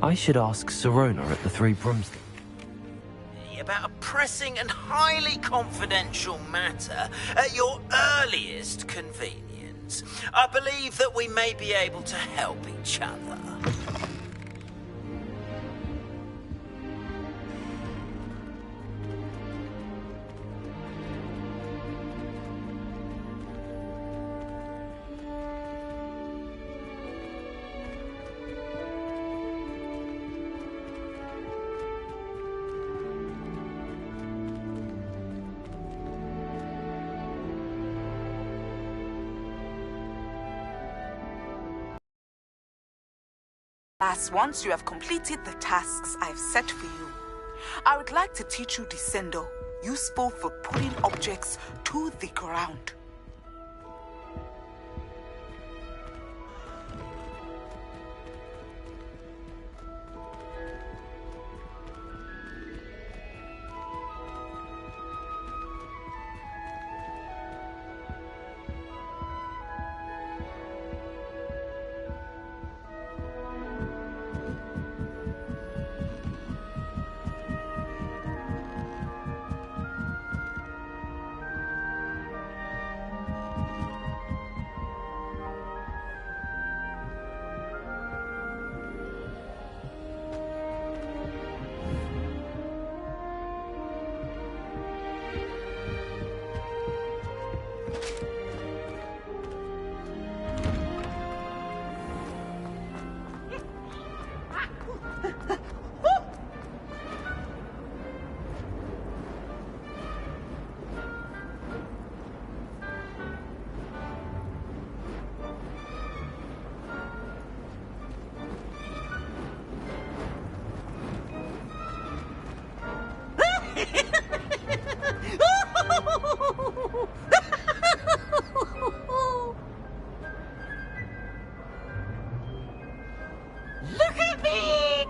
I should ask Sirona at the Three Broomsticks. About a pressing and highly confidential matter at your earliest convenience. I believe that we may be able to help each other. As once you have completed the tasks I've set for you, I would like to teach you Descendo, useful for pulling objects to the ground. Look at me!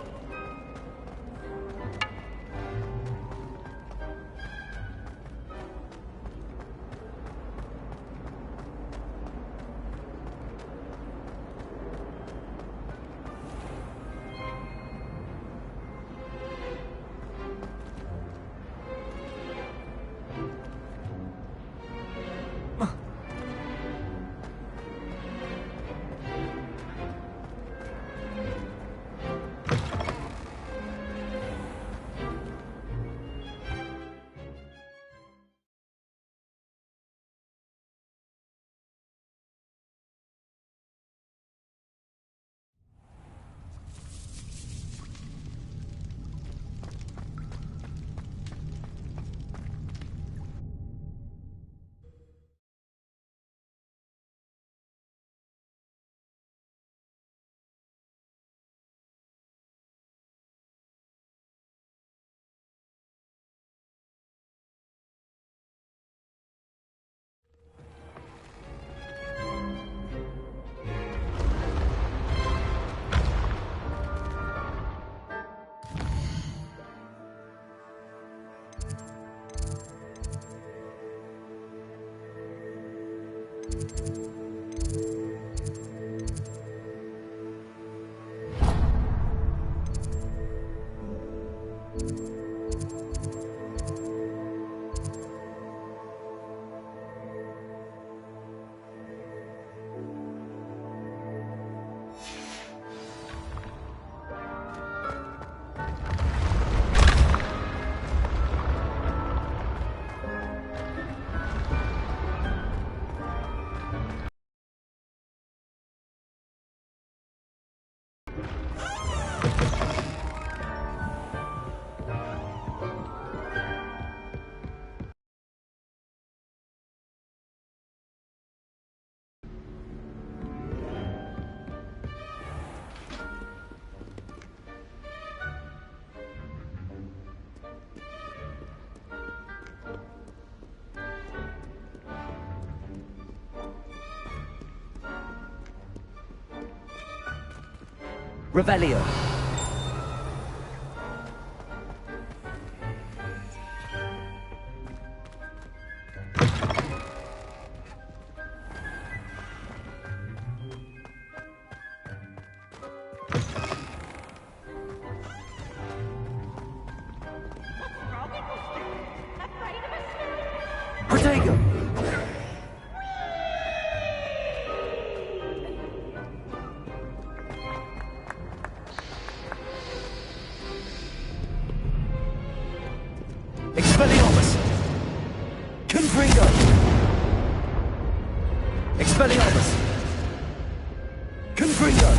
Revelio. Expelliarmus! Confringo! Expelliarmus! Confringo!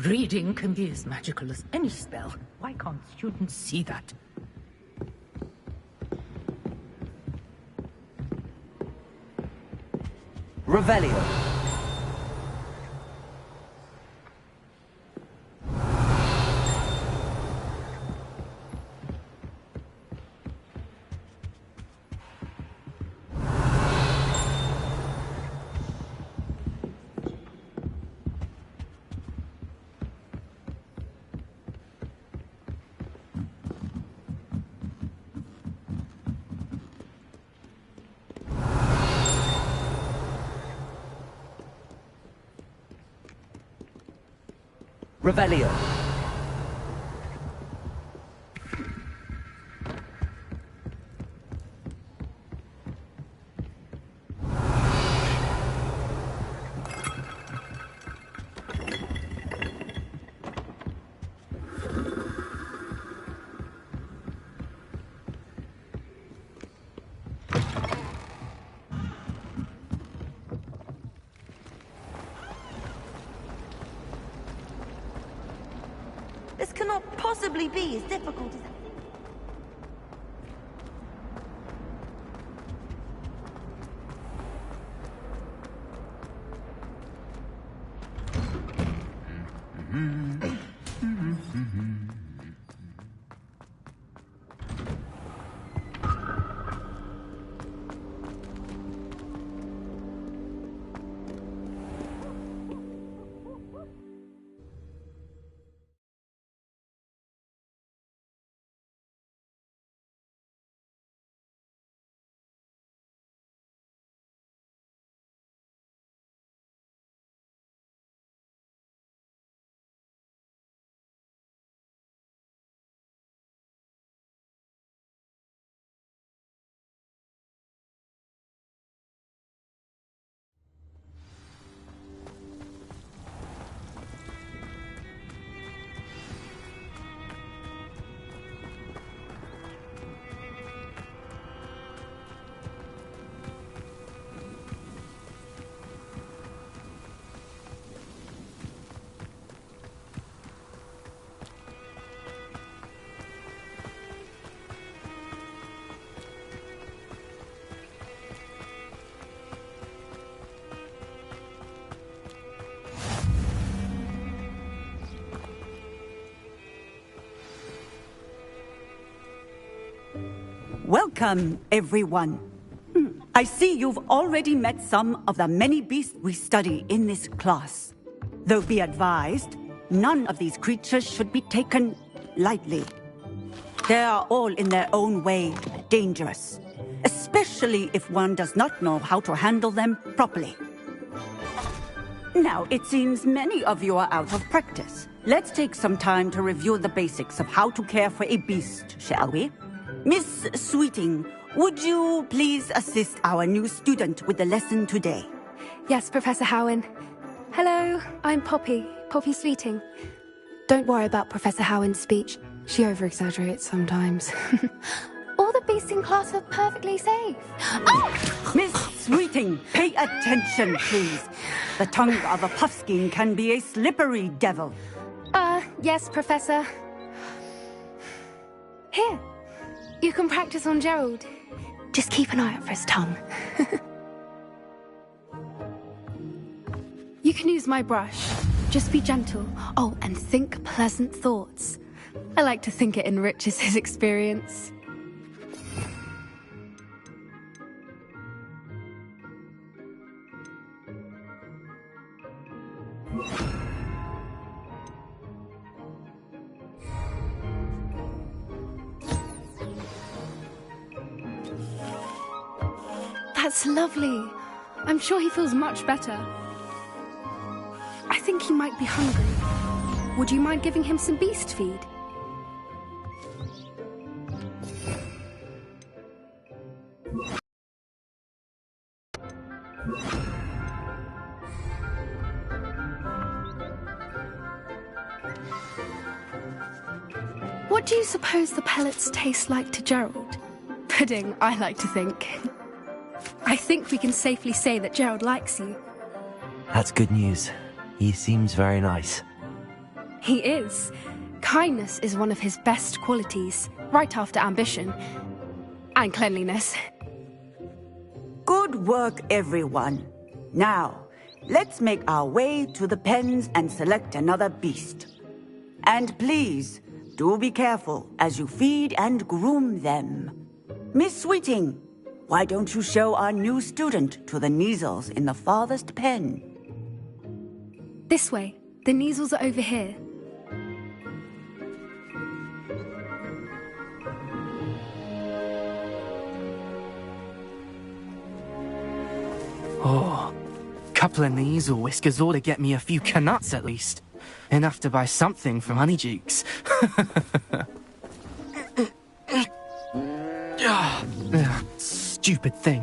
Reading can be as magical as any spell. Why can't students see that? Revelio. Revelio. This cannot possibly be as difficult as... Welcome, everyone. I see you've already met some of the many beasts we study in this class. Though be advised, none of these creatures should be taken lightly. They are all in their own way dangerous, especially if one does not know how to handle them properly. Now, it seems many of you are out of practice. Let's take some time to review the basics of how to care for a beast, shall we? Miss Sweeting, would you please assist our new student with the lesson today? Yes, Professor Howen. Hello, I'm Poppy Sweeting. Don't worry about Professor Howen's speech. She over-exaggerates sometimes. All the beasts in class are perfectly safe. Oh! Miss Sweeting, pay attention, please. The tongue of a puffskein can be a slippery devil. Yes, Professor. Here, you can practice on Gerald. Just keep an eye out for his tongue. You can use my brush. Just be gentle. Oh, and think pleasant thoughts. I like to think it enriches his experience. That's lovely. I'm sure he feels much better. I think he might be hungry. Would you mind giving him some beast feed? What do you suppose the pellets taste like to Gerald? Pudding, I like to think. I think we can safely say that Gerald likes you. That's good news. He seems very nice. He is. Kindness is one of his best qualities, right after ambition. And cleanliness. Good work, everyone. Now, let's make our way to the pens and select another beast. And please, do be careful as you feed and groom them. Miss Sweeting, why don't you show our new student to the Kneazles in the farthest pen? This way. The Kneazles are over here. Oh, couple of Kneazle whiskers ought to get me a few canuts at least. Enough to buy something from Honeydukes. Stupid thing.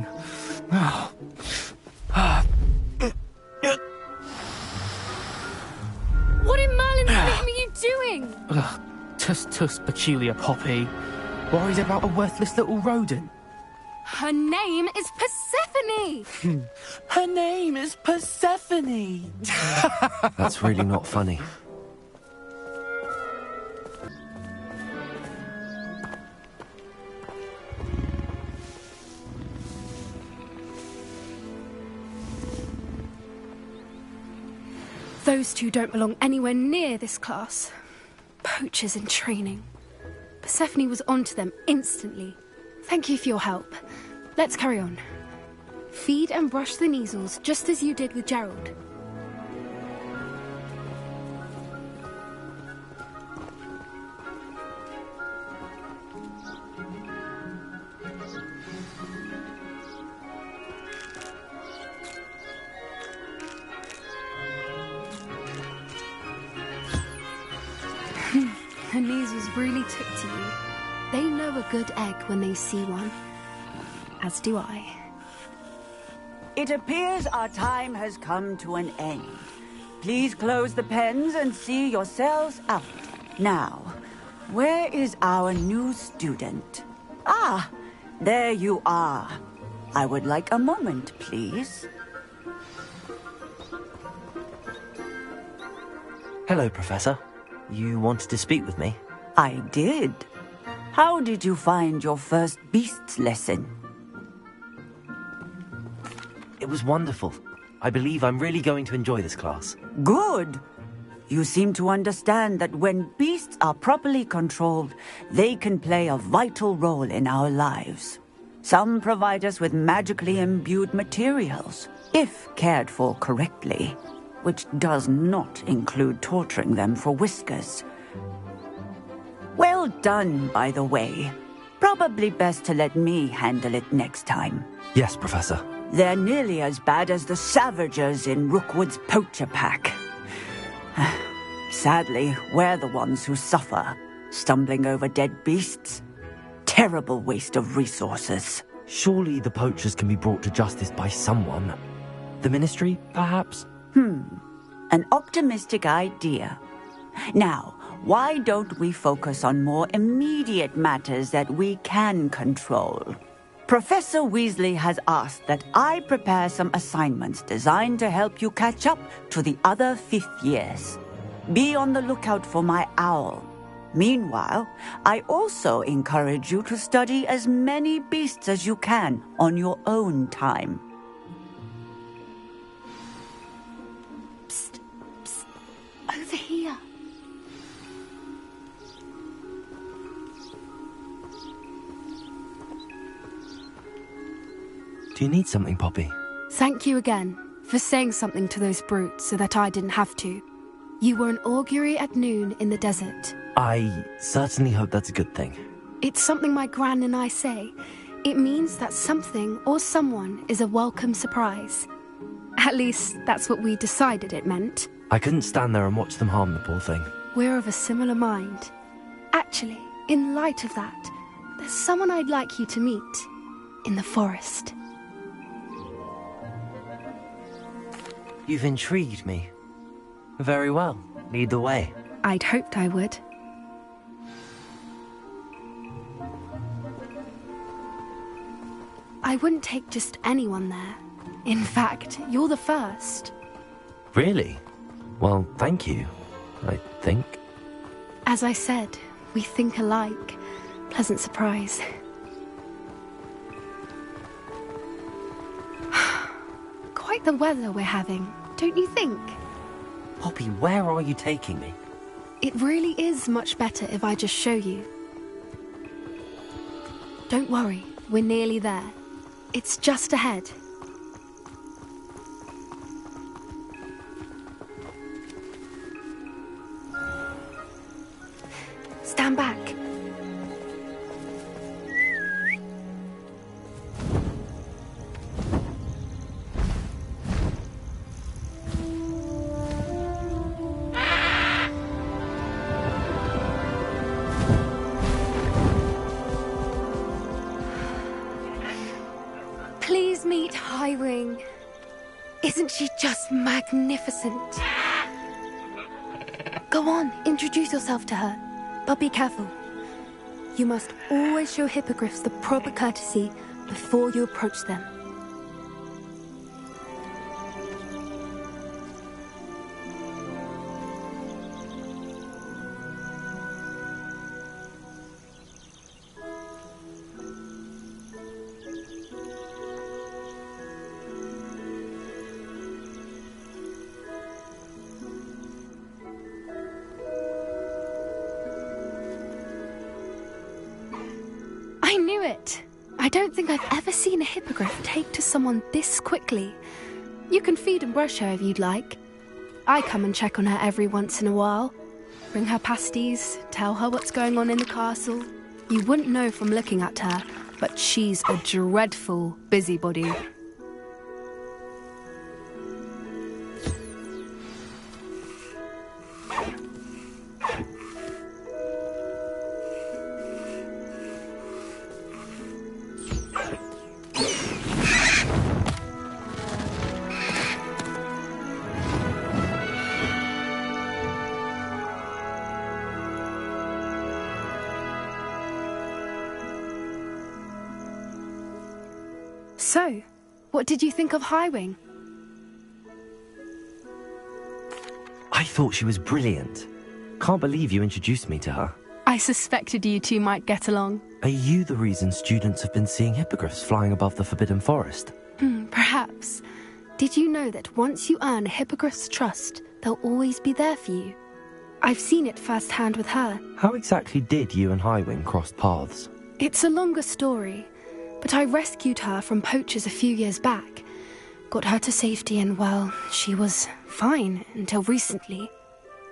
What in Merlin's name are you doing? Tus peculiar Poppy. Worried about a worthless little rodent. Her name is Persephone! Her name is Persephone! That's really not funny. Those two don't belong anywhere near this class. Poachers in training. Persephone was onto them instantly. Thank you for your help. Let's carry on. Feed and brush the Kneazles just as you did with Gerald. The Kneazles really took to you. They know a good egg when they see one. As do I. It appears our time has come to an end. Please close the pens and see yourselves out. Now, where is our new student? Ah, there you are. I would like a moment, please. Hello, Professor. You wanted to speak with me? I did. How did you find your first beasts lesson? It was wonderful. I believe I'm really going to enjoy this class. Good. You seem to understand that when beasts are properly controlled, they can play a vital role in our lives. Some provide us with magically imbued materials, if cared for correctly, which does not include torturing them for whiskers. Well done, by the way. Probably best to let me handle it next time. Yes, Professor. They're nearly as bad as the Savagers in Rookwood's poacher pack. Sadly, we're the ones who suffer, stumbling over dead beasts. Terrible waste of resources. Surely the poachers can be brought to justice by someone. The Ministry, perhaps? An optimistic idea. Now, why don't we focus on more immediate matters that we can control? Professor Weasley has asked that I prepare some assignments designed to help you catch up to the other 5th years. Be on the lookout for my owl. Meanwhile, I also encourage you to study as many beasts as you can on your own time. Psst, psst, over here. Do you need something, Poppy? Thank you again for saying something to those brutes so that I didn't have to. You were an augury at noon in the desert. I certainly hope that's a good thing. It's something my gran and I say. It means that something or someone is a welcome surprise. At least, that's what we decided it meant. I couldn't stand there and watch them harm the poor thing. We're of a similar mind. Actually, in light of that, there's someone I'd like you to meet. In the forest. You've intrigued me. Very well. Lead the way. I'd hoped I would. I wouldn't take just anyone there. In fact, you're the first. Really? Well, thank you, I think. As I said, we think alike. Pleasant surprise. Quite the weather we're having, don't you think? Poppy, where are you taking me? It really is much better if I just show you. Don't worry, we're nearly there. It's just ahead. Stand back. Please meet Highwing. Isn't she just magnificent? Go on, introduce yourself to her. But be careful. You must always show hippogriffs the proper courtesy before you approach them. I knew it! I don't think I've ever seen a hippogriff take to someone this quickly. You can feed and brush her if you'd like. I come and check on her every once in a while. Bring her pasties, tell her what's going on in the castle. You wouldn't know from looking at her, but she's a dreadful busybody. So, what did you think of Highwing? I thought she was brilliant. Can't believe you introduced me to her. I suspected you two might get along. Are you the reason students have been seeing hippogriffs flying above the Forbidden Forest? Perhaps. Did you know that once you earn a hippogriff's trust, they'll always be there for you? I've seen it firsthand with her. How exactly did you and Highwing cross paths? It's a longer story, but I rescued her from poachers a few years back. Got her to safety and, well, she was fine until recently.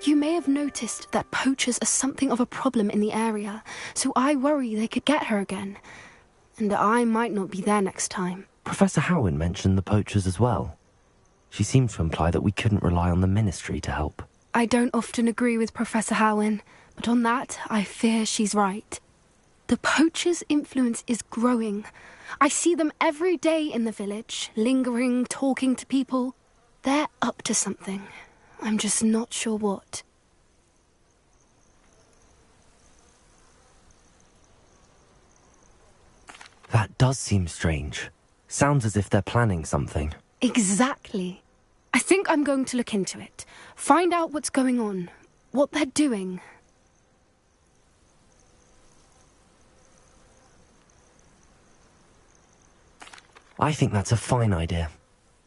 You may have noticed that poachers are something of a problem in the area, so I worry they could get her again. And I might not be there next time. Professor Howin mentioned the poachers as well. She seemed to imply that we couldn't rely on the Ministry to help. I don't often agree with Professor Howin, but on that, I fear she's right. The poachers' influence is growing. I see them every day in the village, lingering, talking to people. They're up to something. I'm just not sure what. That does seem strange. Sounds as if they're planning something. Exactly. I think I'm going to look into it. Find out what's going on. What they're doing. I think that's a fine idea.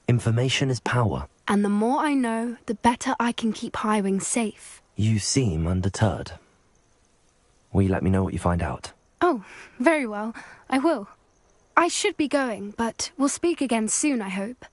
Information is power. And the more I know, the better I can keep Highwing safe. You seem undeterred. Will you let me know what you find out? Oh, very well. I will. I should be going, but we'll speak again soon, I hope.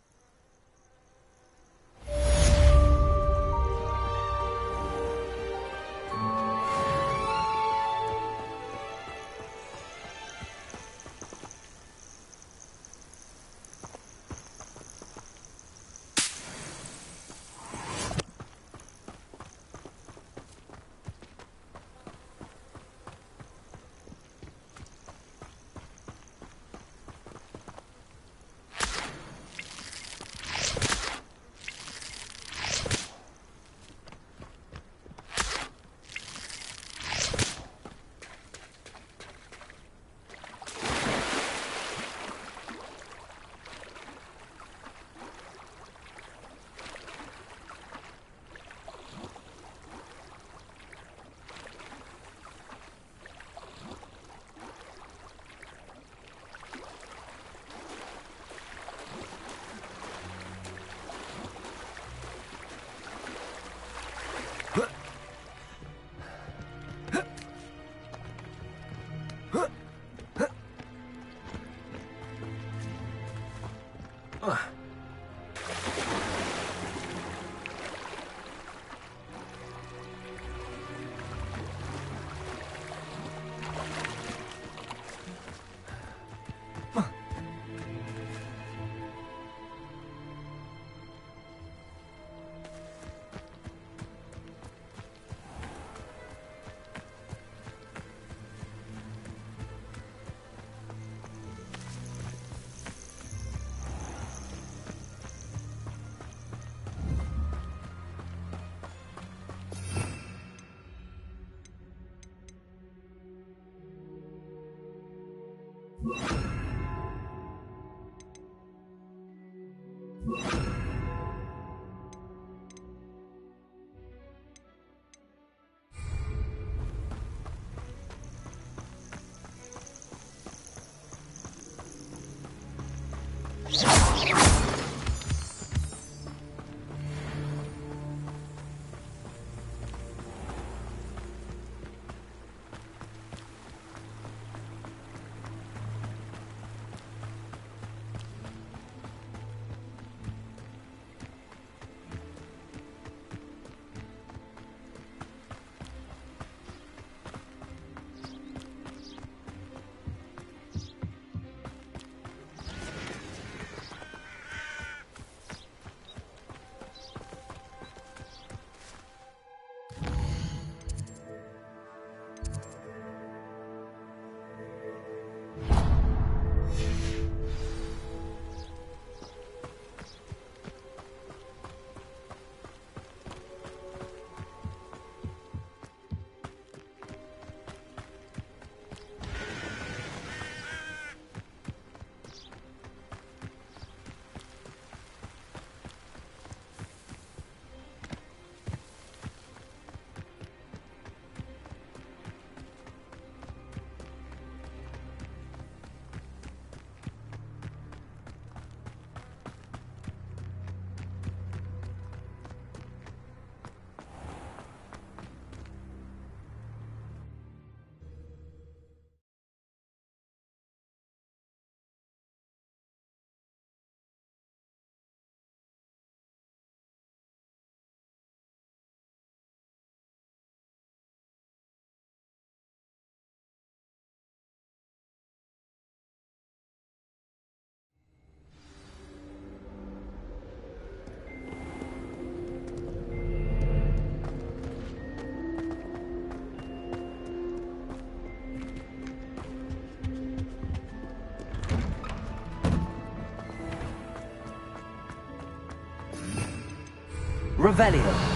Revelio.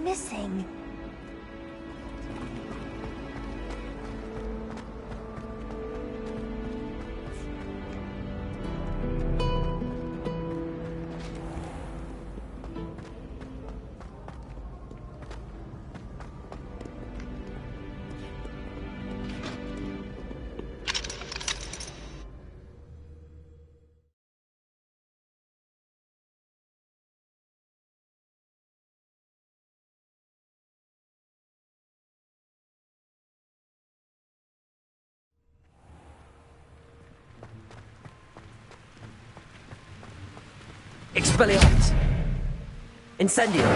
missing? Expelliarmus! Incendio!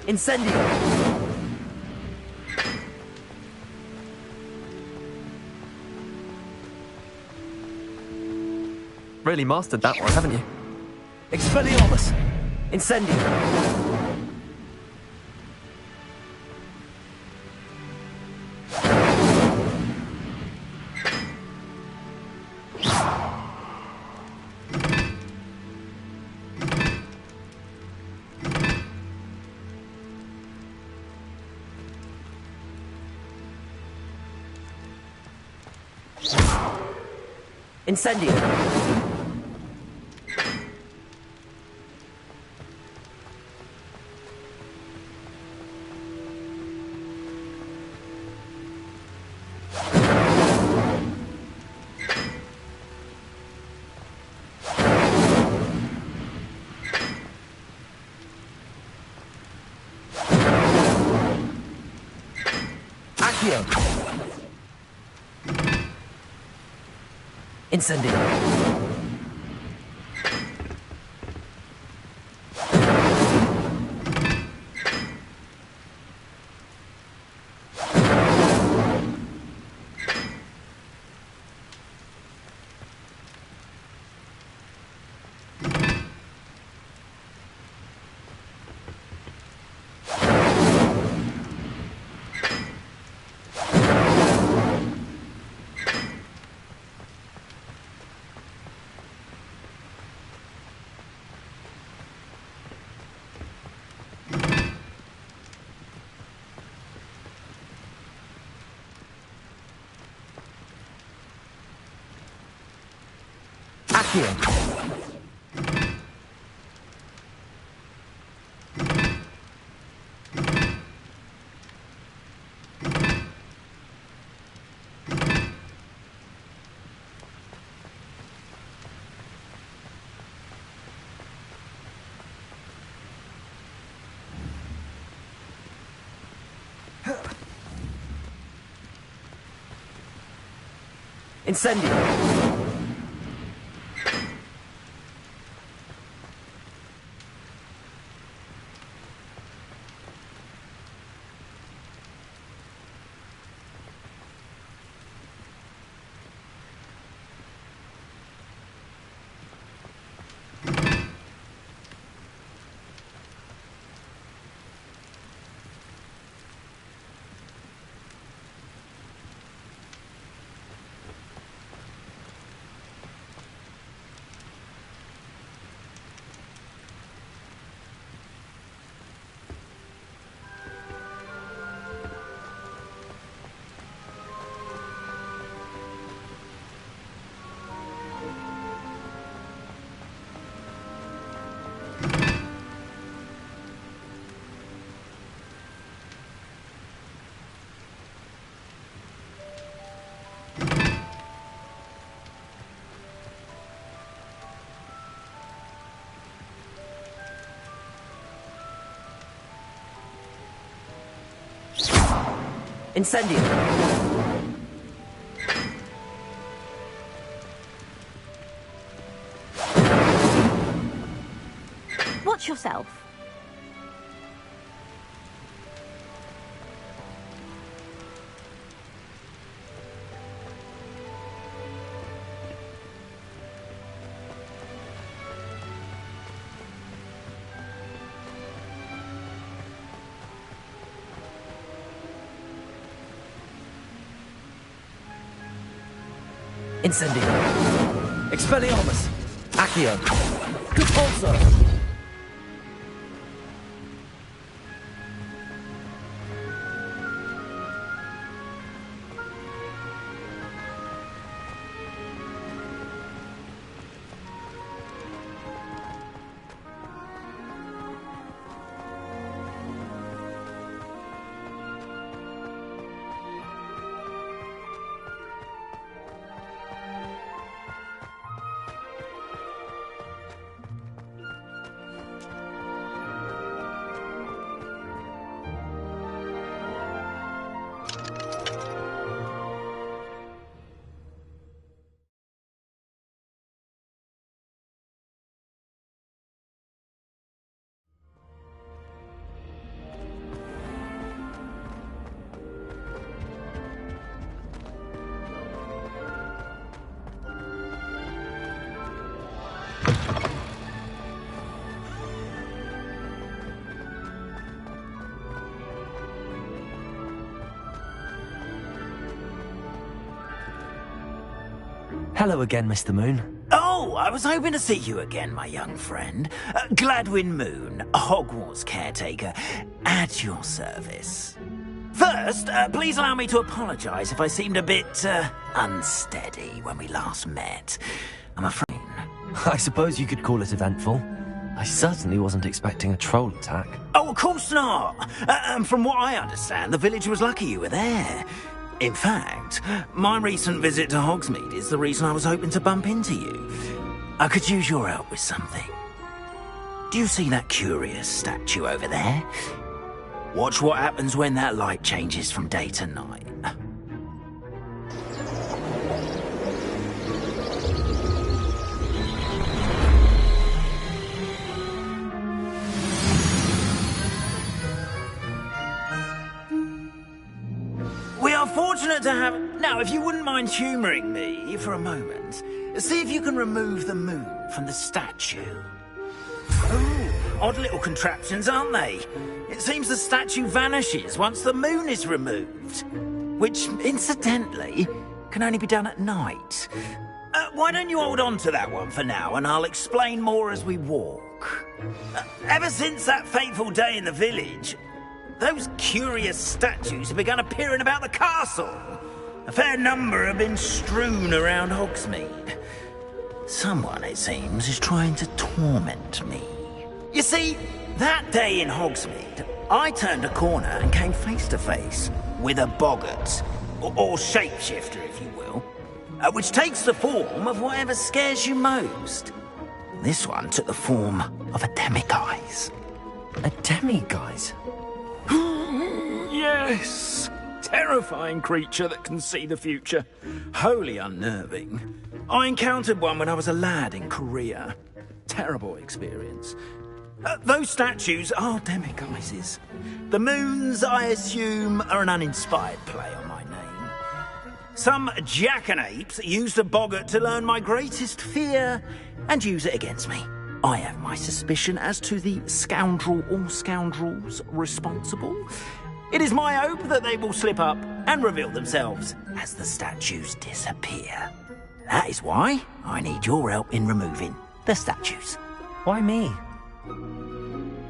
Incendio! Really mastered that one, haven't you? Expelliarmus! Incendio! Incendio! Accio! Incendio! Accio! Incendio! Incendio! yourself. Incendio. Expelliarmus. Accio. Repulsor. Hello again, Mr. Moon. Oh, I was hoping to see you again, my young friend. Gladwin Moon, Hogwarts caretaker, at your service. First, please allow me to apologise if I seemed a bit, unsteady when we last met. I'm afraid. I suppose you could call it eventful. I certainly wasn't expecting a troll attack. Oh, of course not. From what I understand, the village was lucky you were there. In fact, my recent visit to Hogsmeade is the reason I was hoping to bump into you. I could use your help with something. Do you see that curious statue over there? Watch what happens when that light changes from day to night. We are fortunate to have... Now, if you wouldn't mind humouring me for a moment, see if you can remove the moon from the statue. Ooh, odd little contraptions, aren't they? It seems the statue vanishes once the moon is removed. Which, incidentally, can only be done at night. Why don't you hold on to that one for now, and I'll explain more as we walk. Ever since that fateful day in the village, those curious statues have begun appearing about the castle. A fair number have been strewn around Hogsmeade. Someone, it seems, is trying to torment me. You see, that day in Hogsmeade, I turned a corner and came face to face with a boggart, or shapeshifter, if you will, which takes the form of whatever scares you most. This one took the form of a demiguise. A demiguise? Yes! Terrifying creature that can see the future. Wholly unnerving. I encountered one when I was a lad in Korea. Terrible experience. Those statues are demiguises. The moons, I assume, are an uninspired play on my name. Some jackanapes used a boggart to learn my greatest fear and use it against me. I have my suspicion as to the scoundrel or scoundrels responsible. It is my hope that they will slip up and reveal themselves as the statues disappear. That is why I need your help in removing the statues. Why me?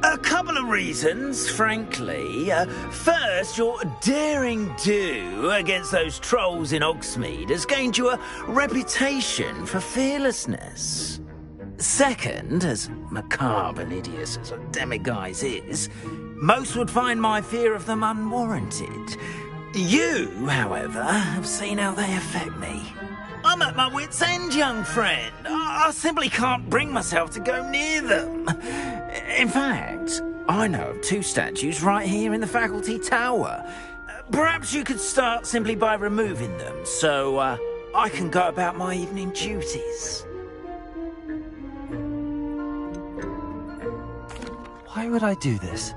A couple of reasons, frankly. First, your daring do against those trolls in Hogsmeade has gained you a reputation for fearlessness. Second, as macabre and hideous as a demiguise is, most would find my fear of them unwarranted. You, however, have seen how they affect me. I'm at my wit's end, young friend. I simply can't bring myself to go near them. In fact, I know of two statues right here in the faculty tower. Perhaps you could start simply by removing them, so I can go about my evening duties. Why would I do this?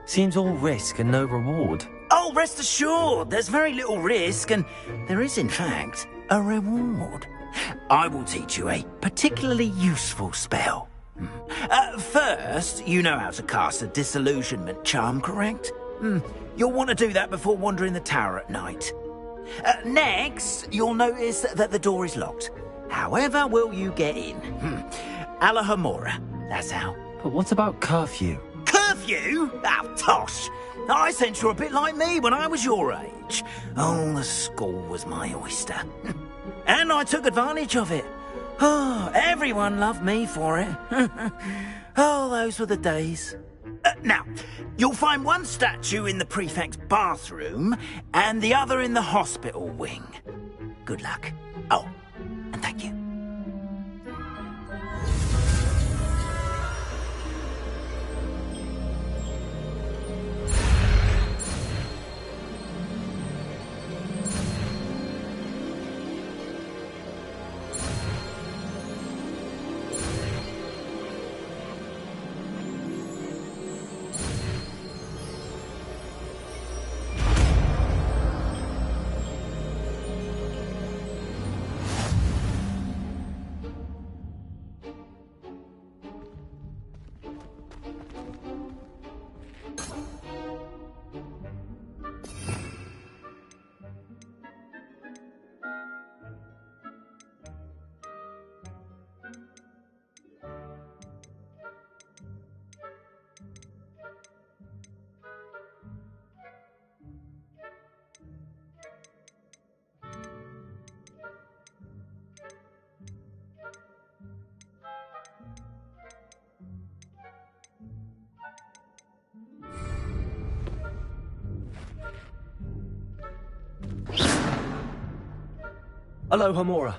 Seems all risk and no reward. Oh, rest assured, there's very little risk, and there is, in fact, a reward. I will teach you a particularly useful spell. First, you know how to cast a disillusionment charm, correct? You'll want to do that before wandering the tower at night. Next, you'll notice that the door is locked. However will you get in? Alahamora, that's how. But what about curfew? Curfew? Oh, tosh! I sense you're a bit like me when I was your age. Oh, the school was my oyster. And I took advantage of it. Oh, everyone loved me for it. Oh, those were the days. Now, you'll find one statue in the prefect's bathroom and the other in the hospital wing. Good luck. Oh, and thank you. Hello, Homora.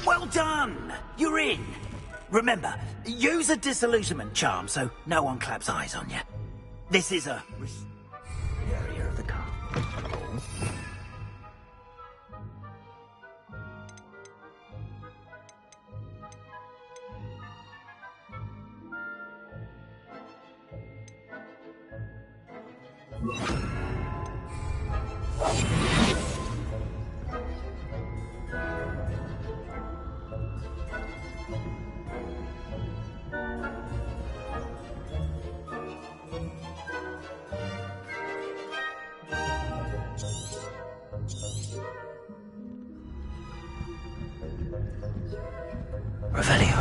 Well done! You're in. Remember, use a disillusionment charm so no one claps eyes on you. This is a area of the car. Revelio.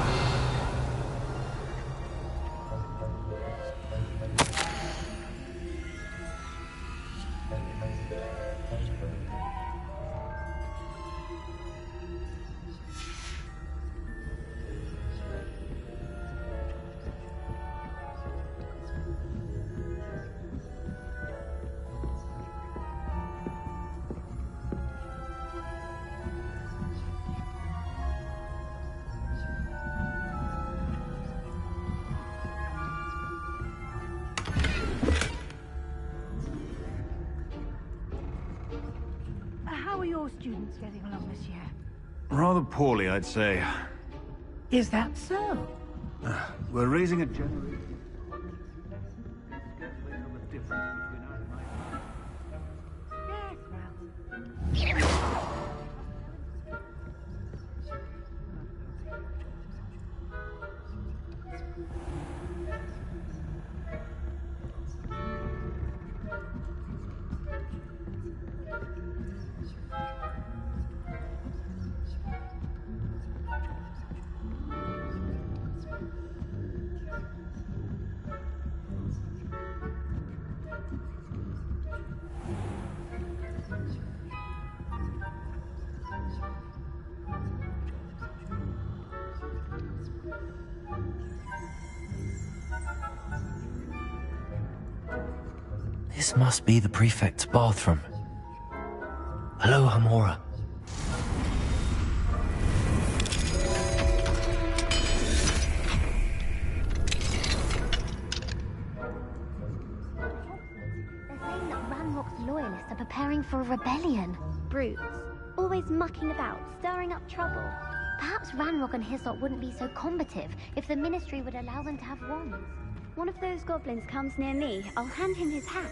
How are your students getting along this year? Rather poorly, I'd say. Is that so? We're raising a generation. Yes, well. This must be the prefect's bathroom. Hello, Hamora. They're saying that Ranrock's loyalists are preparing for a rebellion. Brutes. Always mucking about, stirring up trouble. Perhaps Ranrock and Hyssop wouldn't be so combative if the Ministry would allow them to have wands. One of those goblins comes near me, I'll hand him his hat.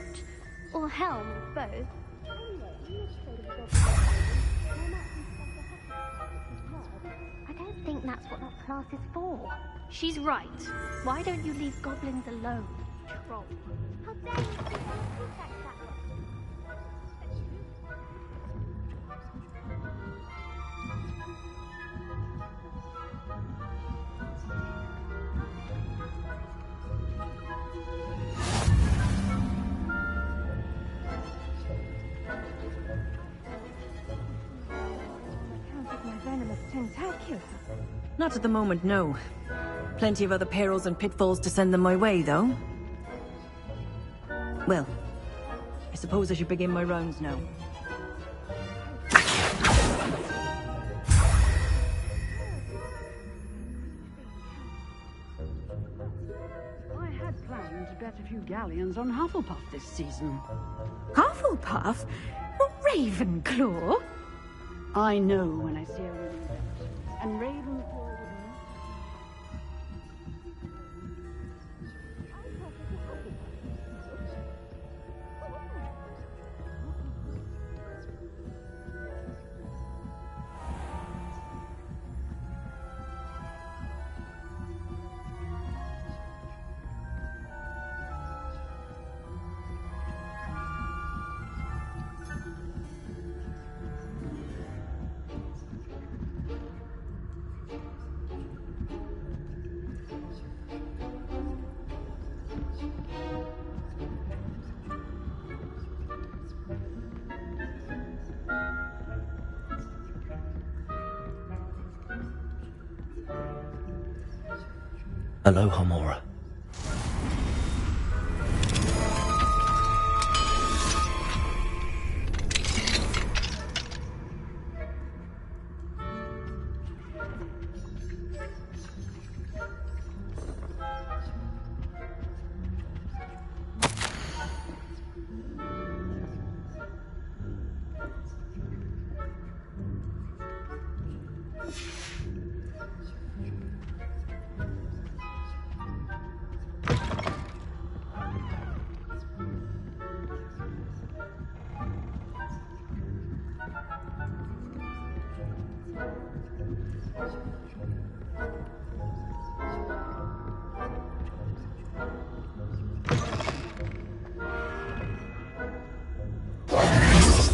Or helm, both. I don't think that's what that class is for. She's right. Why don't you leave goblins alone, troll? How dare you protect that? Not at the moment, no. Plenty of other perils and pitfalls to send them my way, though. Well, I suppose I should begin my rounds now. I had planned to bet a few galleons on Hufflepuff this season. Hufflepuff? Ravenclaw? I know when I see a winning bet. And Ravenclaw would not. Hello, Hamora.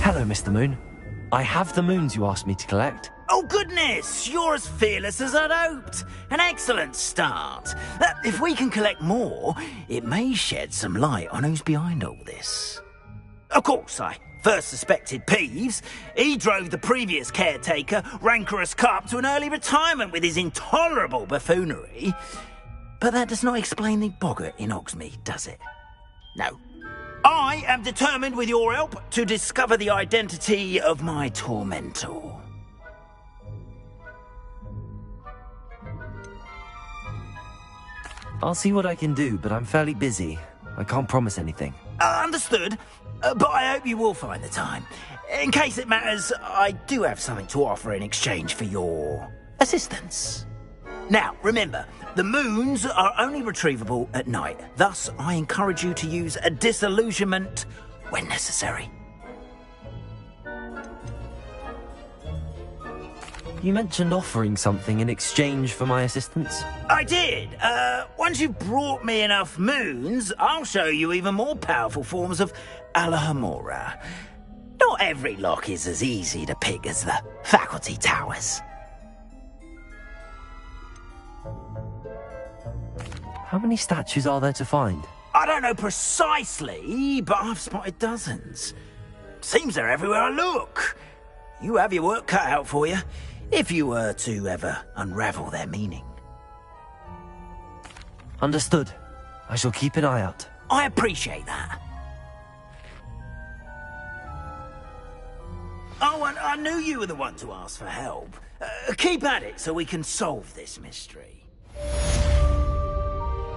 Hello, Mr. Moon. I have the moons you asked me to collect. Oh, goodness! You're as fearless as I'd hoped. An excellent start. If we can collect more, it may shed some light on who's behind all this. Of course, I first suspected Peeves. He drove the previous caretaker, Rancorous Carp, to an early retirement with his intolerable buffoonery. But that does not explain the boggart in Hogsmeade, does it? No. I am determined, with your help, to discover the identity of my tormentor. I'll see what I can do, but I'm fairly busy. I can't promise anything. Understood, but I hope you will find the time. In case it matters, I do have something to offer in exchange for your assistance. Now, remember, the moons are only retrievable at night. Thus, I encourage you to use a disillusionment when necessary. You mentioned offering something in exchange for my assistance? I did. Once you've brought me enough moons, I'll show you even more powerful forms of Alohomora. Not every lock is as easy to pick as the faculty towers. How many statues are there to find? I don't know precisely, but I've spotted dozens. Seems they're everywhere I look. You have your work cut out for you, if you were to ever unravel their meaning. Understood. I shall keep an eye out. I appreciate that. Oh, and I knew you were the one to ask for help. Keep at it so we can solve this mystery.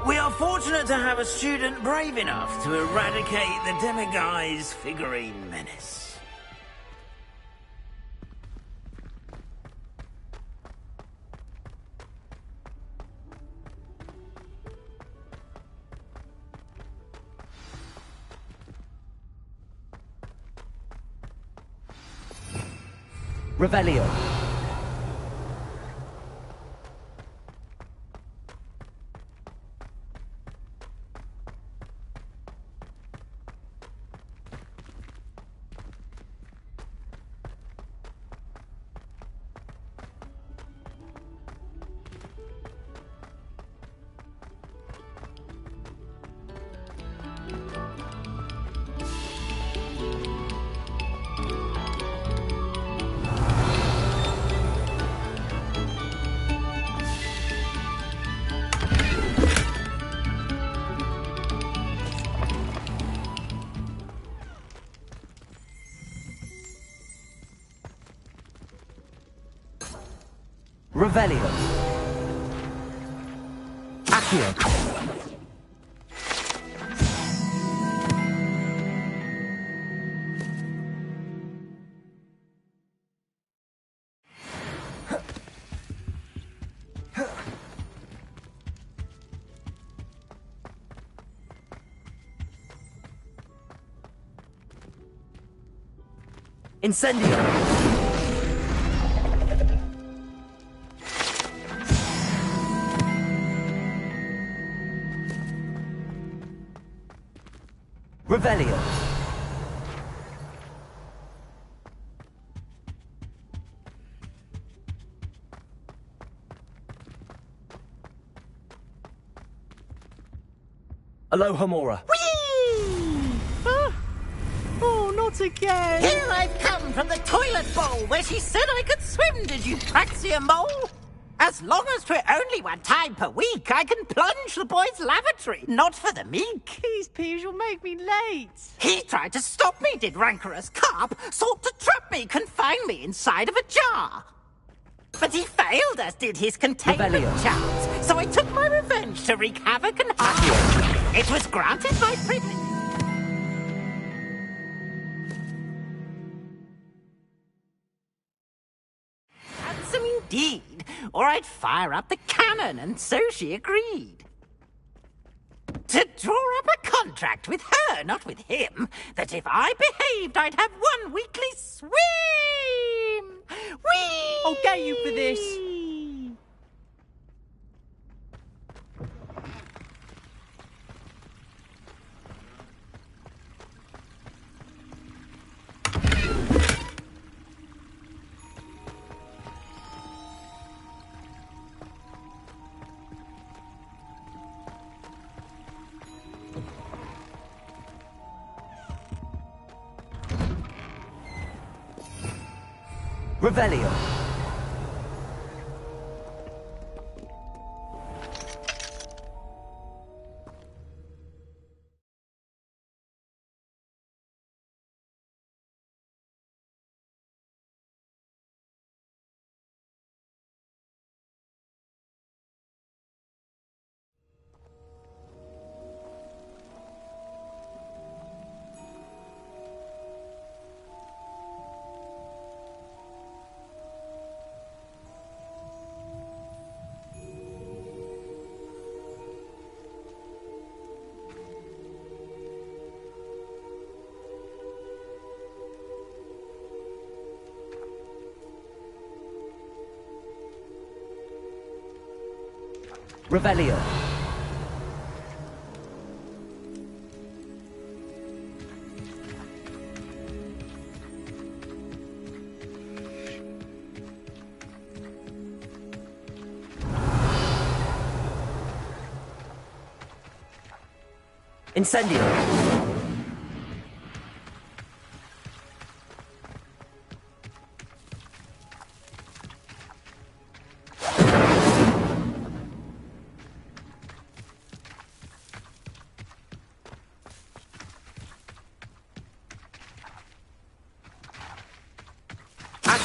We are fortunate to have a student brave enough to eradicate the Demiguise figurine menace. Revelio. Revelio. Accio. Incendio. Revelio. Alohomora. Oh, not again! Here I've come from the toilet bowl where she said I could swim, did you praxia mole? As long as 'twere only one time per week, I can plunge the boy's lavatory, not for the meek. Please, Peeves, you'll make me late. He tried to stop me, did rancorous carp, sought to trap me, confine me inside of a jar. But he failed, as did his containment Revelio. charms, so I took my revenge to wreak havoc and harm. It was granted by privilege. Handsome indeed, or I'd fire up the cannon, and so she agreed. To draw up a contract with her, not with him, that if I behaved, I'd have one weekly swim. Whee! I'll get you for this. Revelio. Revelio. Incendio.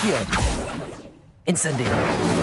Accio. Incendio.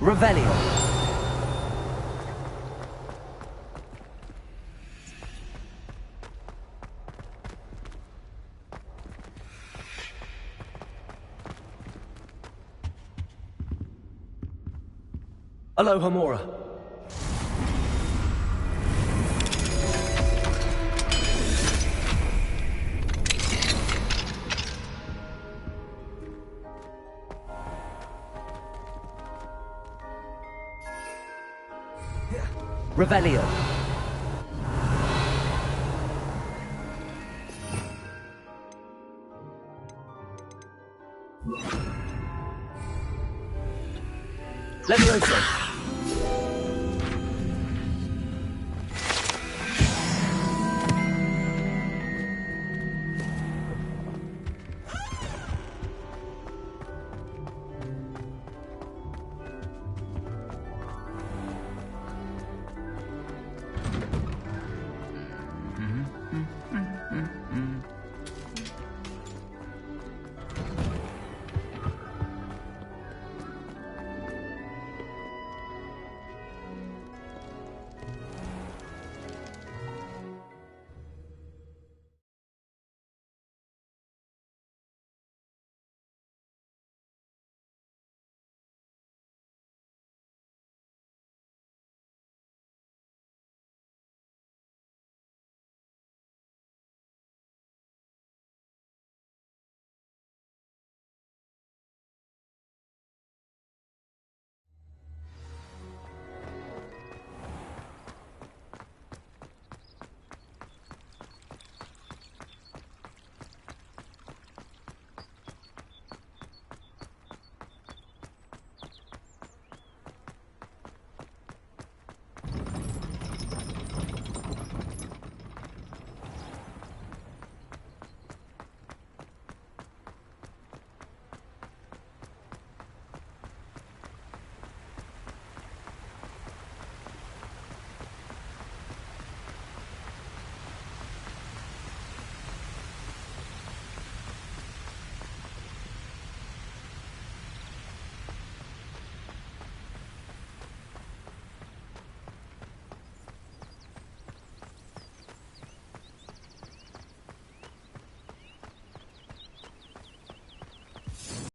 Revelio. Aloha Mora. Revelio. Levioso.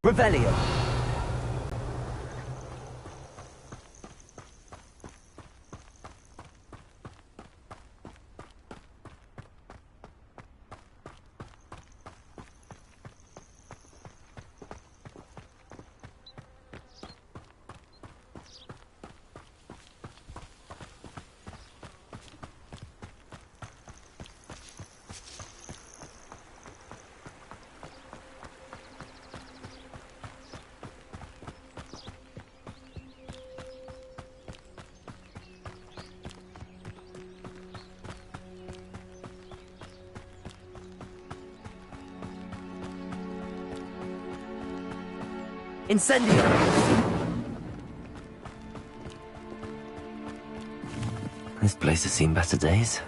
Rebellion! Incendio! This place has seen better days.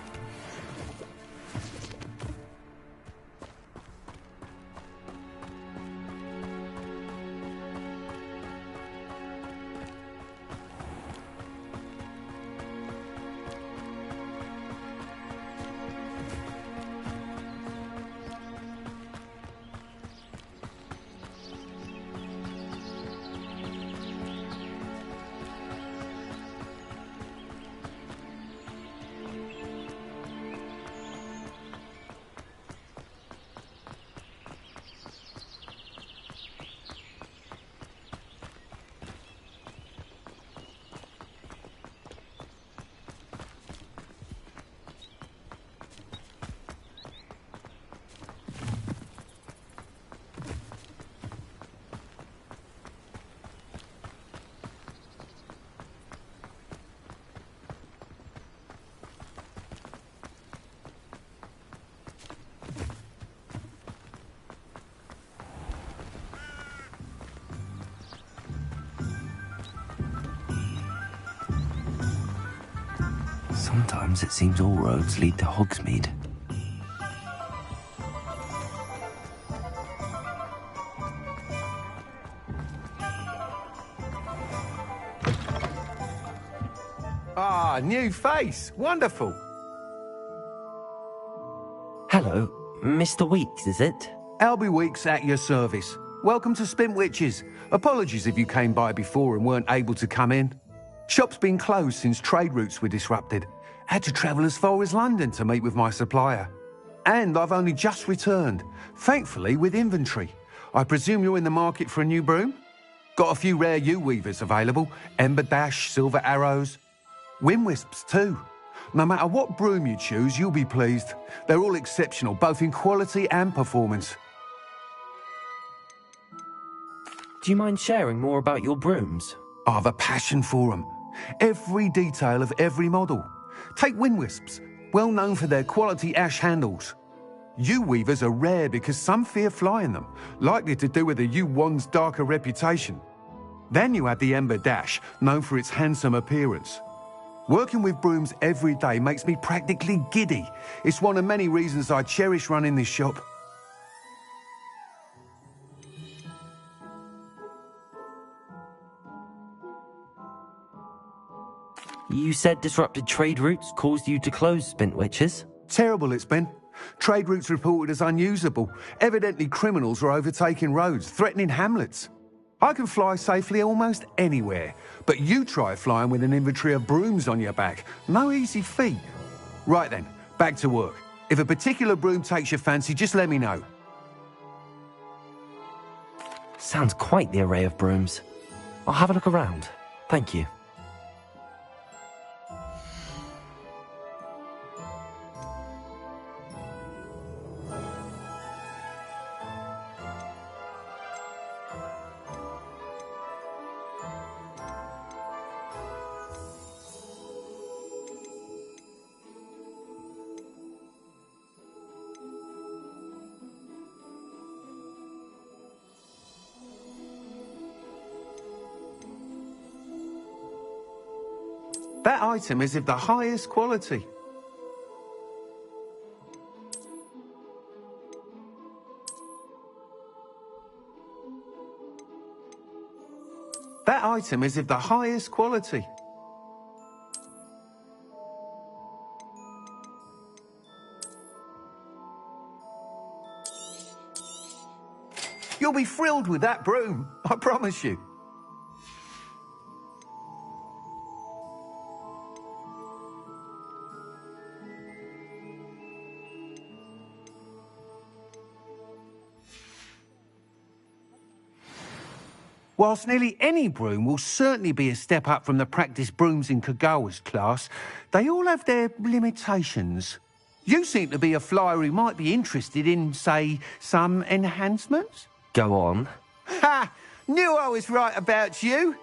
Sometimes it seems all roads lead to Hogsmeade. Ah, new face. Wonderful. Hello, Mr. Weeks, is it? Albie Weeks at your service. Welcome to Spintwitches. Apologies if you came by before and weren't able to come in. Shop's been closed since trade routes were disrupted. Had to travel as far as London to meet with my supplier. And I've only just returned, thankfully with inventory. I presume you're in the market for a new broom? Got a few rare yew-weavers available. Ember Dash, Silver Arrows. Wind Wisps too. No matter what broom you choose, you'll be pleased. They're all exceptional, both in quality and performance. Do you mind sharing more about your brooms? I've a passion for them. Every detail of every model. Take Wind Wisps, well known for their quality ash handles. Yew weavers are rare because some fear flying them, likely to do with the yew wand's darker reputation. Then you have the Ember Dash, known for its handsome appearance. Working with brooms every day makes me practically giddy. It's one of many reasons I cherish running this shop. You said disrupted trade routes caused you to close Spintwitches? Terrible it's been. Trade routes reported as unusable. Evidently criminals are overtaking roads, threatening hamlets. I can fly safely almost anywhere, but you try flying with an inventory of brooms on your back. No easy feat. Right then, back to work. If a particular broom takes your fancy, just let me know. Sounds quite the array of brooms. I'll have a look around. Thank you. That item is of the highest quality. That item is of the highest quality. You'll be thrilled with that broom, I promise you. Whilst nearly any broom will certainly be a step up from the practice brooms in Kagawa's class, they all have their limitations. You seem to be a flyer who might be interested in, say, some enhancements? Go on. Ha! Knew I was right about you.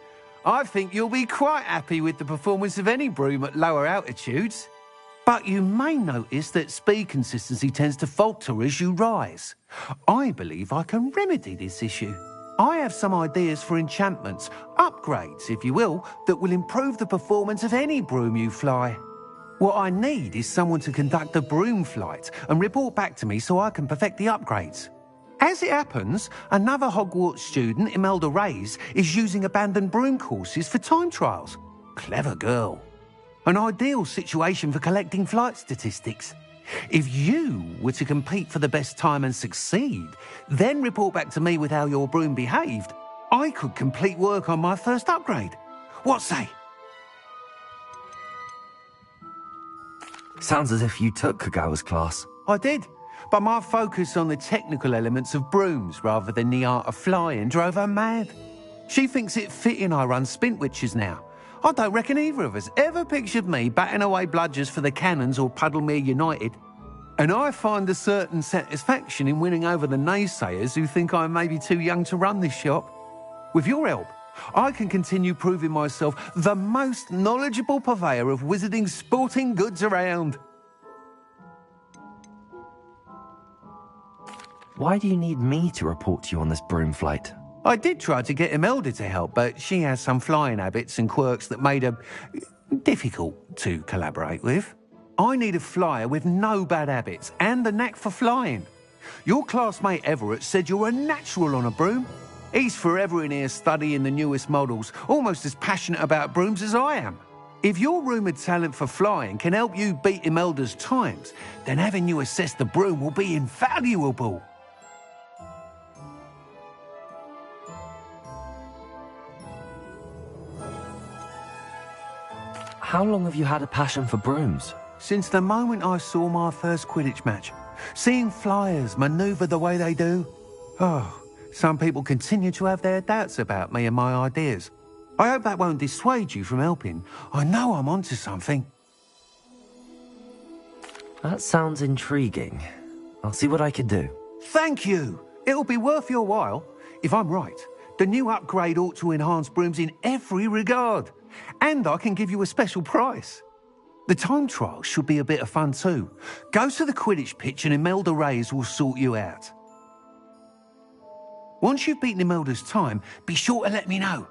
I think you'll be quite happy with the performance of any broom at lower altitudes. But you may notice that speed consistency tends to falter as you rise. I believe I can remedy this issue. I have some ideas for enchantments, upgrades, if you will, that will improve the performance of any broom you fly. What I need is someone to conduct a broom flight and report back to me so I can perfect the upgrades. As it happens, another Hogwarts student, Imelda Reyes, is using abandoned broom courses for time trials. Clever girl. An ideal situation for collecting flight statistics. If you were to compete for the best time and succeed, then report back to me with how your broom behaved, I could complete work on my first upgrade. What say? Sounds as if you took Kagawa's class. I did, but my focus on the technical elements of brooms rather than the art of flying drove her mad. She thinks it fitting I run Spintwitches now. I don't reckon either of us ever pictured me batting away bludgers for the Cannons or Puddlemere United. And I find a certain satisfaction in winning over the naysayers who think I may be too young to run this shop. With your help, I can continue proving myself the most knowledgeable purveyor of wizarding sporting goods around. Why do you need me to report to you on this broom flight? I did try to get Imelda to help, but she has some flying habits and quirks that made her difficult to collaborate with. I need a flyer with no bad habits and the knack for flying. Your classmate Everett said you're a natural on a broom. He's forever in here studying the newest models, almost as passionate about brooms as I am. If your rumoured talent for flying can help you beat Imelda's times, then having you assess the broom will be invaluable. How long have you had a passion for brooms? Since the moment I saw my first Quidditch match. Seeing flyers manoeuvre the way they do. Oh, some people continue to have their doubts about me and my ideas. I hope that won't dissuade you from helping. I know I'm onto something. That sounds intriguing. I'll see what I can do. Thank you. It'll be worth your while. If I'm right, the new upgrade ought to enhance brooms in every regard. And I can give you a special price. The time trial should be a bit of fun too. Go to the Quidditch pitch and Imelda Reyes will sort you out. Once you've beaten Imelda's time, be sure to let me know.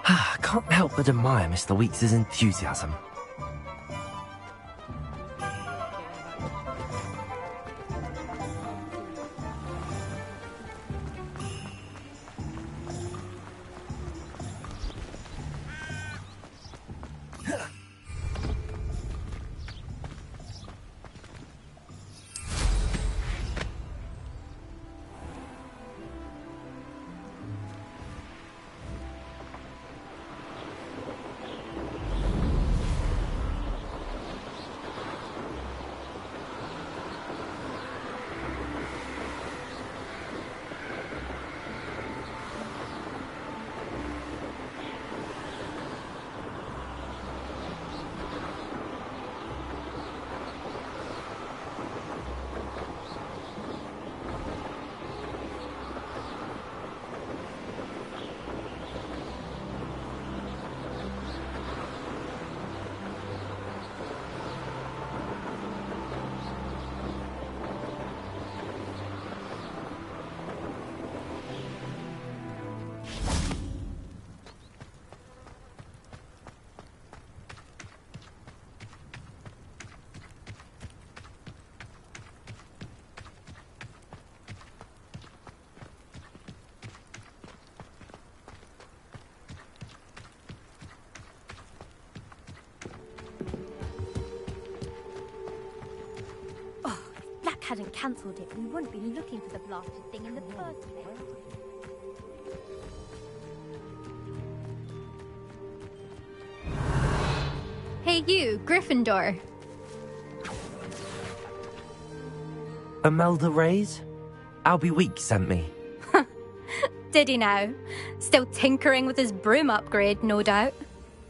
I can't help but admire Mr. Weeks' enthusiasm. hadn't cancelled it, we wouldn't be looking for the blasted thing in the first place. Hey you, Gryffindor. Imelda Reyes? Albie Week sent me. Did he now? Still tinkering with his broom upgrade, no doubt.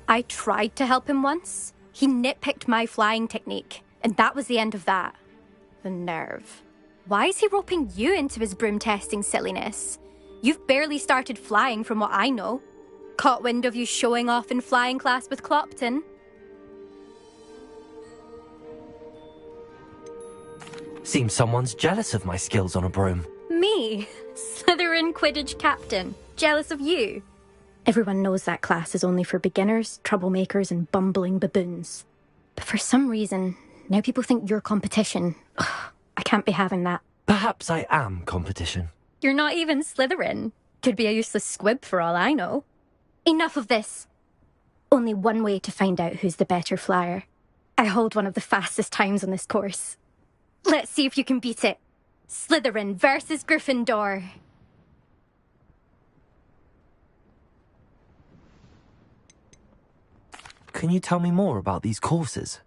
I tried to help him once. He nitpicked my flying technique, and that was the end of that. The nerve. Why is he roping you into his broom testing silliness? You've barely started flying from what I know. Caught wind of you showing off in flying class with Clopton. Seems someone's jealous of my skills on a broom. Me? Slytherin Quidditch captain. Jealous of you? Everyone knows that class is only for beginners, troublemakers, and bumbling baboons. But for some reason, now people think you're competition. Ugh, I can't be having that. Perhaps I am competition. You're not even Slytherin. Could be a useless squib for all I know. Enough of this. Only one way to find out who's the better flyer. I hold one of the fastest times on this course. Let's see if you can beat it. Slytherin versus Gryffindor. Can you tell me more about these courses?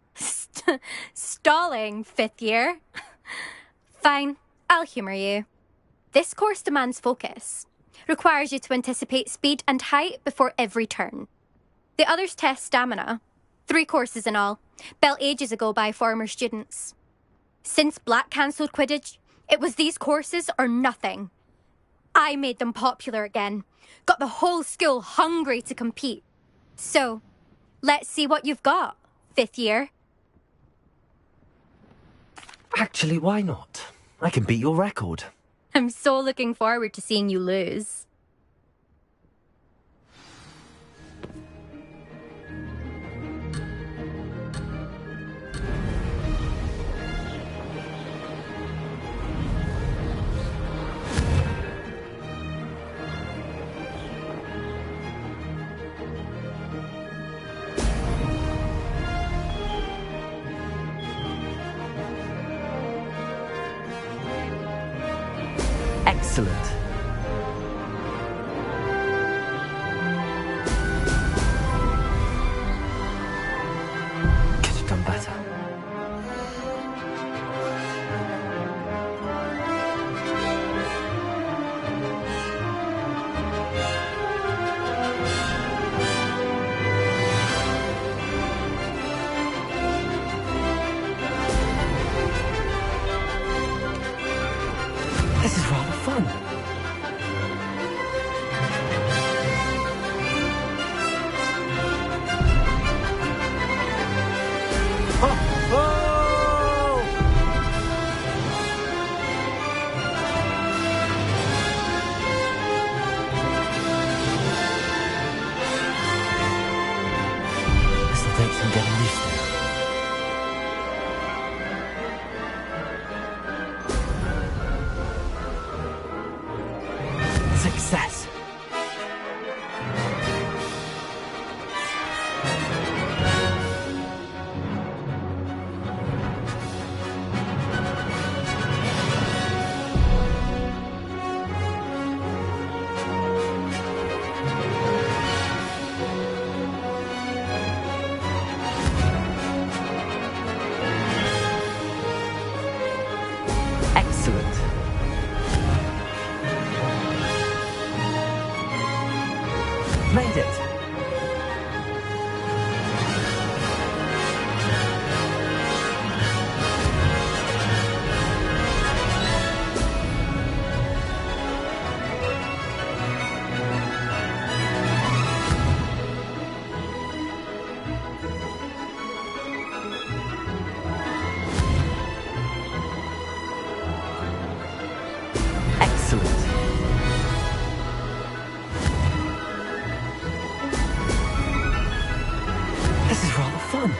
Stalling, 5th year. Fine, I'll humour you. This course demands focus. Requires you to anticipate speed and height before every turn. The others test stamina. 3 courses in all, built ages ago by former students. Since Black cancelled Quidditch, it was these courses or nothing. I made them popular again. Got the whole school hungry to compete. So, let's see what you've got, 5th year. Actually, why not? I can beat your record. I'm so looking forward to seeing you lose. Excellent. Could have done better. This is rather fun. This'll take some getting used to. Success. Excellent. Made it. Excellent. This is rather fun.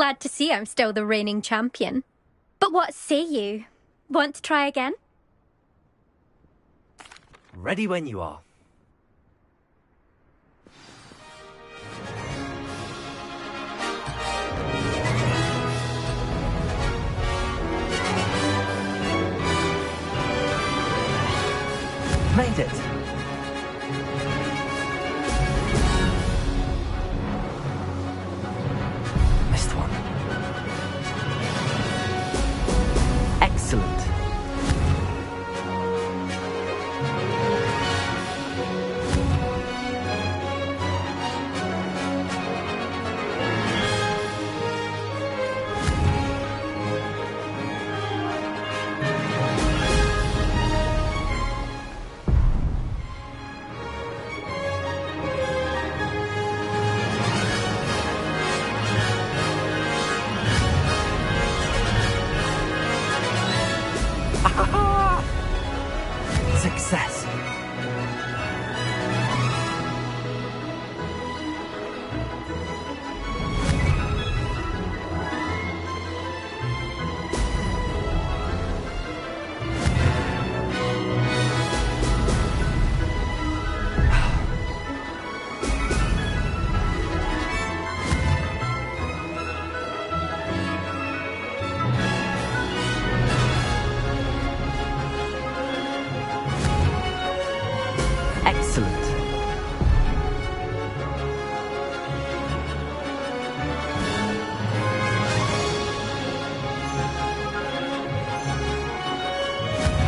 Glad to see I'm still the reigning champion. But what say you? Want to try again? Ready when you are. Made it! Missed one. Excellent. Success. Excellent.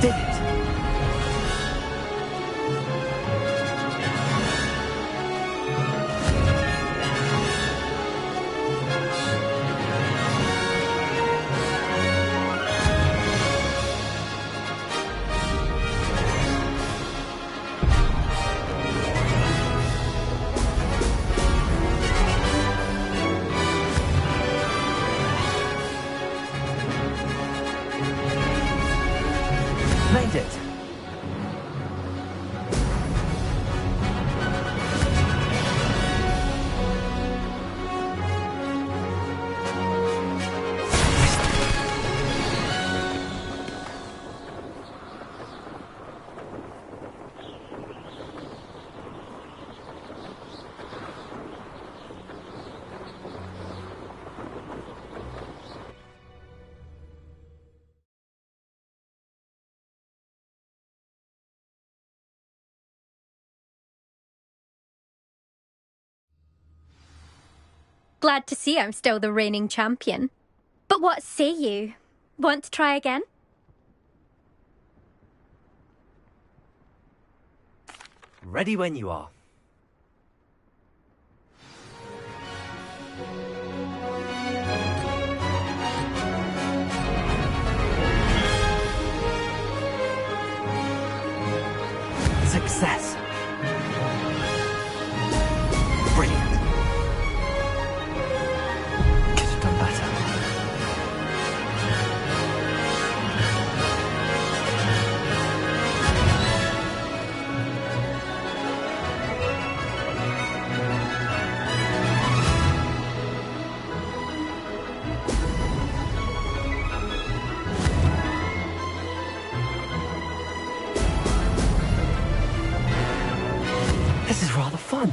Did it. Made it. Glad to see I'm still the reigning champion. But what say you? Want to try again? Ready when you are. Success. Brilliant. Could have done better. This is rather fun.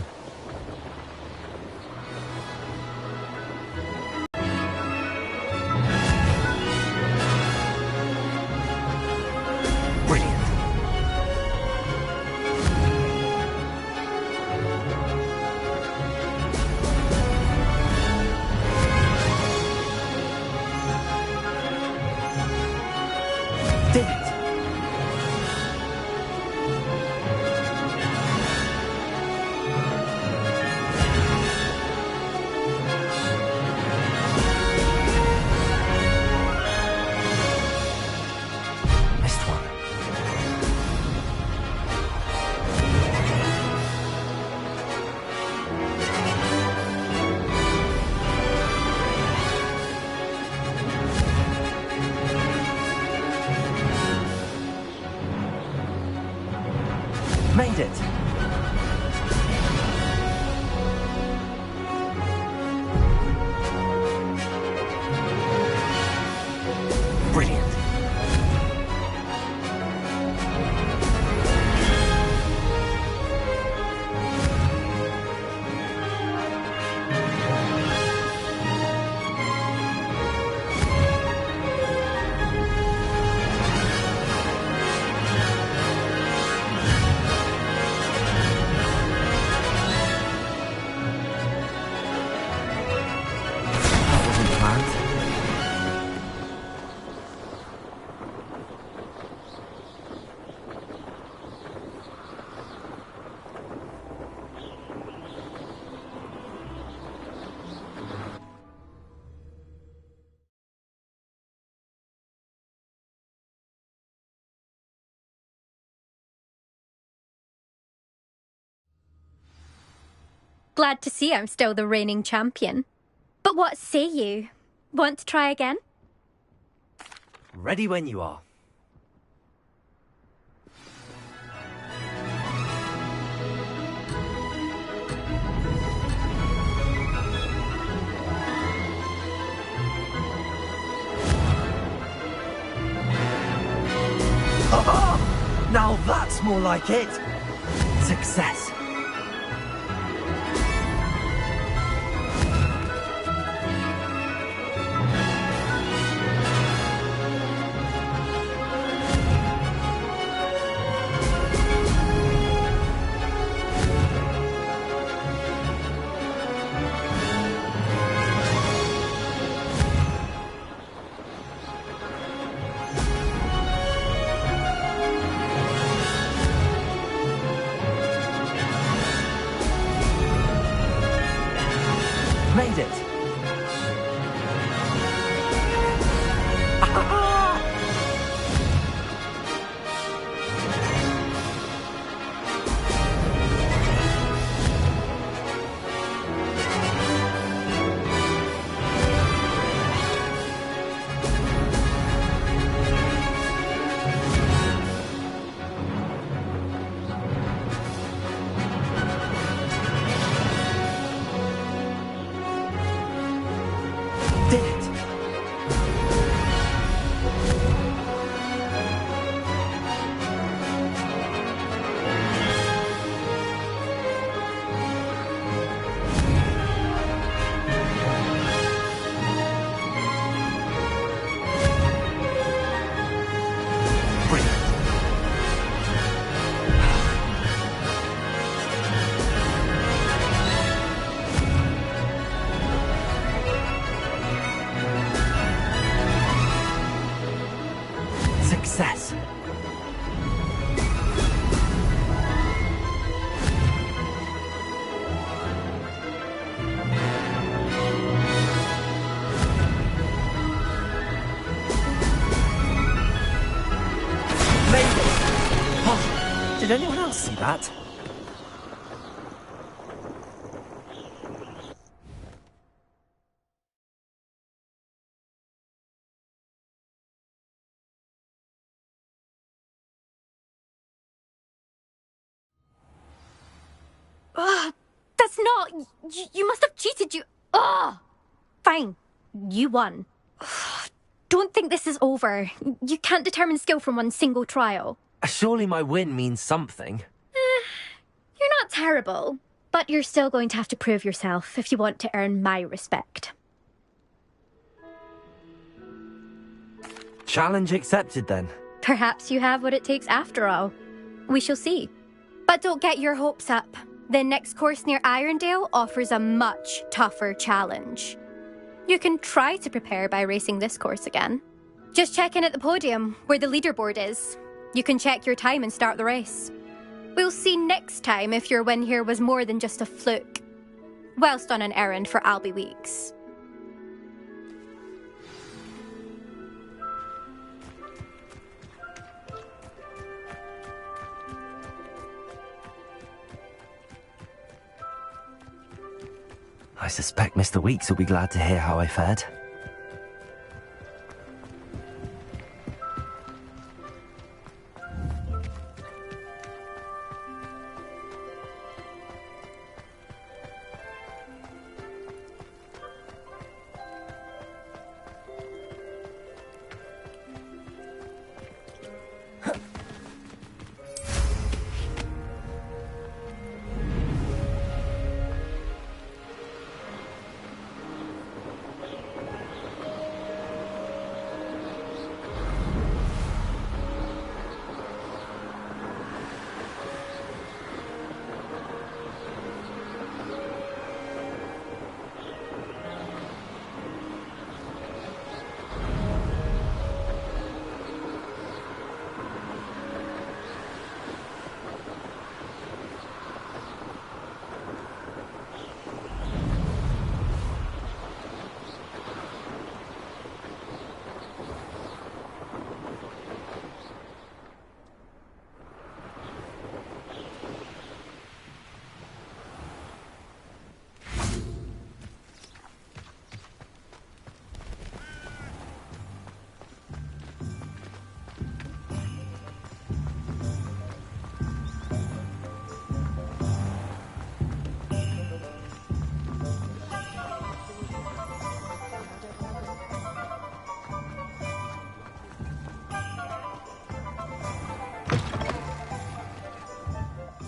Brilliant. Did it. Missed one. Made it. Glad to see I'm still the reigning champion. But what say you? Want to try again? Ready when you are. Now that's more like it! Success! Made it! Did it! Success! Made it! Oh, did anyone else see that? Ugh, that's not... You must have cheated, you... Ugh! Fine. You won. Ugh, don't think this is over. You can't determine skill from one single trial. Surely my win means something. You're not terrible, but you're still going to have to prove yourself if you want to earn my respect. Challenge accepted then. Perhaps you have what it takes after all. We shall see. But don't get your hopes up. The next course near Irondale offers a much tougher challenge. You can try to prepare by racing this course again. Just check in at the podium, where the leaderboard is. You can check your time and start the race. We'll see next time if your win here was more than just a fluke. Whilst on an errand for Albie Weeks. I suspect Mr. Weeks will be glad to hear how I fared.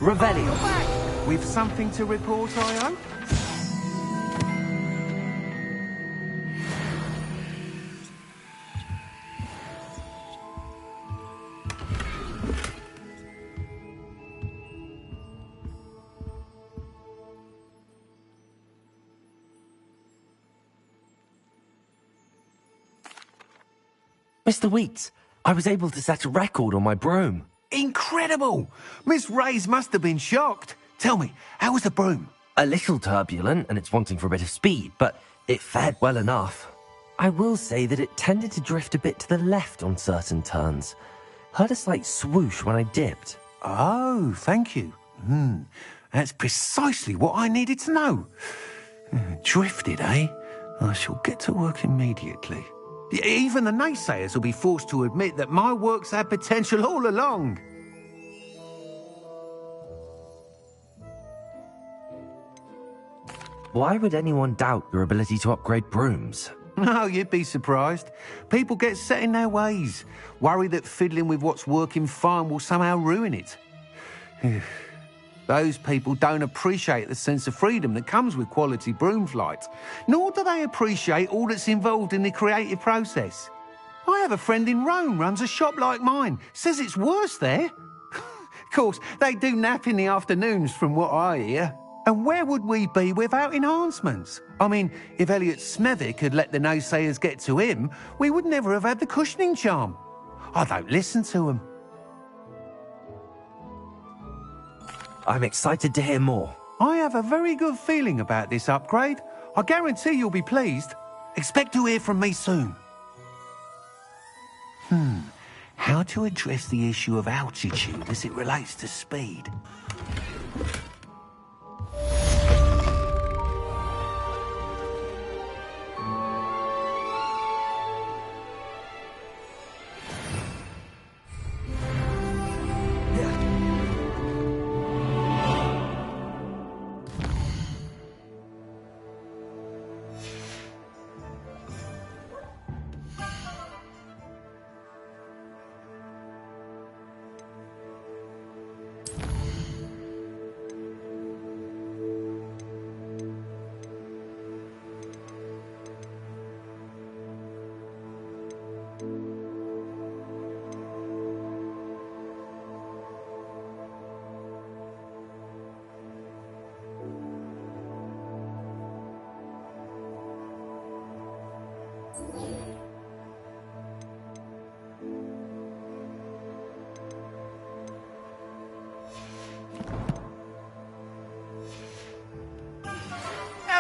Revelio. With something to report, I hope? Mr. Weeks, I was able to set a record on my broom. Incredible! Miss Reyes must have been shocked. Tell me, how was the broom? A little turbulent, and it's wanting for a bit of speed, but it fared well enough. I will say that it tended to drift a bit to the left on certain turns. Heard a slight swoosh when I dipped. Oh, thank you. That's precisely what I needed to know. Drifted, eh? I shall get to work immediately. Even the naysayers will be forced to admit that my work's had potential all along. Why would anyone doubt your ability to upgrade brooms? No, you'd be surprised. People get set in their ways, worry that fiddling with what's working fine will somehow ruin it. Those people don't appreciate the sense of freedom that comes with quality broom flight, nor do they appreciate all that's involved in the creative process. I have a friend in Rome runs a shop like mine, says it's worse there. Of course, they do nap in the afternoons from what I hear. And where would we be without enhancements? I mean, if Elliot Smethwick had let the naysayers get to him, we would never have had the cushioning charm. I don't listen to them. I'm excited to hear more. I have a very good feeling about this upgrade. I guarantee you'll be pleased. Expect to hear from me soon. How to address the issue of altitude as it relates to speed?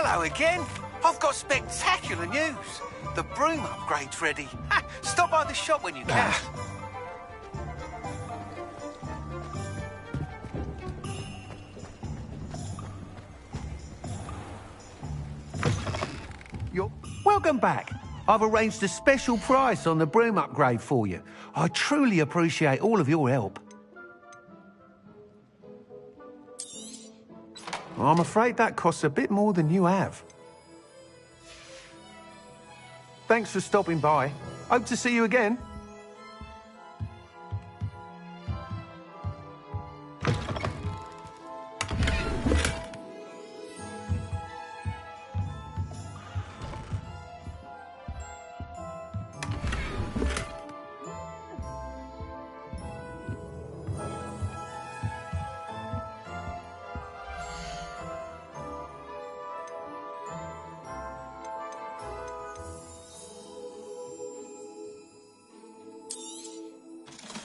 Hello again. I've got spectacular news. The broom upgrade's ready. Stop by the shop when you can. You're welcome back. I've arranged a special price on the broom upgrade for you. I truly appreciate all of your help. I'm afraid that costs a bit more than you have. Thanks for stopping by. Hope to see you again.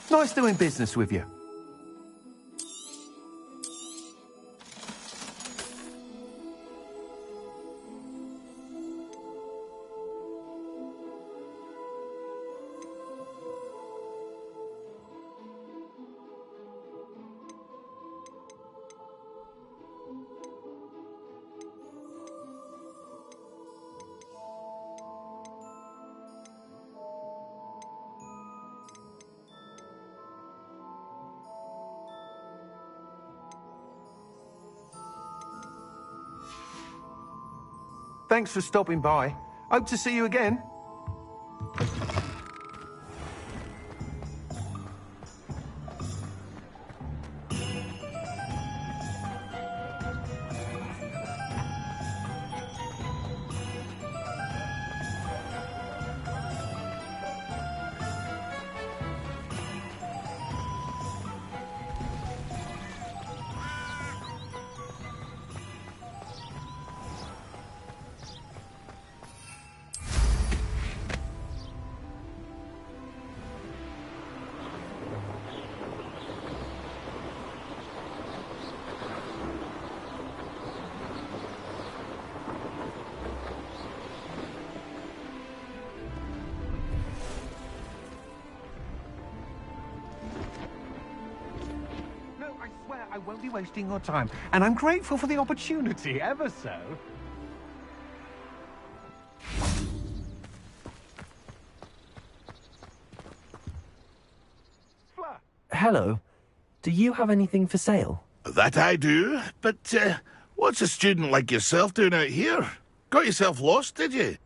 Nice doing business with you. Thanks for stopping by. Hope to see you again. I won't be wasting your time, and I'm grateful for the opportunity, ever so. Hello. Do you have anything for sale? That I do, but what's a student like yourself doing out here? Got yourself lost, did you?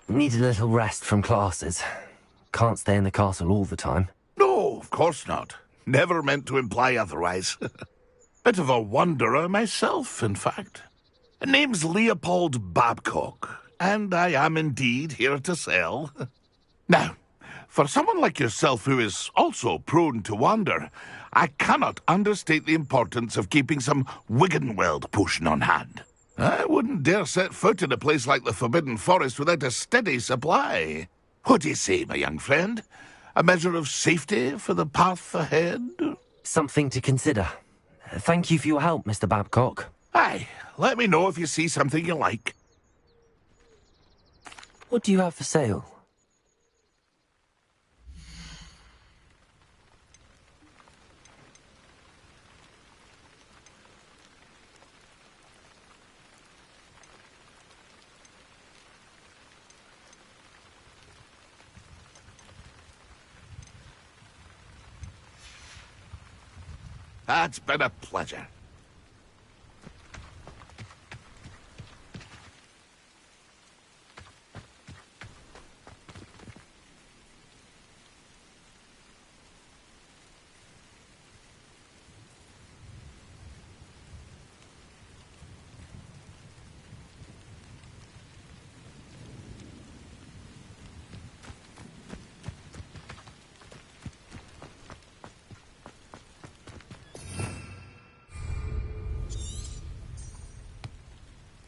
Need a little rest from classes. Can't stay in the castle all the time. No, of course not. Never meant to imply otherwise. Bit of a wanderer myself, in fact. Name's Leopold Babcock, and I am indeed here to sell. Now, for someone like yourself who is also prone to wander, I cannot understate the importance of keeping some Wiggenweld potion on hand. I wouldn't dare set foot in a place like the Forbidden Forest without a steady supply. What do you say, my young friend? A measure of safety for the path ahead? Something to consider. Thank you for your help, Mr. Babcock. Aye, let me know if you see something you like. What do you have for sale? It's been a pleasure.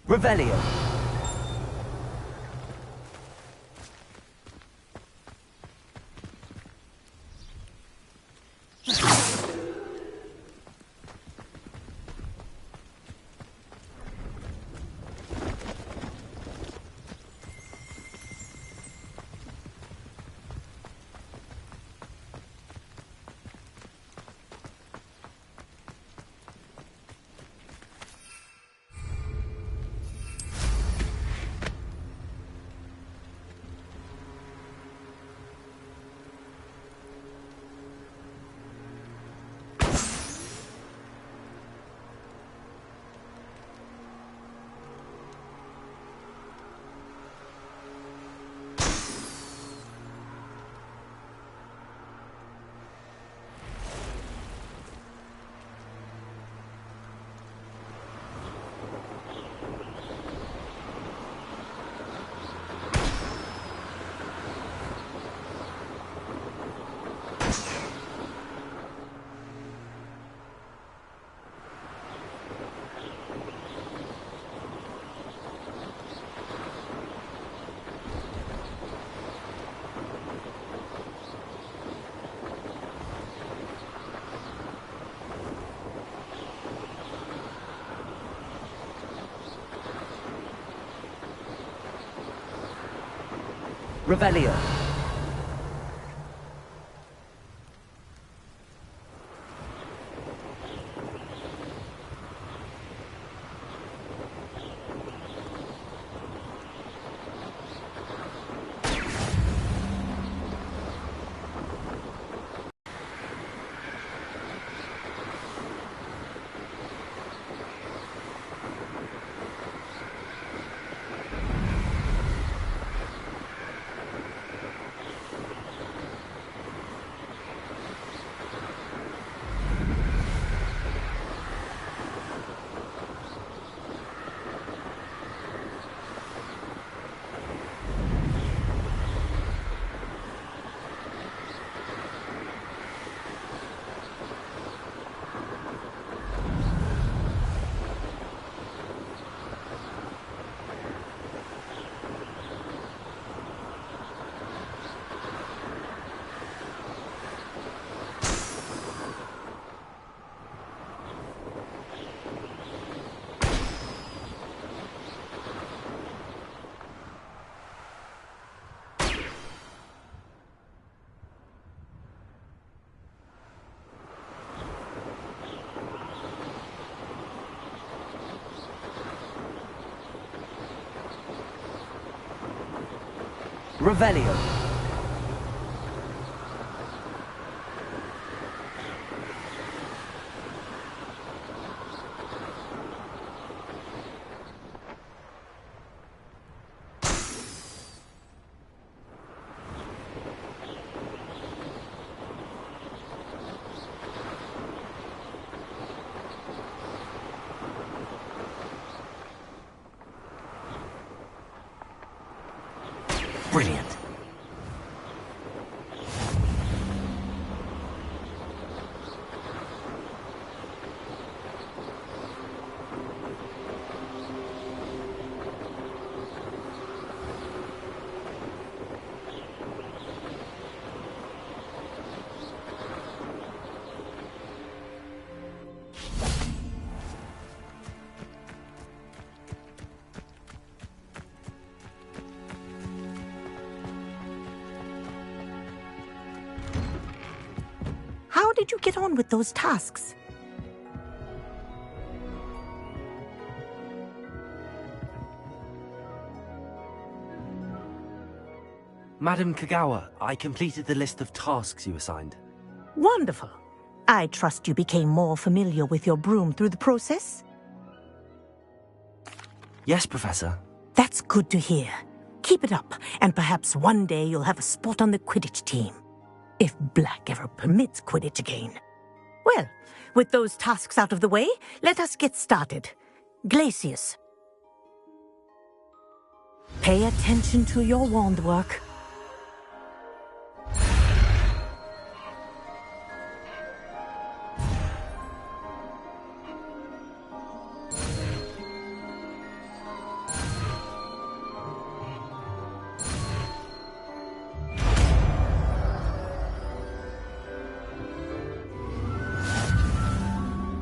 Revelio. Revelio. Revelio. Brilliant. How did you get on with those tasks? Madam Kagawa, I completed the list of tasks you assigned. Wonderful. I trust you became more familiar with your broom through the process? Yes, Professor. That's good to hear. Keep it up, and perhaps one day you'll have a spot on the Quidditch team. If Black ever permits Quidditch again. Well, with those tasks out of the way, let us get started. Glacius. Pay attention to your wand work.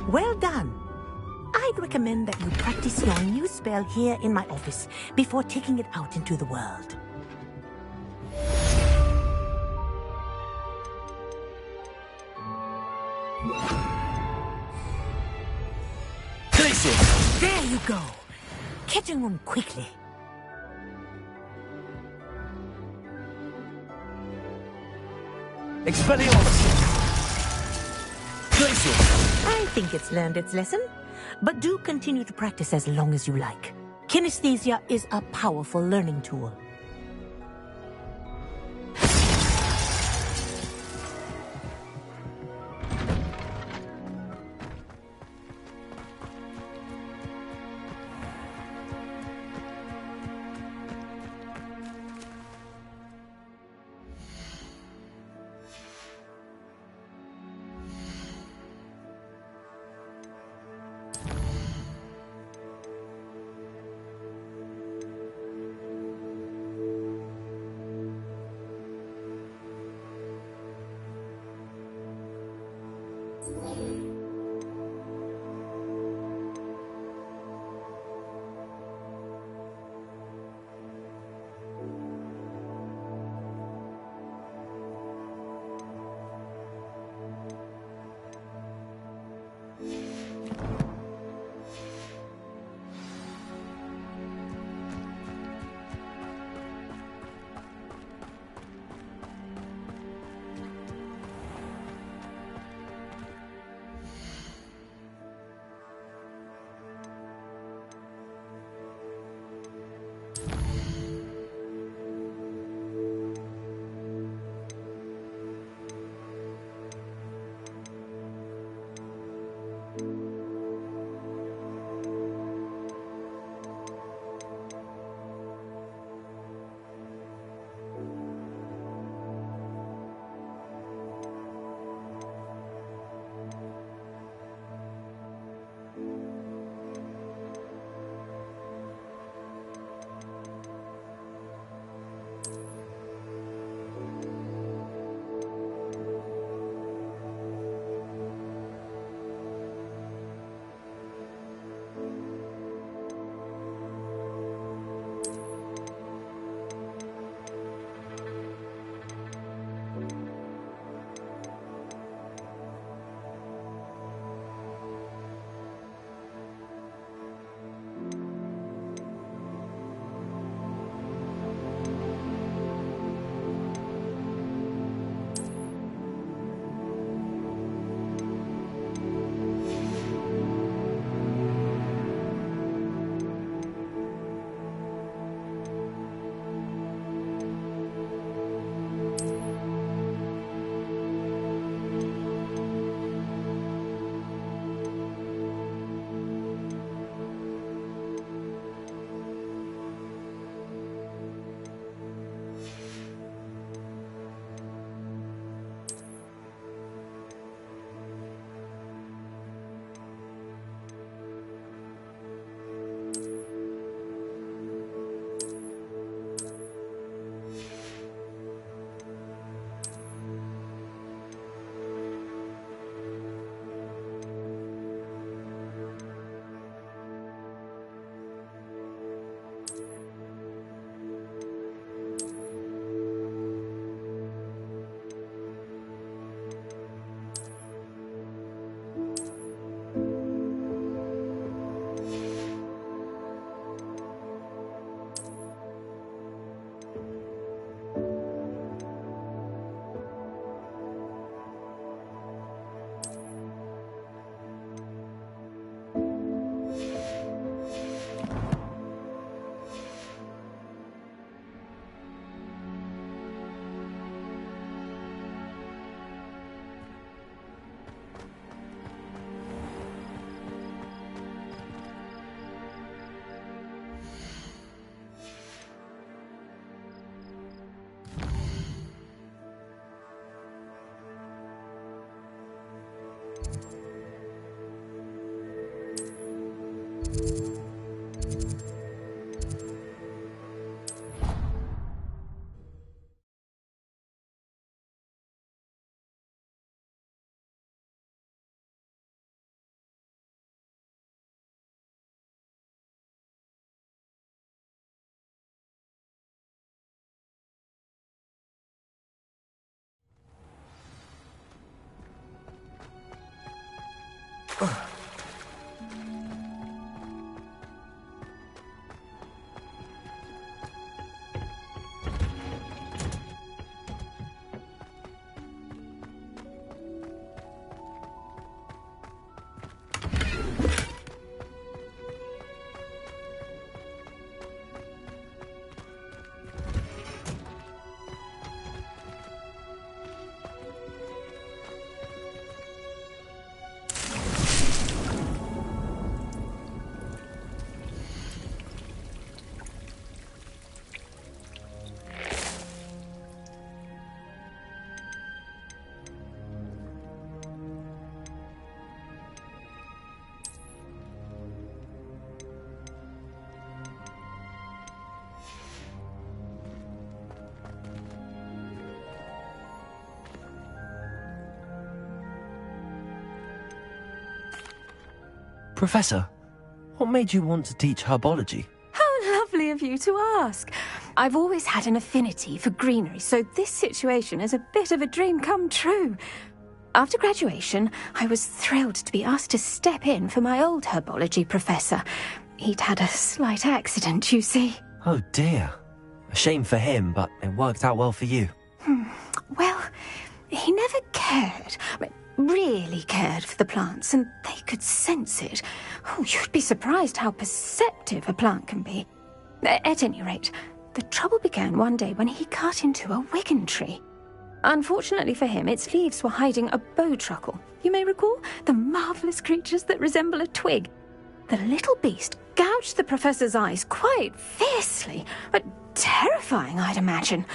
Well done. I'd recommend that you practice your new spell here in my office before taking it out into the world. There you go. Catching on quickly. Expelliarmus! I think it's learned its lesson, but do continue to practice as long as you like. Kinesthesia is a powerful learning tool. Professor, what made you want to teach herbology? How lovely of you to ask. I've always had an affinity for greenery, so this situation is a bit of a dream come true. After graduation, I was thrilled to be asked to step in for my old herbology professor. He'd had a slight accident, you see. Oh dear. A shame for him, but it worked out well for you. Well, he never cared, really cared for the plants, and they could sense it. Oh, you'd be surprised how perceptive a plant can be. At any rate, the trouble began one day when he cut into a wigan tree. Unfortunately for him, its leaves were hiding a bowtruckle. You may recall the marvellous creatures that resemble a twig. The little beast gouged the professor's eyes quite fiercely, but terrifying, I'd imagine.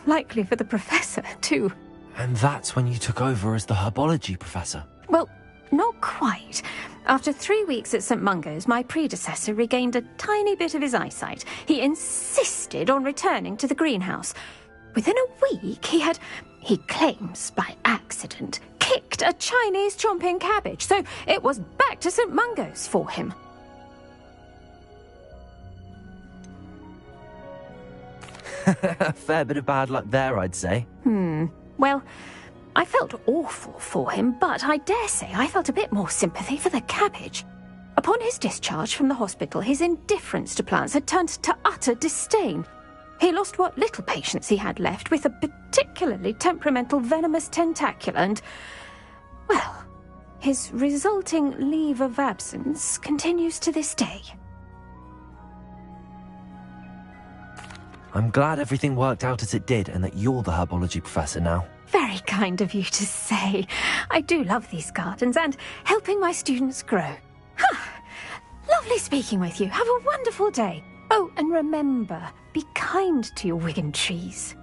Likely for the professor, too. And that's when you took over as the herbology professor? Well, not quite. After 3 weeks at St. Mungo's, my predecessor regained a tiny bit of his eyesight. He insisted on returning to the greenhouse. Within a week, he claims by accident, kicked a Chinese chomping cabbage, so it was back to St. Mungo's for him. A fair bit of bad luck there, I'd say. Well, I felt awful for him, but I dare say I felt a bit more sympathy for the cabbage. Upon his discharge from the hospital, his indifference to plants had turned to utter disdain. He lost what little patience he had left with a particularly temperamental venomous tentacula and, well, his resulting leave of absence continues to this day. I'm glad everything worked out as it did and that you're the herbology professor now. Very kind of you to say. I do love these gardens and helping my students grow. Lovely speaking with you. Have a wonderful day. Oh, and remember, be kind to your wigan trees.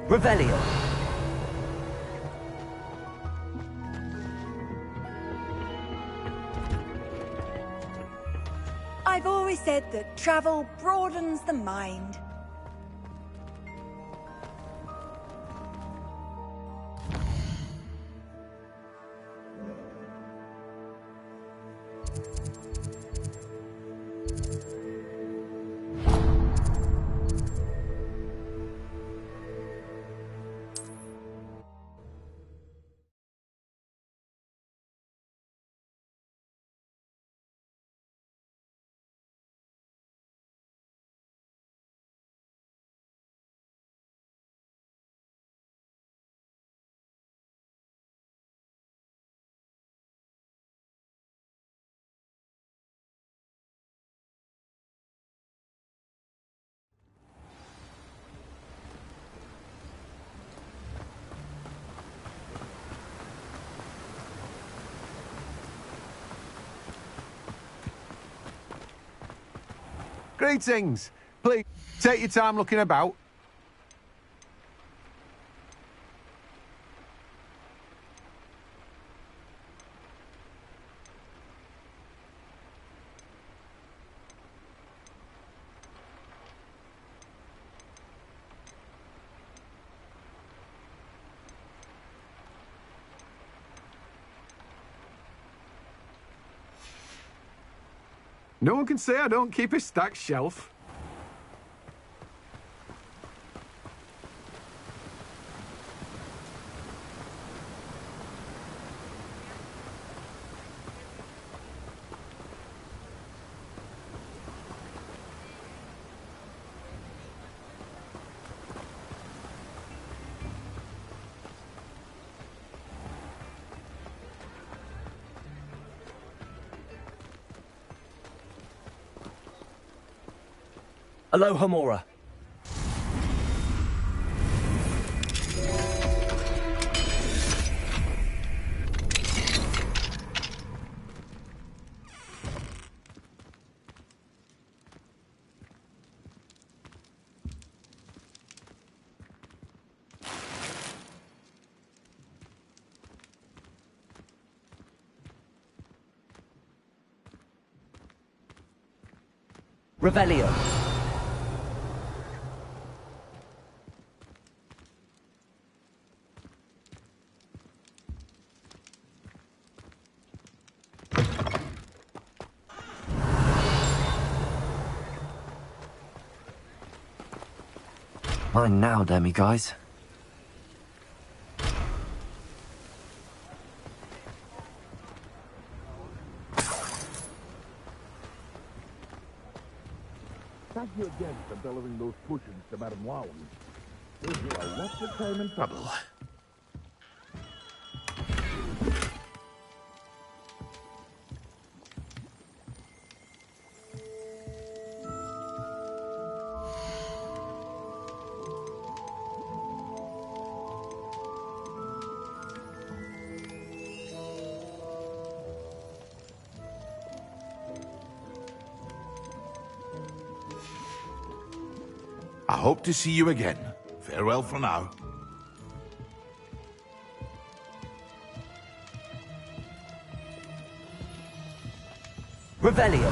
Revelio. I've always said that travel broadens the mind. Greetings. Please, take your time looking about. No one can say I don't keep a stacked shelf. Aloha Mora. Revelio. Mine now, demi-guys. Thank you again for delivering those potions to Madame Lowen. There's a lot of time and trouble. I hope to see you again. Farewell for now. Revelio.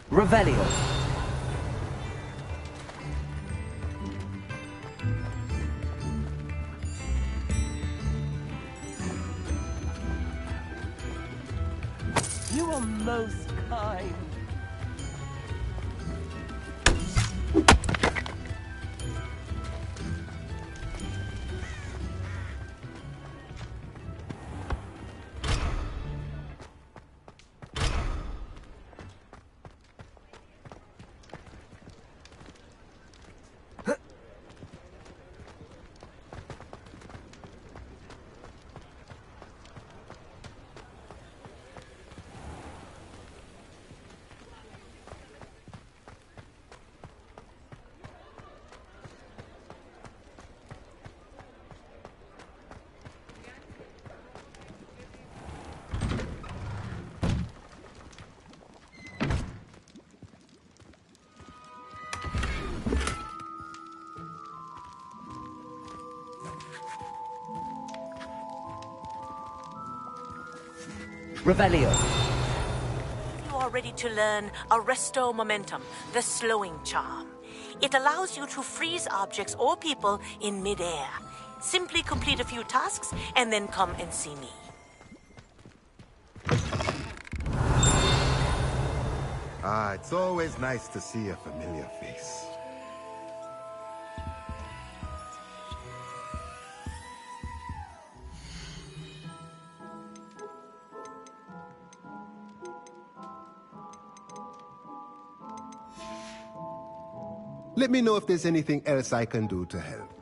Revelio. You are most kind. Revelio. You are ready to learn Arresto Momentum, the slowing charm. It allows you to freeze objects or people in midair. Simply complete a few tasks and then come and see me. Ah, it's always nice to see a familiar face. Let me know if there's anything else I can do to help.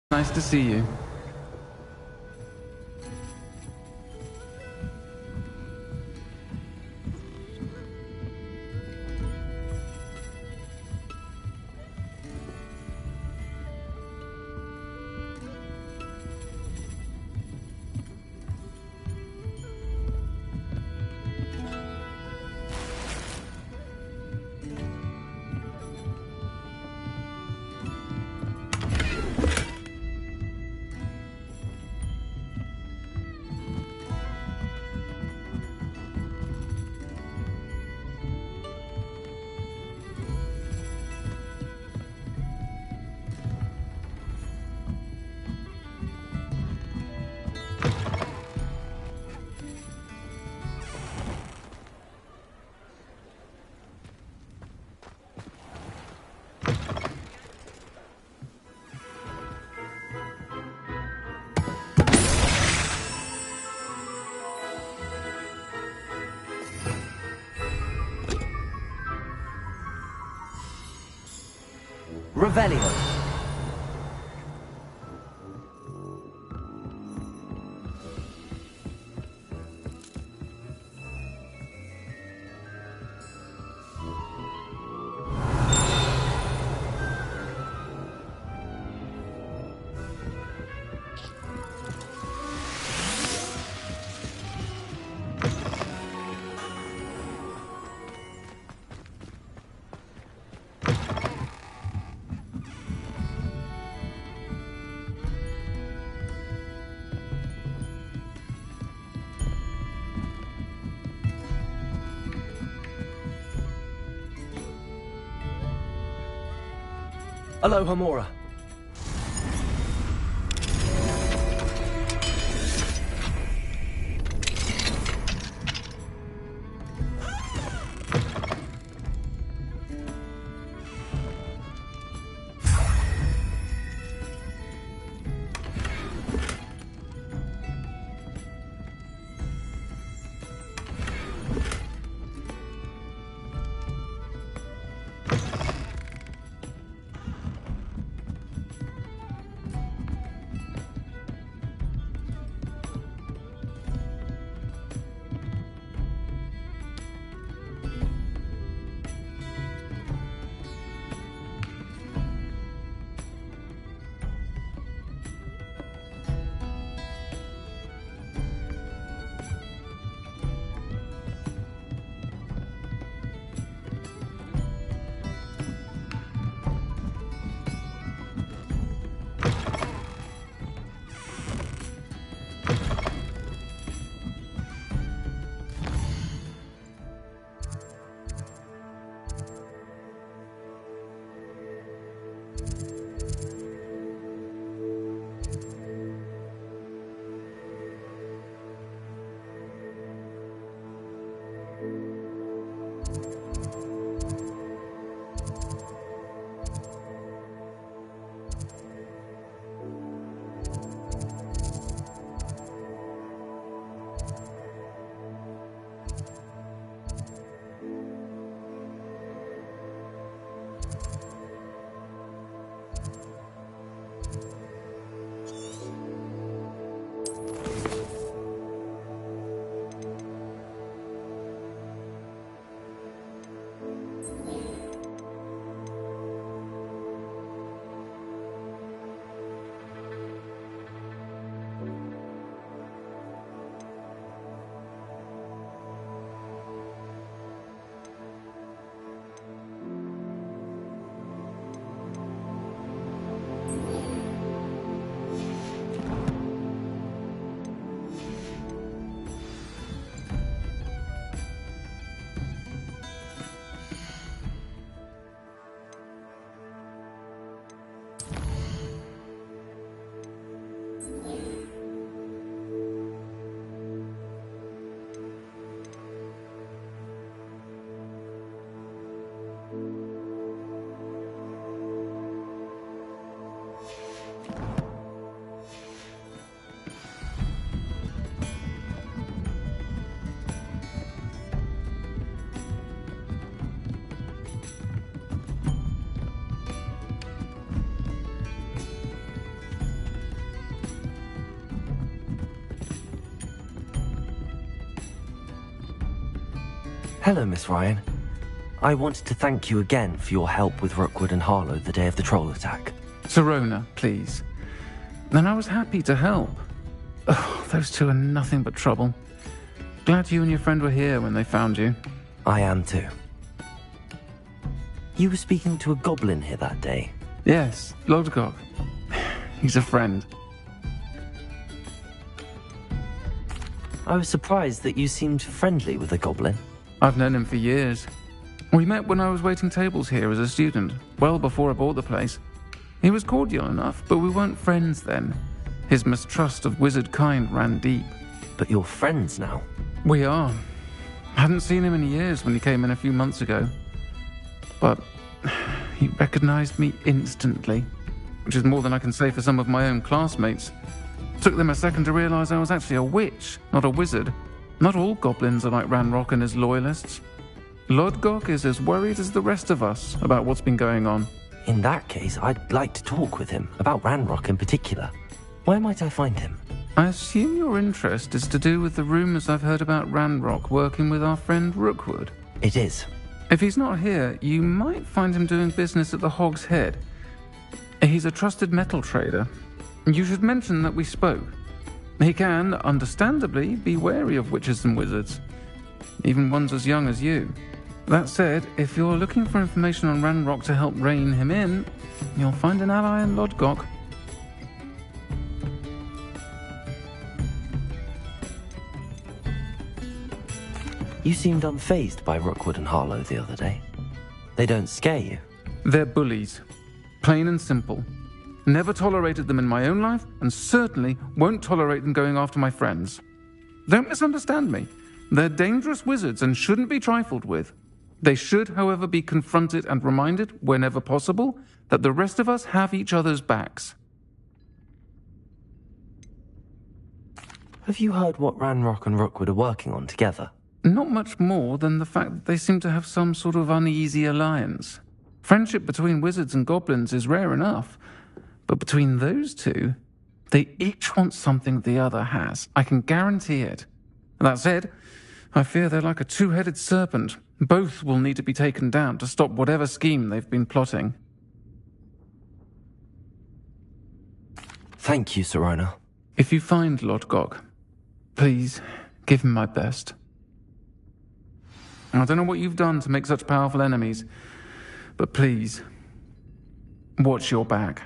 Nice to see you. Revelio. Aloha Mora. Hello, Miss Ryan. I wanted to thank you again for your help with Rookwood and Harlow the day of the troll attack. Sirona, please. Then I was happy to help. Oh, those two are nothing but trouble. Glad you and your friend were here when they found you. I am too. You were speaking to a goblin here that day. Yes, Lodgok. He's a friend. I was surprised that you seemed friendly with the goblin. I've known him for years. We met when I was waiting tables here as a student, well before I bought the place. He was cordial enough, but we weren't friends then. His mistrust of wizard kind ran deep. But you're friends now? We are. Hadn't seen him in years when he came in a few months ago. But he recognized me instantly, which is more than I can say for some of my own classmates. Took them a second to realize I was actually a witch, not a wizard. Not all goblins are like Ranrock and his loyalists. Lodgok is as worried as the rest of us about what's been going on. In that case, I'd like to talk with him, about Ranrock in particular. Where might I find him? I assume your interest is to do with the rumors I've heard about Ranrock working with our friend Rookwood. It is. If he's not here, you might find him doing business at the Hog's Head. He's a trusted metal trader. You should mention that we spoke. He can, understandably, be wary of witches and wizards, even ones as young as you. That said, if you're looking for information on Ranrock to help rein him in, you'll find an ally in Lodgok. You seemed unfazed by Rookwood and Harlow the other day. They don't scare you? They're bullies. Plain and simple. Never tolerated them in my own life, and certainly won't tolerate them going after my friends. Don't misunderstand me. They're dangerous wizards and shouldn't be trifled with. They should, however, be confronted and reminded, whenever possible, that the rest of us have each other's backs. Have you heard what Ranrock and Rookwood are working on together? Not much more than the fact that they seem to have some sort of uneasy alliance. Friendship between wizards and goblins is rare enough, but between those two, they each want something the other has. I can guarantee it. That said, I fear they're like a two-headed serpent. Both will need to be taken down to stop whatever scheme they've been plotting. Thank you, Sirona. If you find Lodgok, please give him my best. I don't know what you've done to make such powerful enemies, but please, watch your back.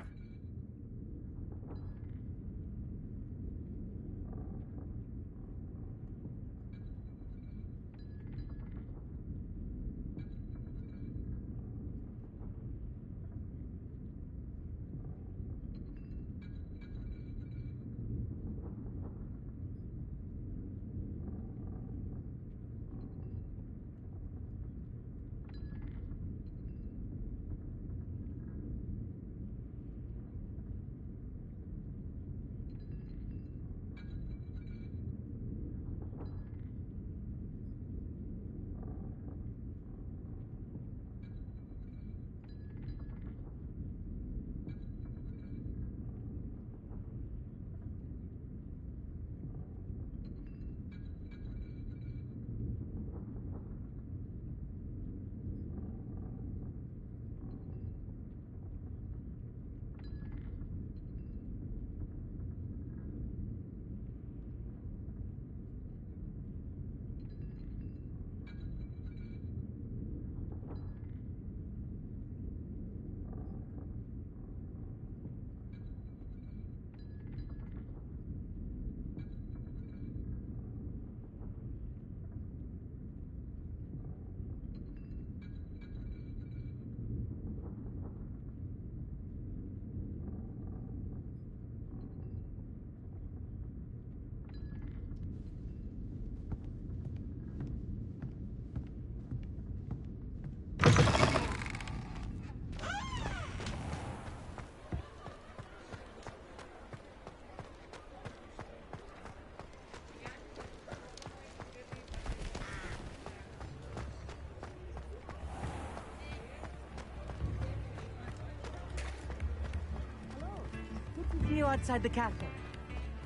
See you outside the castle.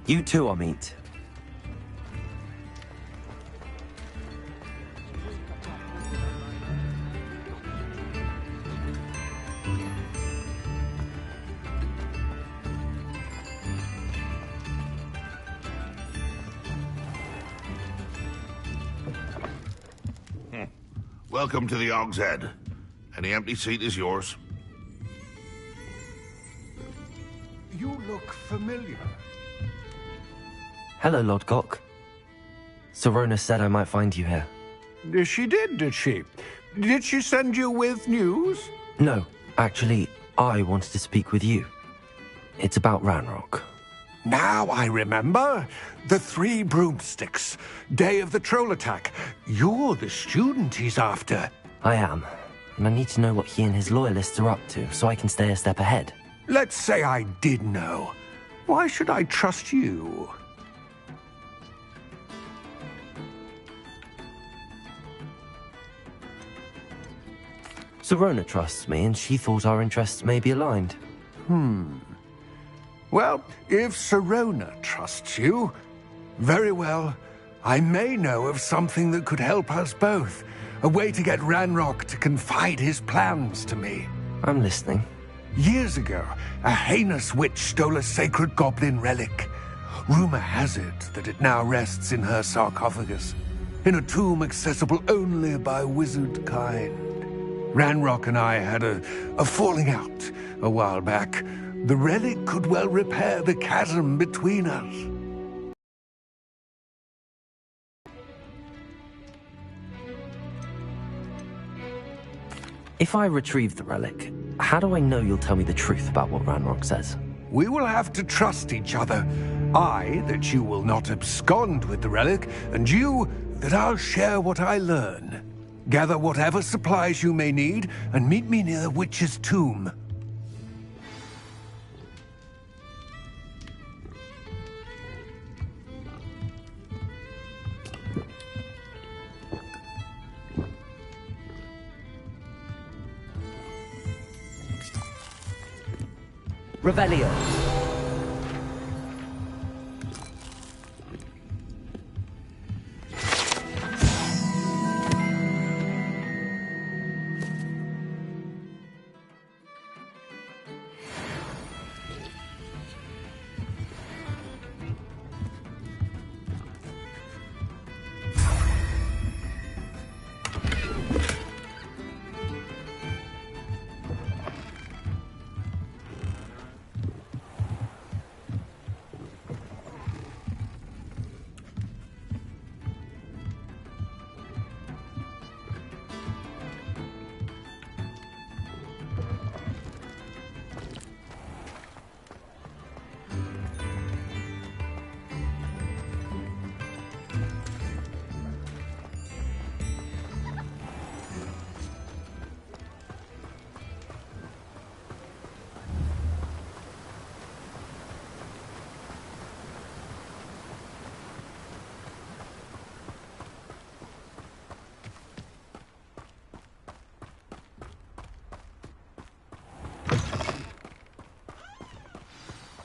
You too, Amit. Welcome to the Og's Head. Any empty seat is yours. You look familiar. Hello, Lodgok. Serona said I might find you here. She did she? Did she send you with news? No, actually, I wanted to speak with you. It's about Ranrock. Now I remember. The 3 broomsticks. Day of the troll attack. You're the student he's after. I am. And I need to know what he and his loyalists are up to, so I can stay a step ahead. Let's say I did know. Why should I trust you? Serona trusts me, and she thought our interests may be aligned. Well, if Serona trusts you, very well. I may know of something that could help us both. A way to get Ranrock to confide his plans to me. I'm listening. Years ago, a heinous witch stole a sacred goblin relic. Rumor has it that it now rests in her sarcophagus, in a tomb accessible only by wizard kind. Ranrock and I had a falling out a while back. The relic could well repair the chasm between us. If I retrieve the relic, how do I know you'll tell me the truth about what Ranrock says? We will have to trust each other. I, that you will not abscond with the relic, and you, that I'll share what I learn. Gather whatever supplies you may need, and meet me near the witch's tomb. Revelio.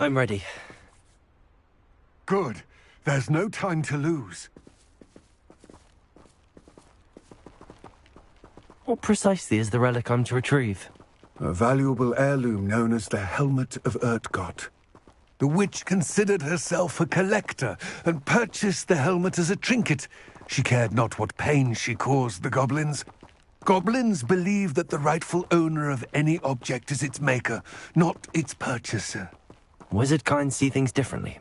I'm ready. Good. There's no time to lose. What precisely is the relic I'm to retrieve? A valuable heirloom known as the Helmet of Urtgott. The witch considered herself a collector and purchased the helmet as a trinket. She cared not what pain she caused the goblins. Goblins believe that the rightful owner of any object is its maker, not its purchaser. Wizard kind see things differently.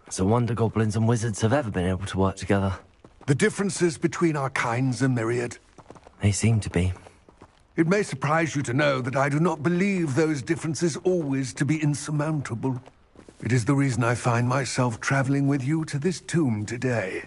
It's a wonder goblins and wizards have ever been able to work together. The differences between our kinds are myriad. They seem to be. It may surprise you to know that I do not believe those differences always to be insurmountable. It is the reason I find myself traveling with you to this tomb today.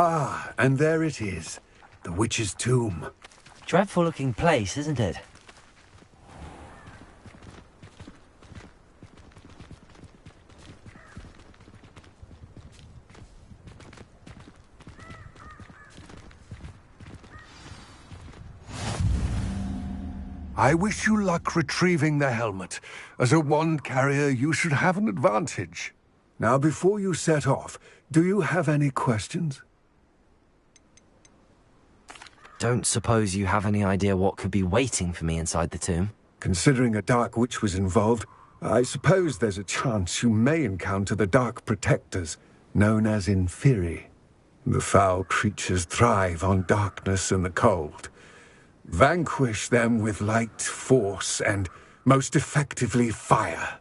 Ah, and there it is. The witch's tomb. Dreadful looking place, isn't it? I wish you luck retrieving the helmet. As a wand carrier, you should have an advantage. Now, before you set off, do you have any questions? Don't suppose you have any idea what could be waiting for me inside the tomb? Considering a Dark Witch was involved, I suppose there's a chance you may encounter the Dark Protectors, known as Inferi. The foul creatures thrive on darkness and the cold. Vanquish them with light, force, and, most effectively, fire.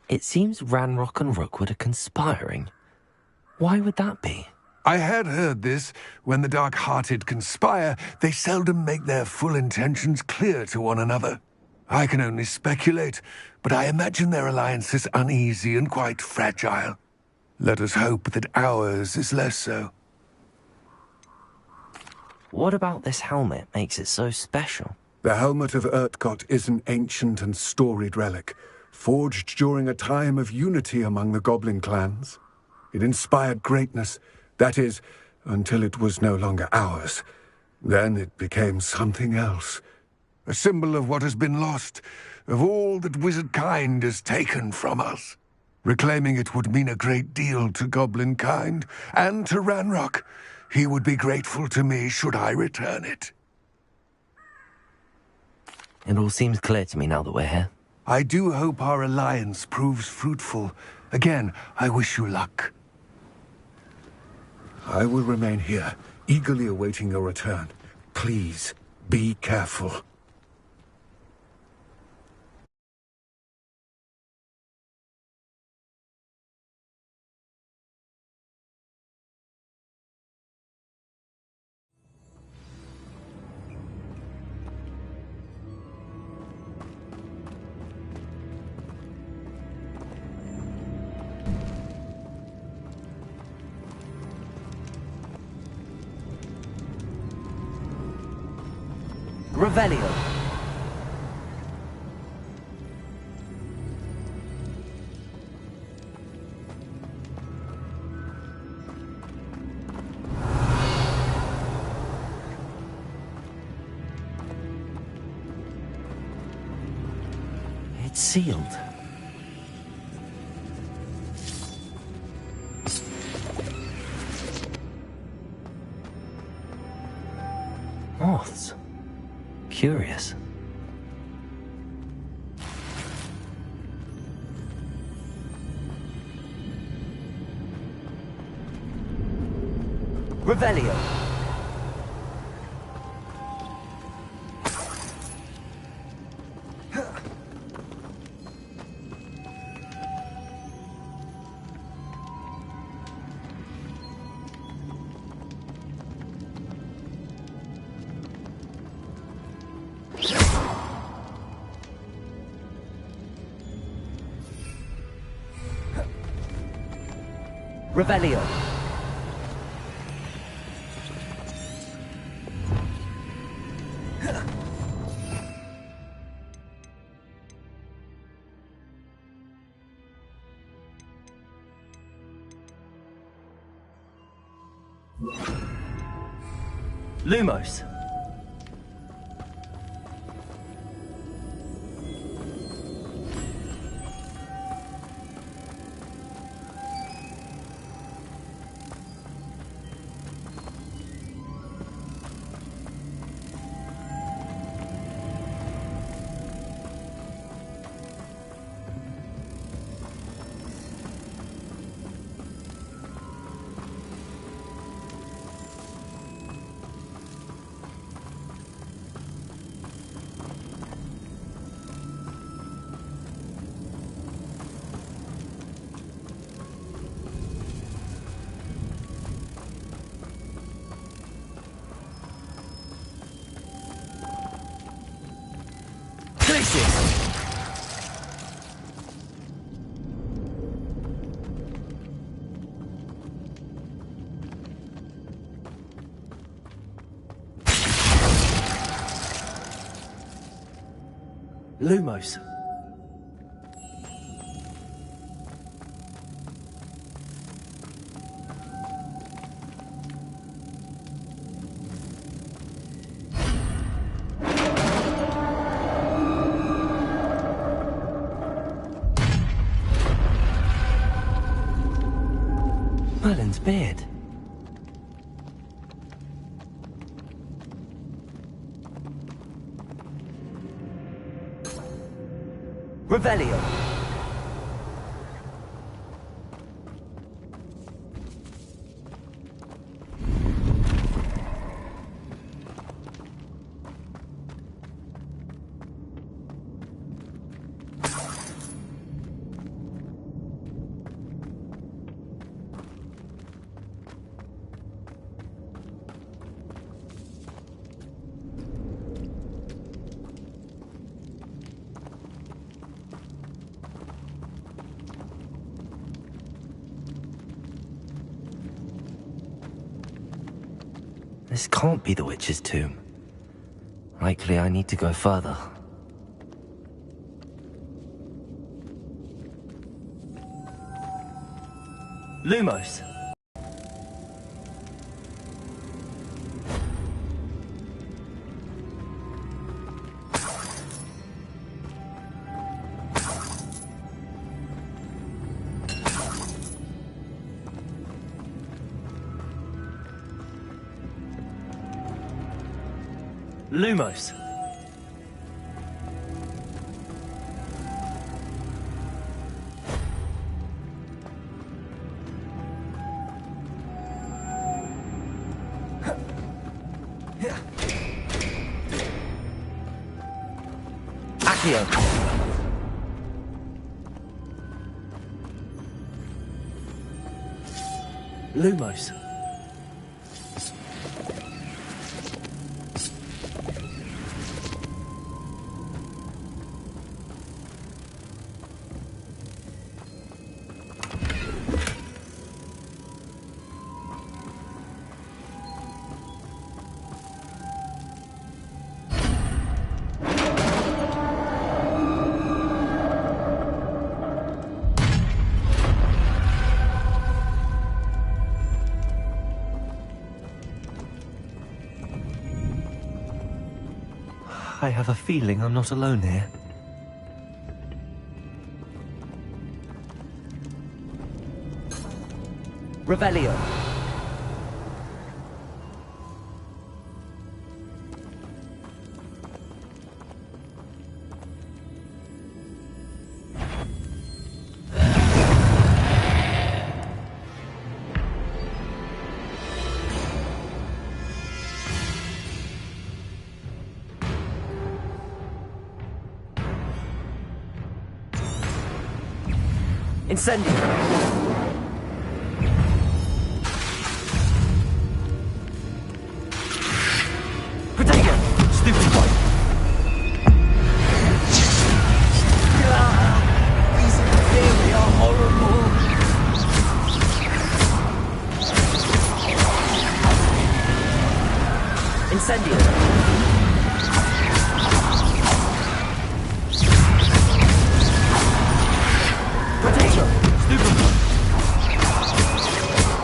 It seems Ranrock and Rookwood are conspiring. Why would that be? I had heard this. When the dark-hearted conspire, they seldom make their full intentions clear to one another. I can only speculate, but I imagine their alliance is uneasy and quite fragile. Let us hope that ours is less so. What about this helmet makes it so special? The helmet of Urtkot is an ancient and storied relic, forged during a time of unity among the goblin clans. It inspired greatness, that is, until it was no longer ours. Then it became something else. A symbol of what has been lost, of all that wizard kind has taken from us. Reclaiming it would mean a great deal to goblin kind, and to Ranrock. He would be grateful to me should I return it. It all seems clear to me now that we're here. I do hope our alliance proves fruitful. Again, I wish you luck. I will remain here, eagerly awaiting your return. Please, be careful. Revelio. It's sealed. Moths. Curious. Revelio. Revelio. Lumos. Lumos. Merlin's beard. Revelio. This can't be the witch's tomb. Likely I need to go further. Lumos. Lumos. Accio. Lumos. I have a feeling I'm not alone here. Revelio. Incendio. Protego. Stupid boy. These inferi are horrible. Incendio.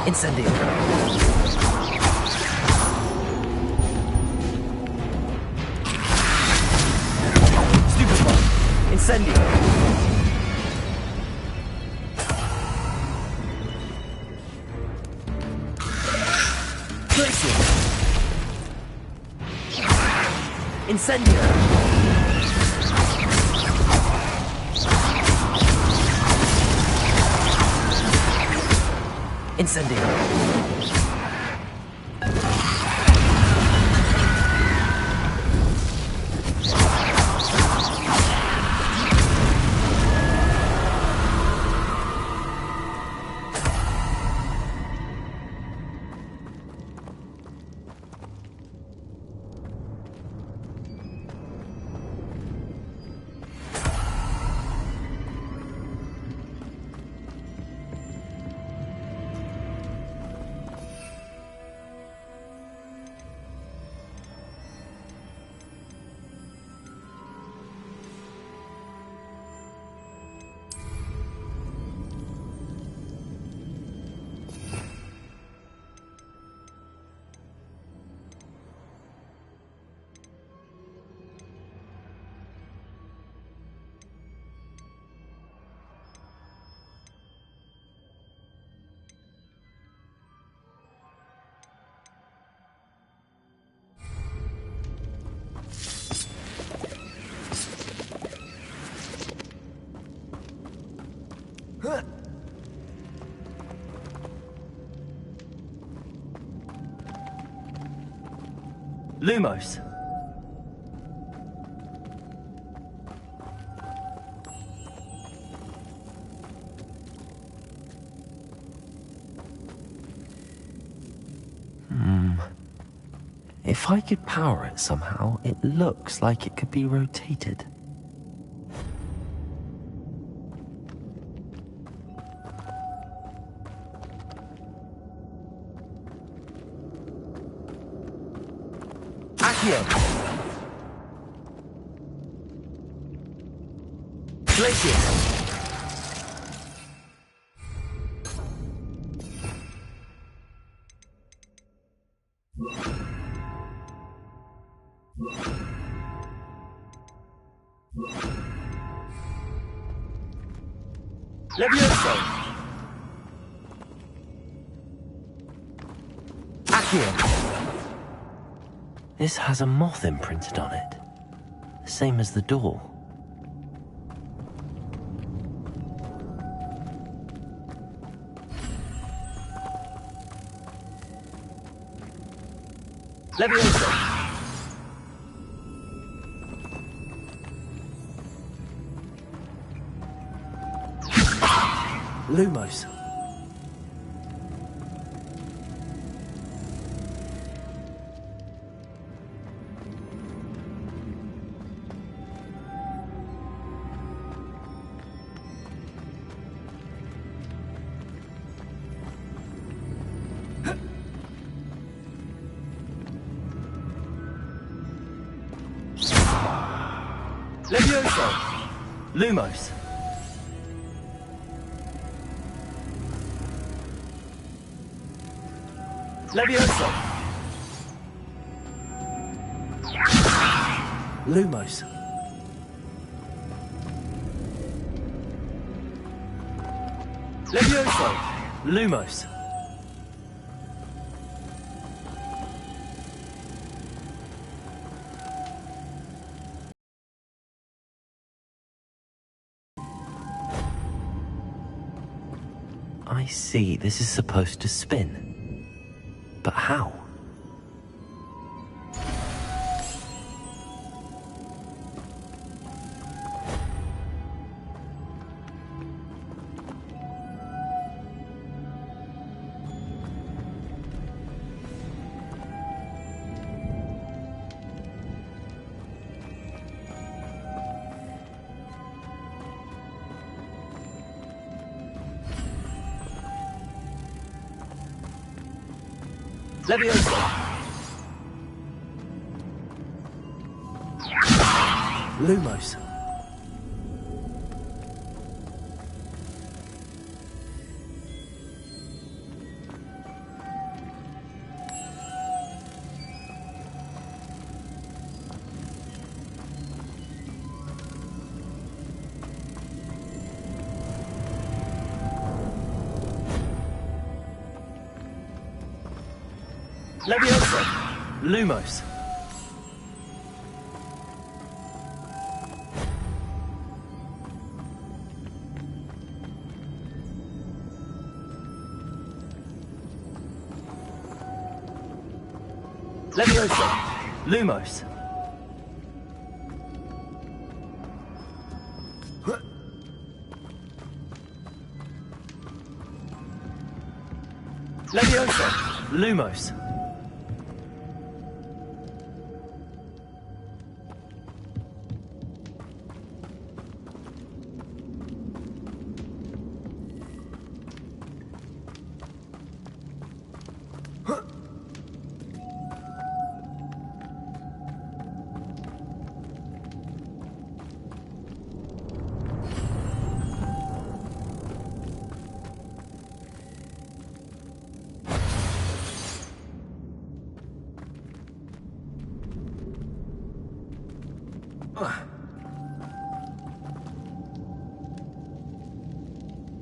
Incendio. Stupid one. Incendio. Glacier. Incendio. Incendio. Lumos. If I could power it somehow, it looks like it could be rotated. Accio! Glacius! Levioso! Accio! This has a moth imprinted on it. The same as the door. Levioso! Lumos. Levioso. Lumos. Levioso! Lumos. Levioso! Lumos. I see, this is supposed to spin. But how? Levioso! Lumos. Levioso! Lumos. Levioso! Lumos. Levioso! Lumos.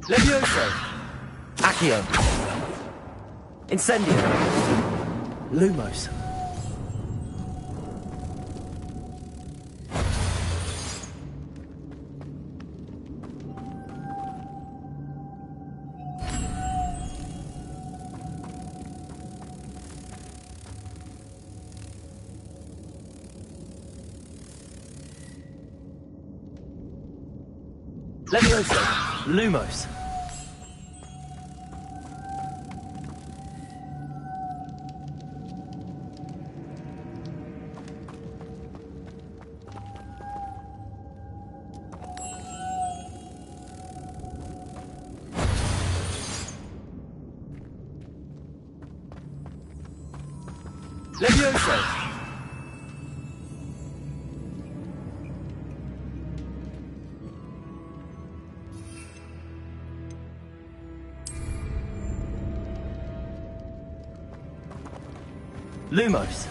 Levioso! Accio! Incendio! Lumos. Levioso! Lumos! Levioso! Lumos!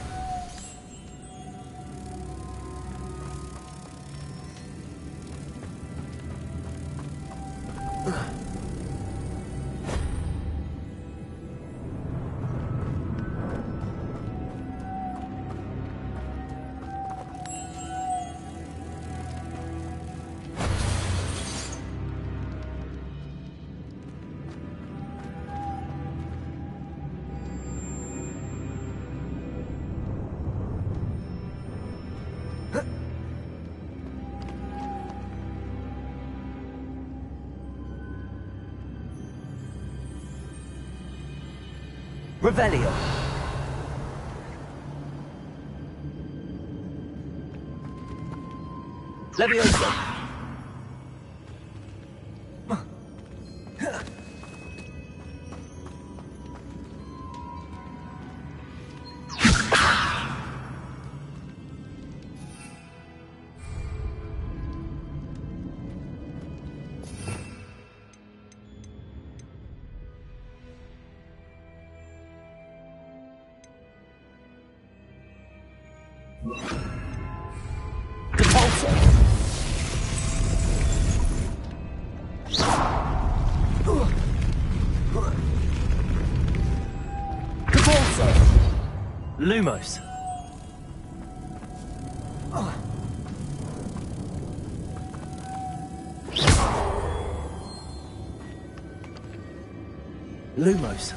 Revelio! Levioso! Lumos. Lumos.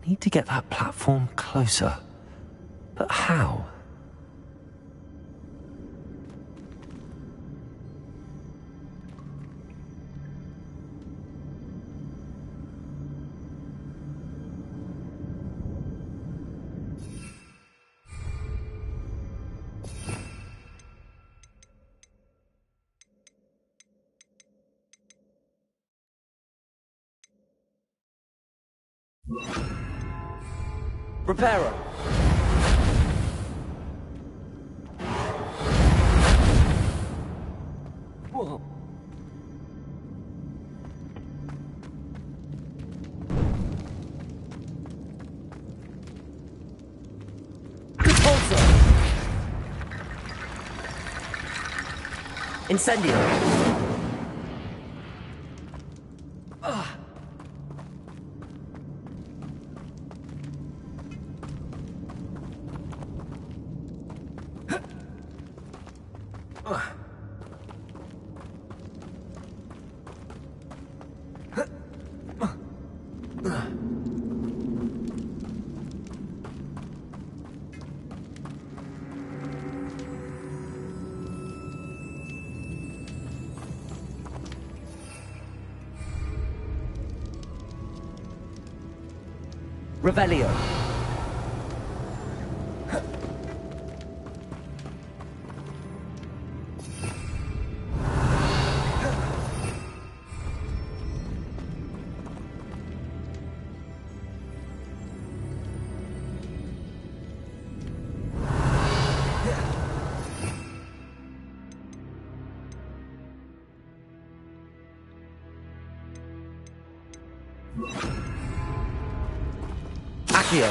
Need to get that platform closer. But how? Reparo. Whoa. Repulsor. Incendio. Revelio. Accio.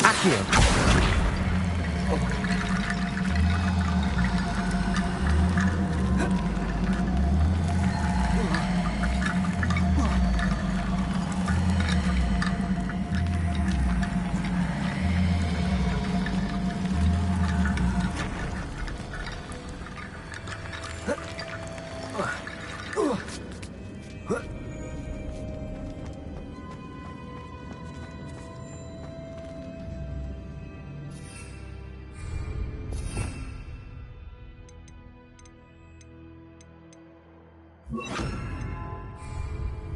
Accio.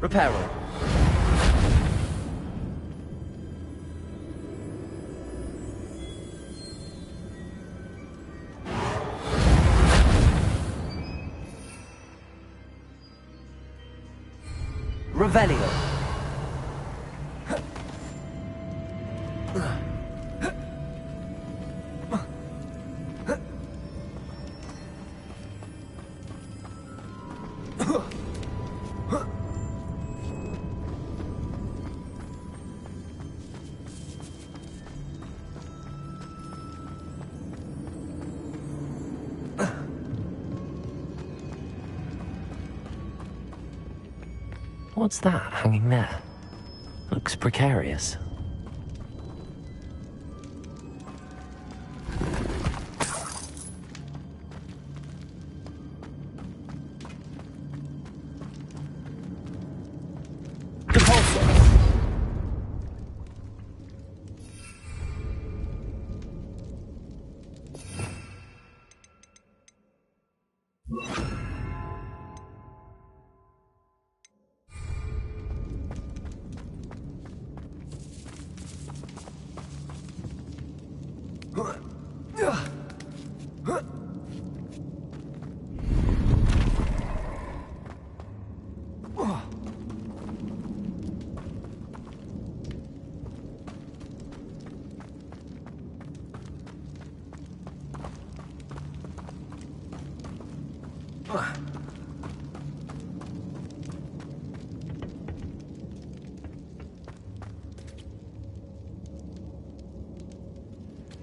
Reparo. Revelio. What's that hanging there? Looks precarious.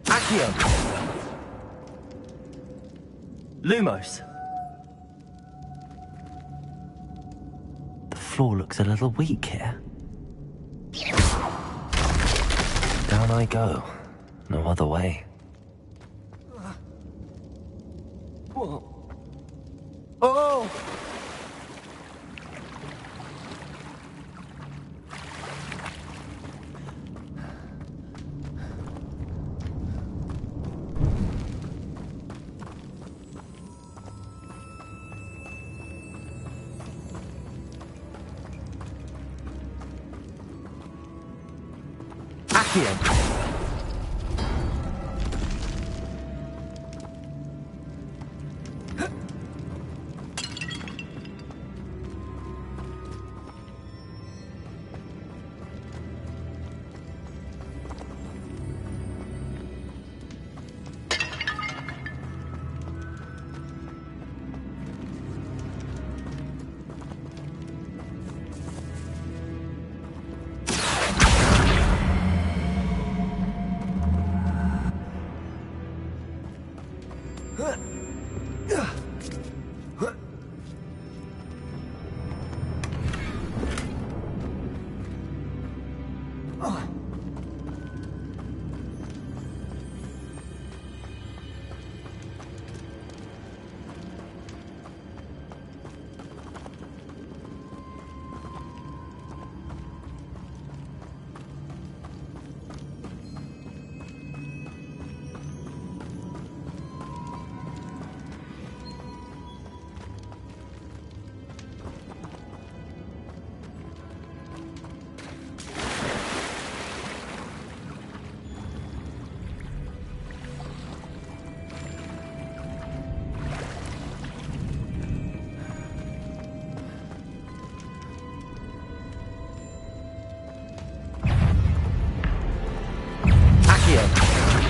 Accio. Lumos. The floor looks a little weak here. Down I go. No other way. Oh! Accio.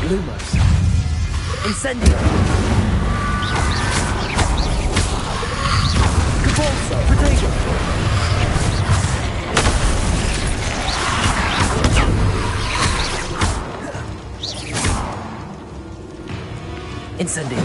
Lumos. Incendio. Cabalso. Potato. Incendio.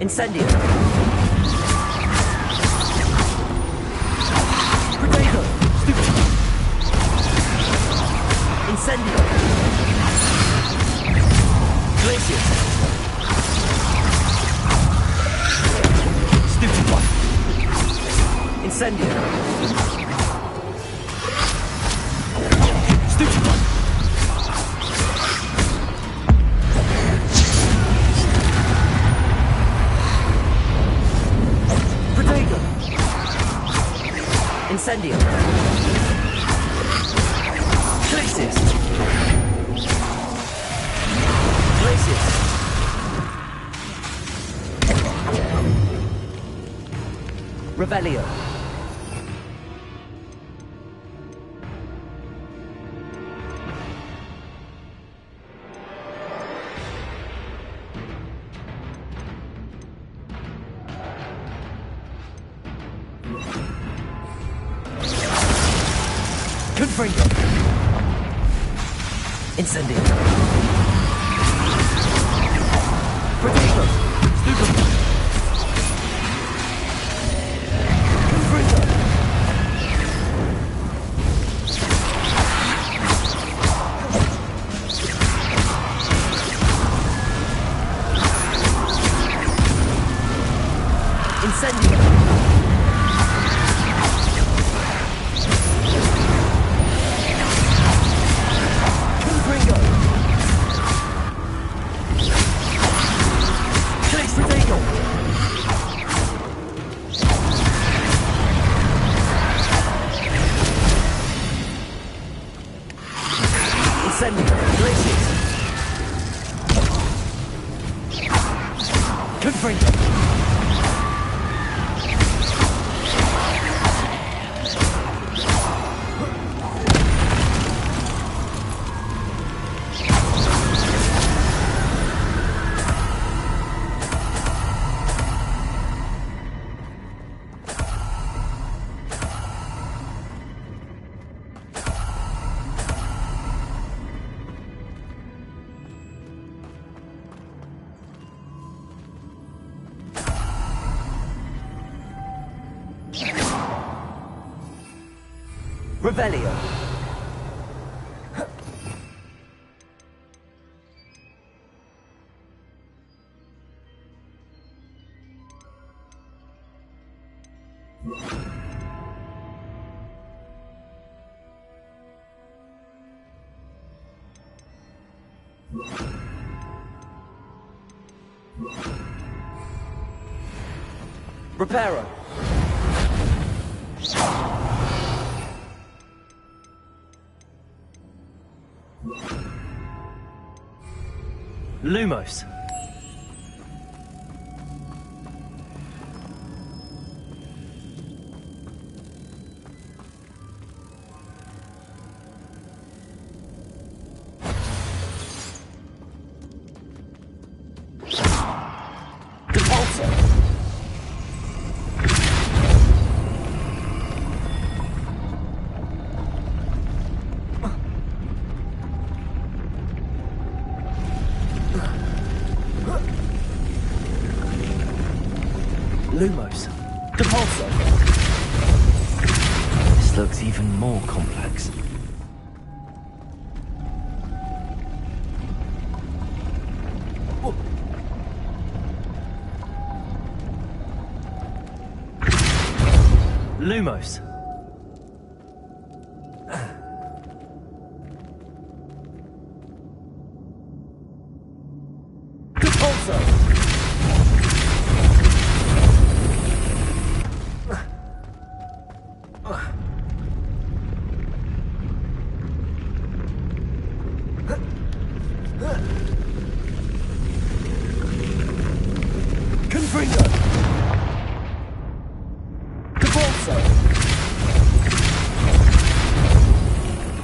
Incendio. Potato. Stupid. Incendio. Glacius. Stupid one. Incendio. Stupid one. Incendio. Glacius. Glacius. Revelio. Confringo. Incendio. Potato. Stupid. Confringo. Incendio. Revelio. Reparo. Lumos. Lumos. Depulso. This looks even more complex. Lumos.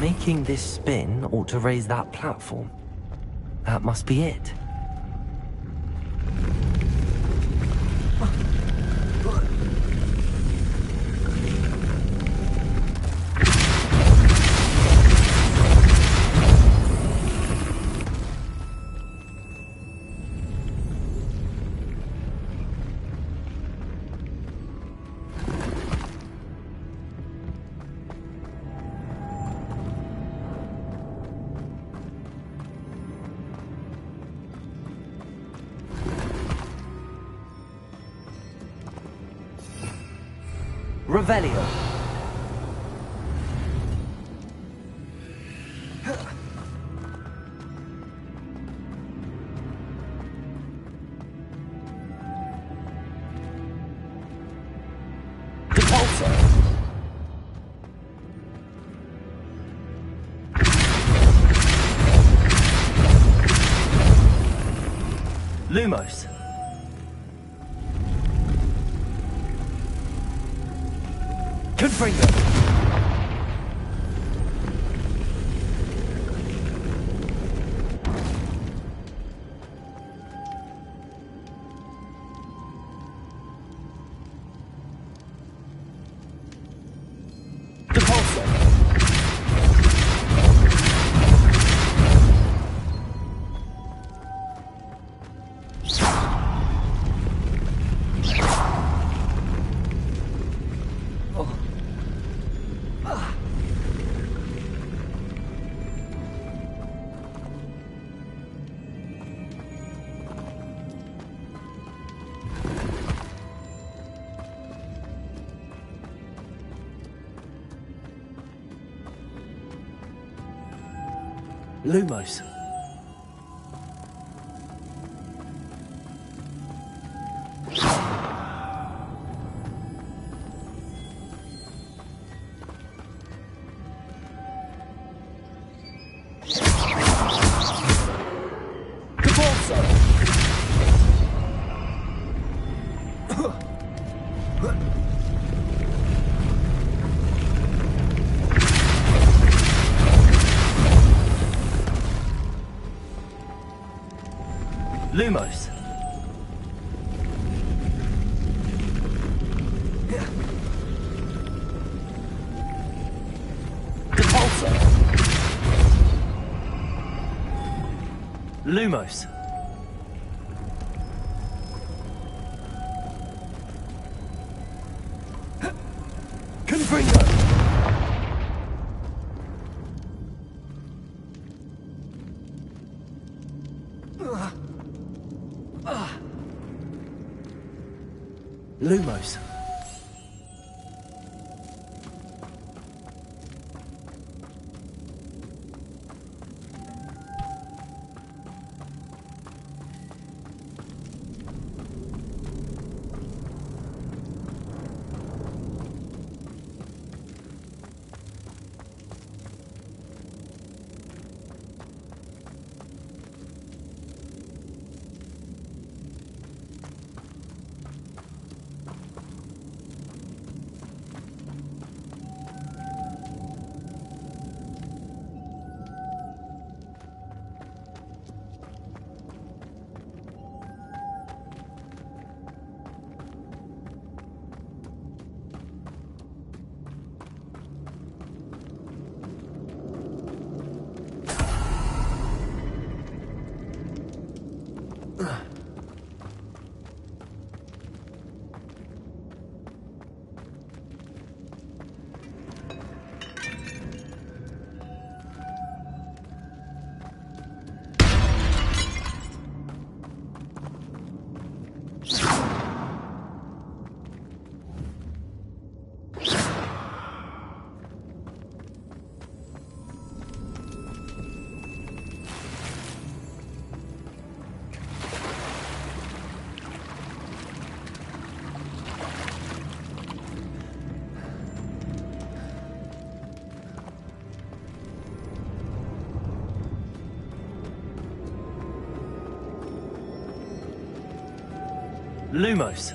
Making this spin ought to raise that platform. That must be it. Revelio. Lumos. Confringo. Lumos. Lumos. Depulso. Lumos. Confringo. Lumos. Lumos.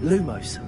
Lumos.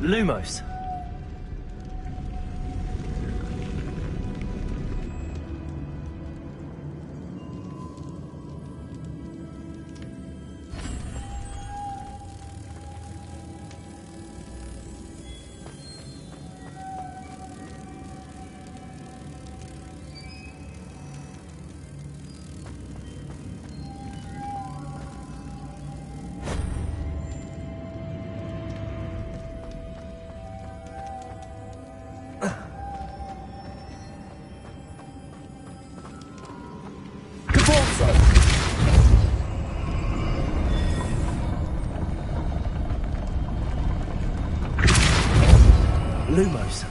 Lumos. Lumos.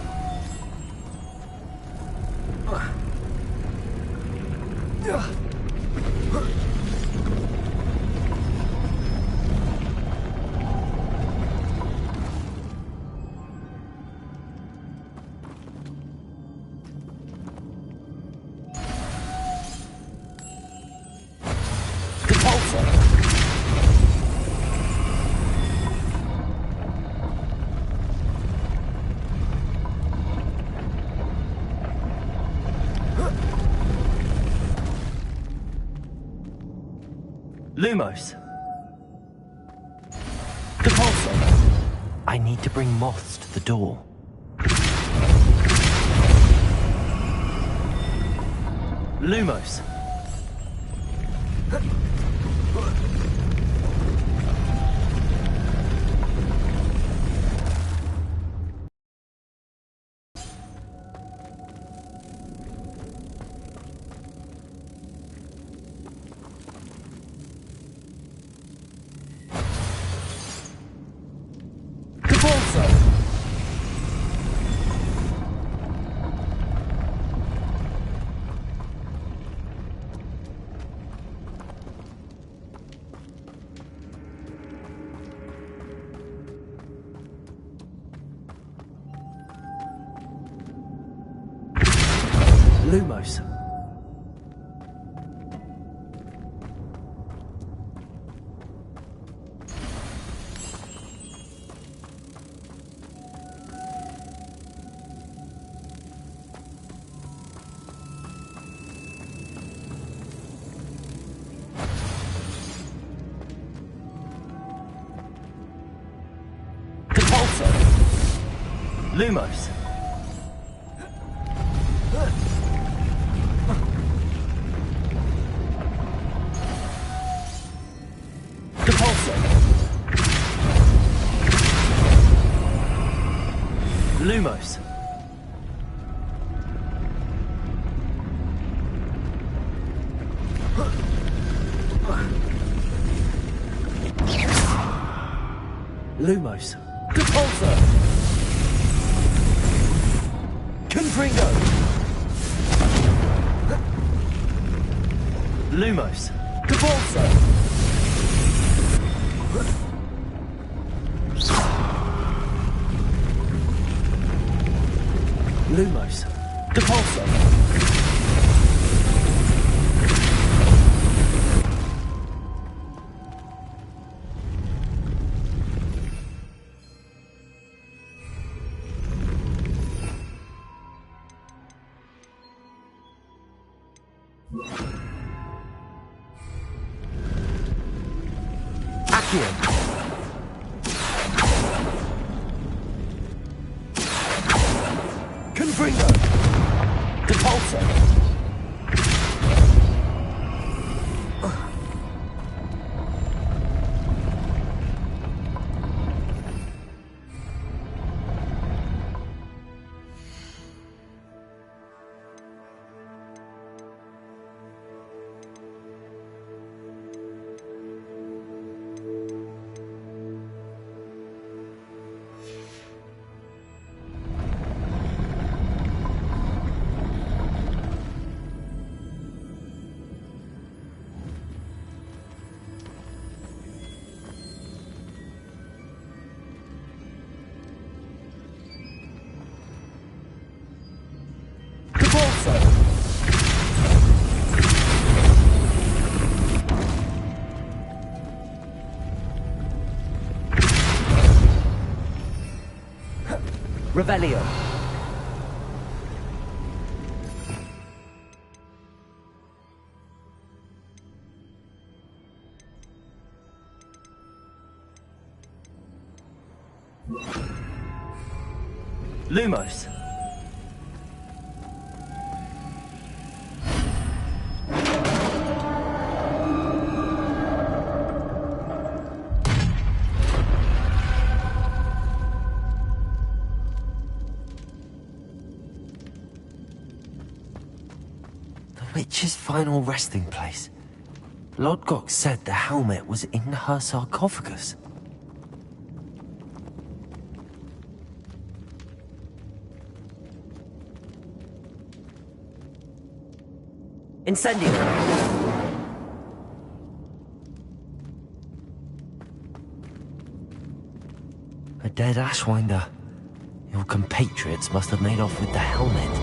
Lumos. Depulso. I need to bring moths to the door. Lumos. Lumos. Depulso. Lumos. Lumos. Lumos. Depulso. Confringo. Lumos. Depulso. Lumos. Depulso. Accio. Confringo. Depulso. Revelio. Lumos. Witch's final resting place. Lodgok said the helmet was in her sarcophagus. Incendio! A dead Ashwinder. Your compatriots must have made off with the helmet.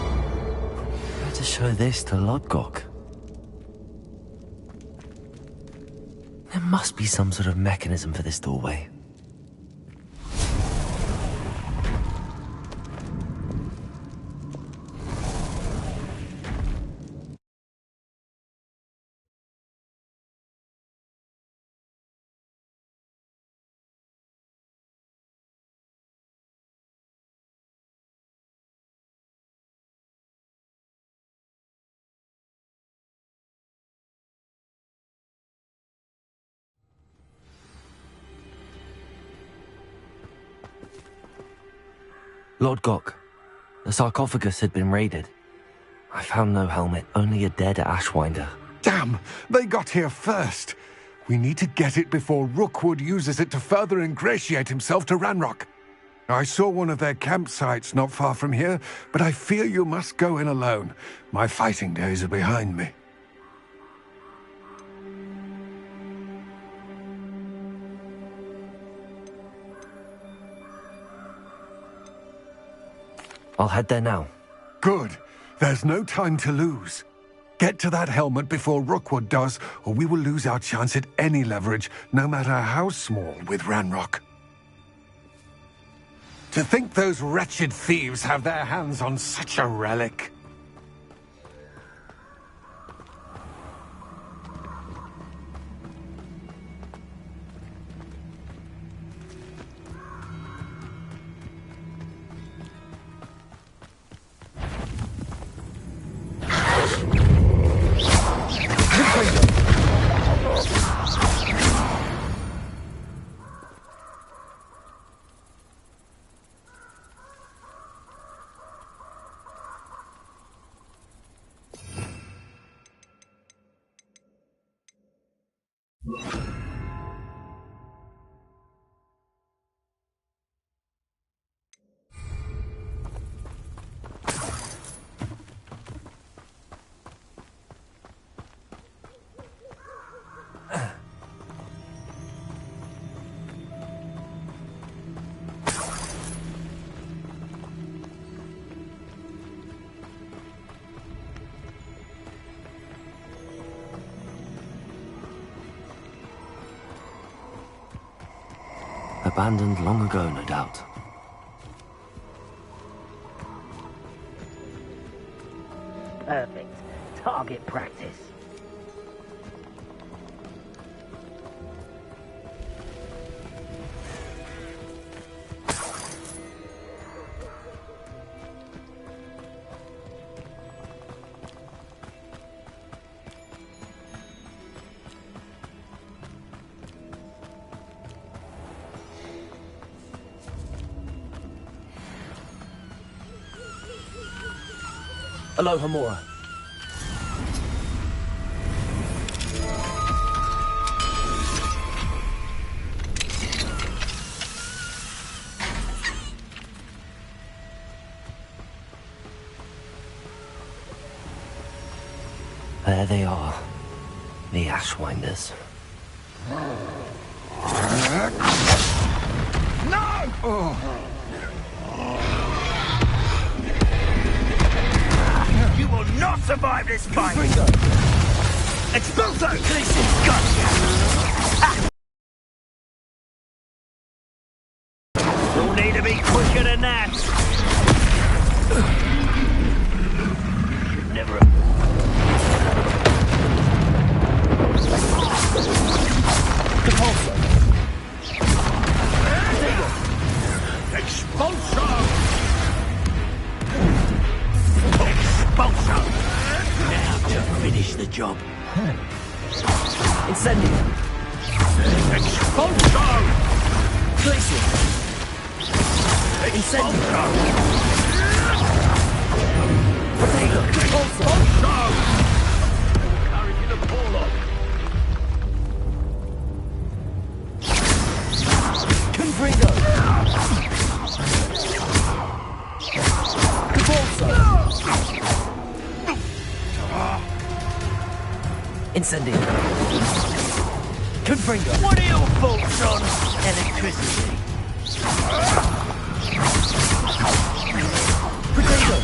To show this to Lodgok. There must be some sort of mechanism for this doorway. Lodgok, the sarcophagus had been raided. I found no helmet, only a dead Ashwinder. Damn! They got here first. We need to get it before Rookwood uses it to further ingratiate himself to Ranrock. I saw one of their campsites not far from here, but I fear you must go in alone. My fighting days are behind me. I'll head there now. Good. There's no time to lose. Get to that helmet before Rookwood does, or we will lose our chance at any leverage, no matter how small, with Ranrock. To think those wretched thieves have their hands on such a relic. Abandoned long ago, no doubt. Perfect. Target practice. Aloha Mora. There they are. The Ashwinders. No! You will not survive this fight! Expulso! Gotcha! You'll need to be quicker than that! Never... Expulso! Expulso! Now to finish the job. Incendio! Expulso! Glacier! Incendio! Potato! Expulso! Courage in the polo! Confringo! Incendio. Confringo. What are your thoughts on electricity? Potato.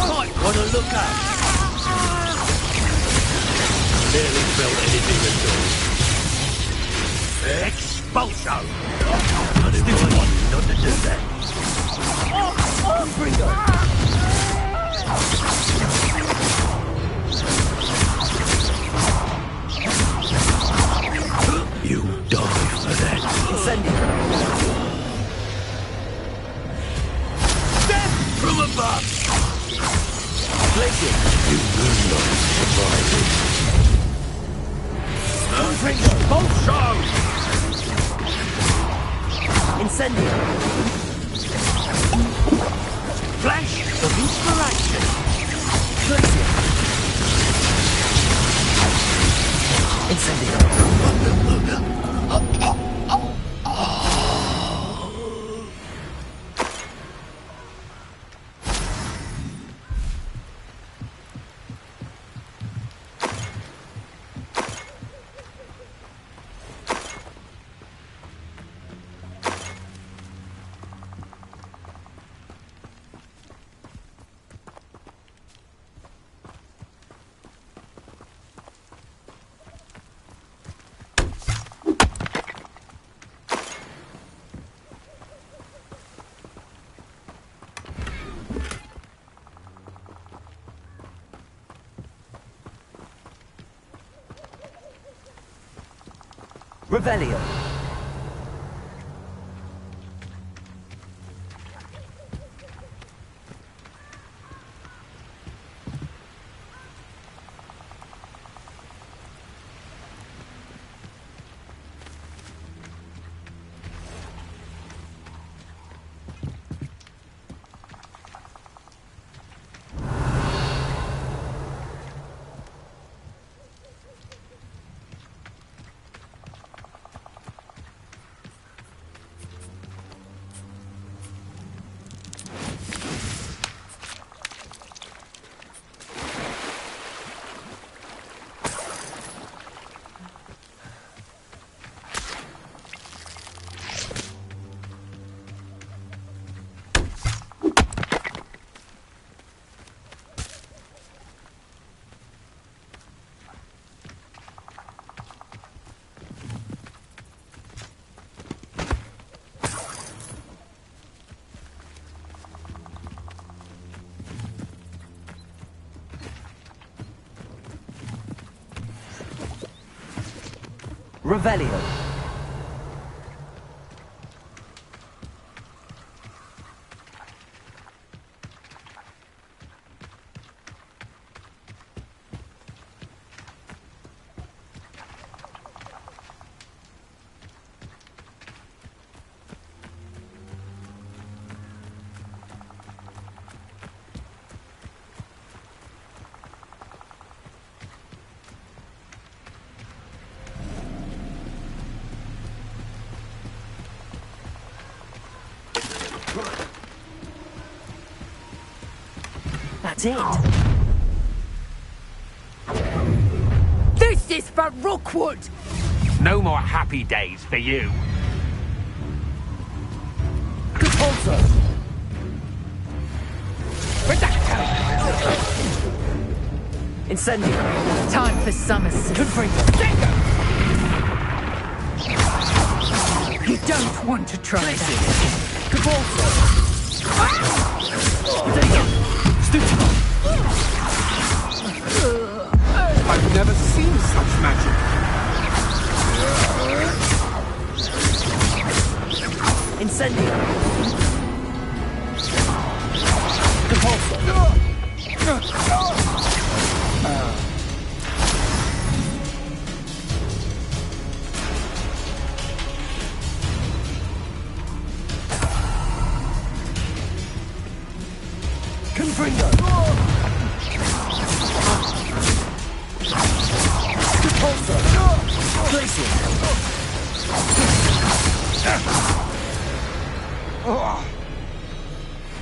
Might want to look up. Barely felt anything at all. Expulso! I didn't want you not to do that. Confringo. You die for that. Incendio. Death from above! Glacier. You will not survive it. Confringo. Expulso! Incendio. Flash of inspiration. Glacier. Incendio. Revelio. Revelio. That's it. This is for Rookwood! No more happy days for you. Repulsor! Incendio. Time for Somerset. You don't want to try that. I've never seen such magic. Incendio. Confringo.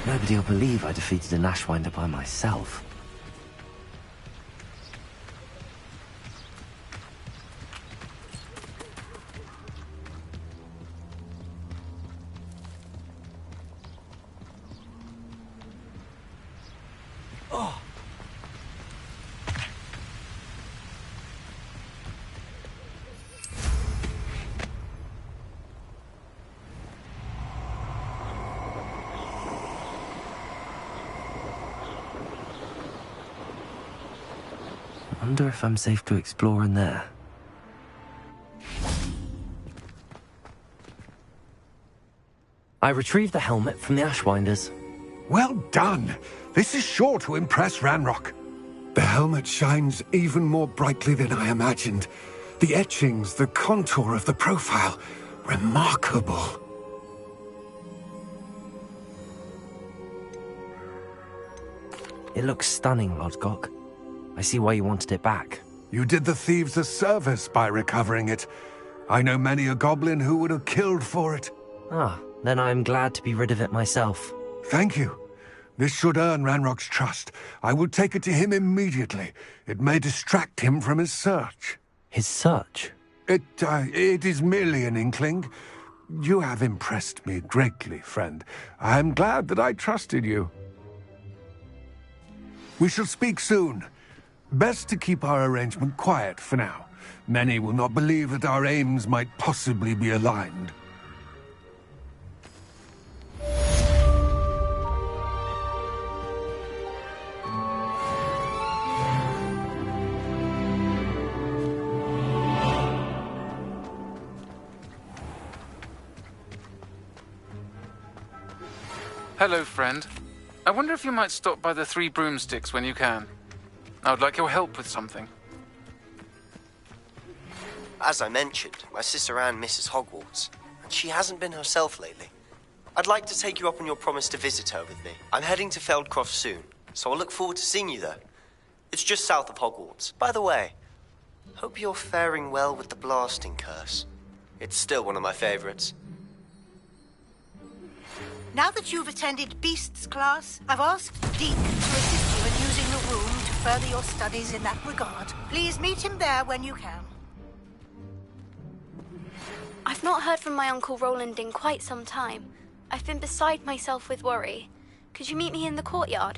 Nobody will believe I defeated an Ashwinder by myself. I wonder if I'm safe to explore in there. I retrieved the helmet from the Ashwinders. Well done. This is sure to impress Ranrock. The helmet shines even more brightly than I imagined. The etchings, the contour of the profile. Remarkable. It looks stunning, Lodgok. I see why you wanted it back. You did the thieves a service by recovering it. I know many a goblin who would have killed for it. Ah, then I am glad to be rid of it myself. Thank you. This should earn Ranrock's trust. I will take it to him immediately. It may distract him from his search. His search? It is merely an inkling. You have impressed me greatly, friend. I am glad that I trusted you. We shall speak soon. Best to keep our arrangement quiet for now. Many will not believe that our aims might possibly be aligned. Hello, friend. I wonder if you might stop by the Three Broomsticks when you can. I would like your help with something. As I mentioned, my sister Anne misses Hogwarts, and she hasn't been herself lately. I'd like to take you up on your promise to visit her with me. I'm heading to Feldcroft soon, so I'll look forward to seeing you there. It's just south of Hogwarts. By the way, hope you're faring well with the blasting curse. It's still one of my favorites. Now that you've attended Beasts class, I've asked Deek to assist you in using the room to further your studies in that regard. Please meet him there when you can. I've not heard from my Uncle Roland in quite some time. I've been beside myself with worry. Could you meet me in the courtyard?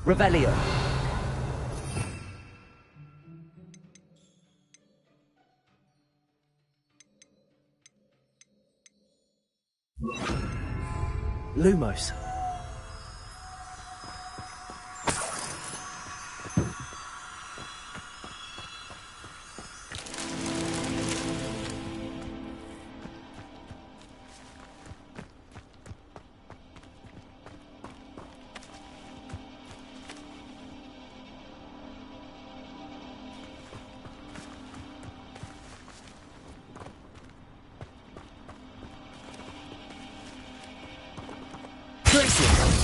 Revelio. Lumos. Glacier!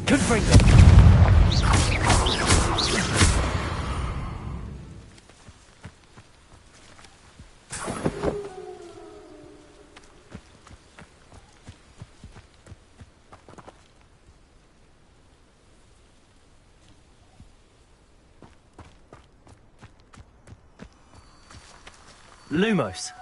Could bring them. Lumos.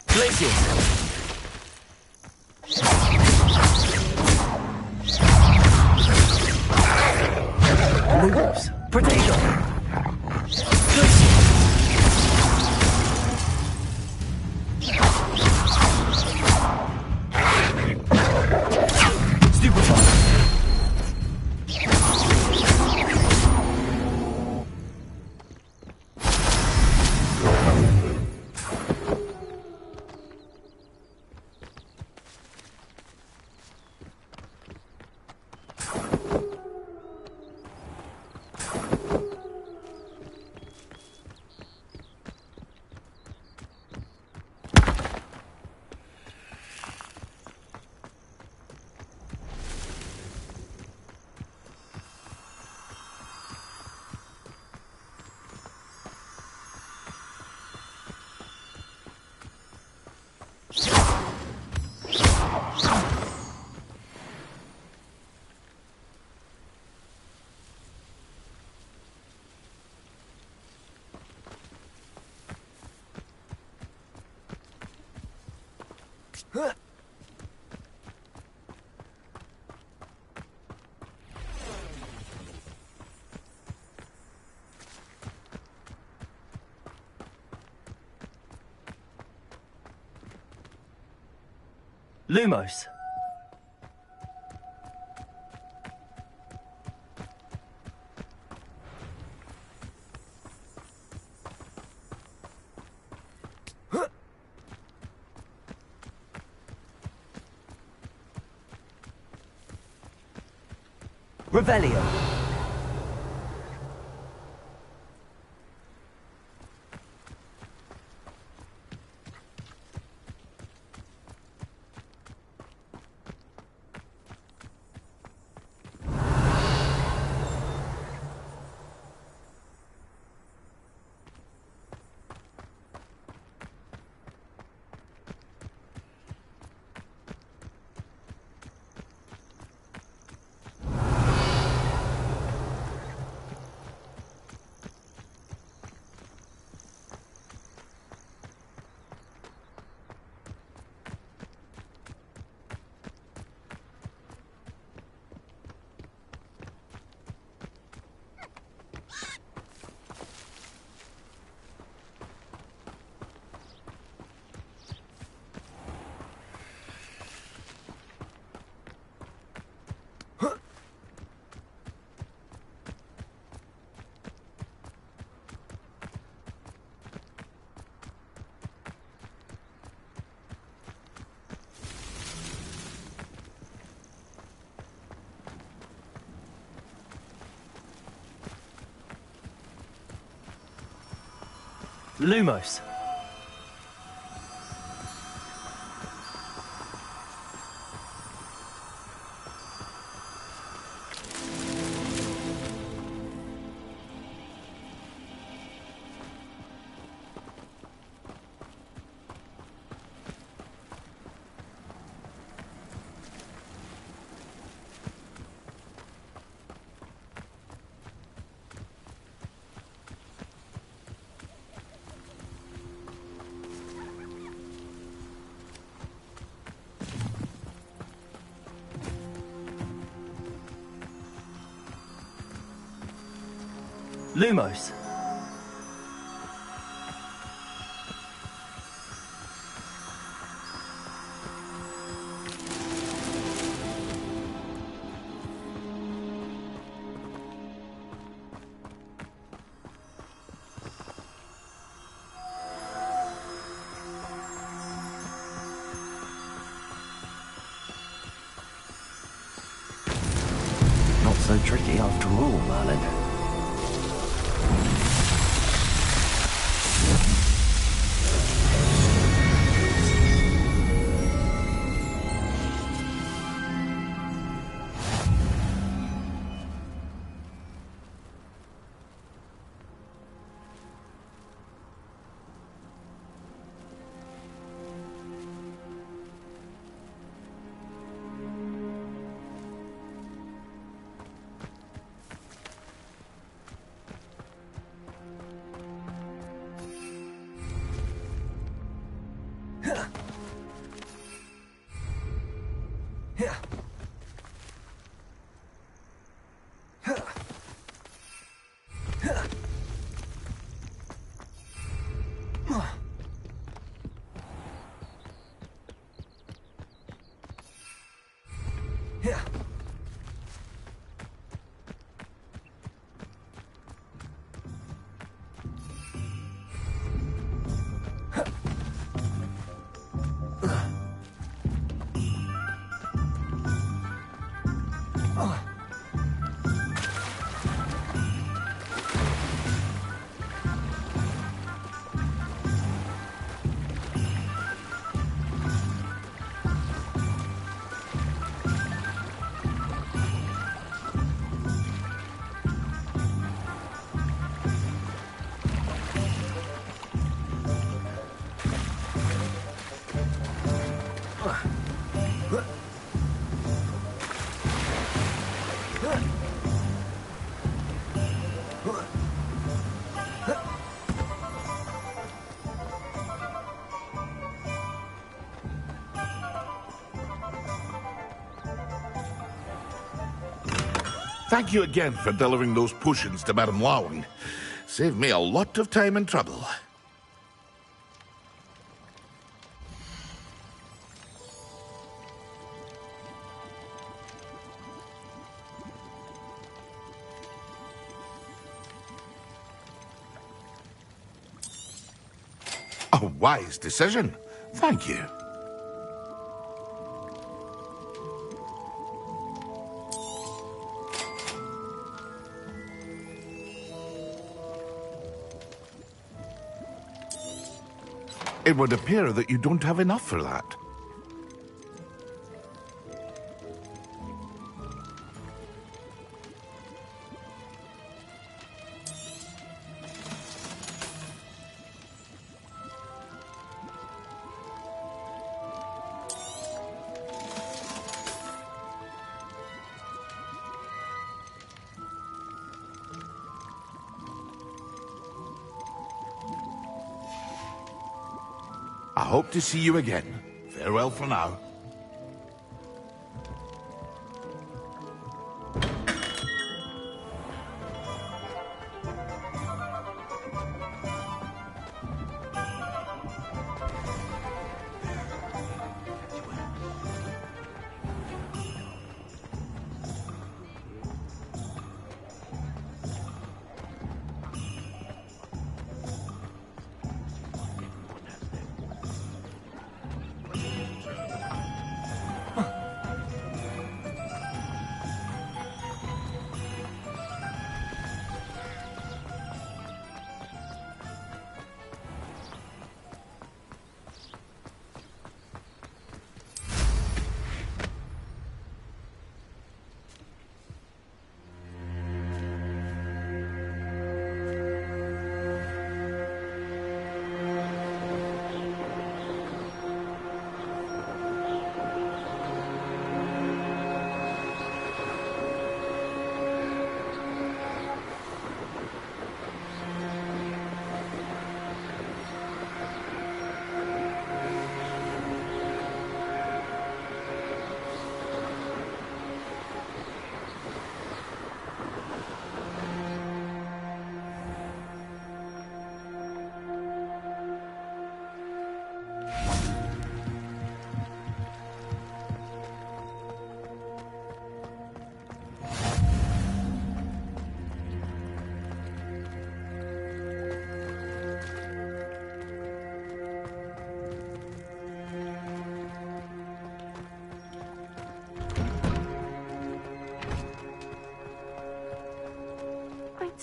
Glaciers. Lumos. Potato. Lumos. Revelio. Lumos. Lumos. Not so tricky after all, Merlin. Thank you again for delivering those potions to Madame Lawing. Saved me a lot of time and trouble. A wise decision. Thank you. It would appear that you don't have enough for that. I hope to see you again. Farewell for now.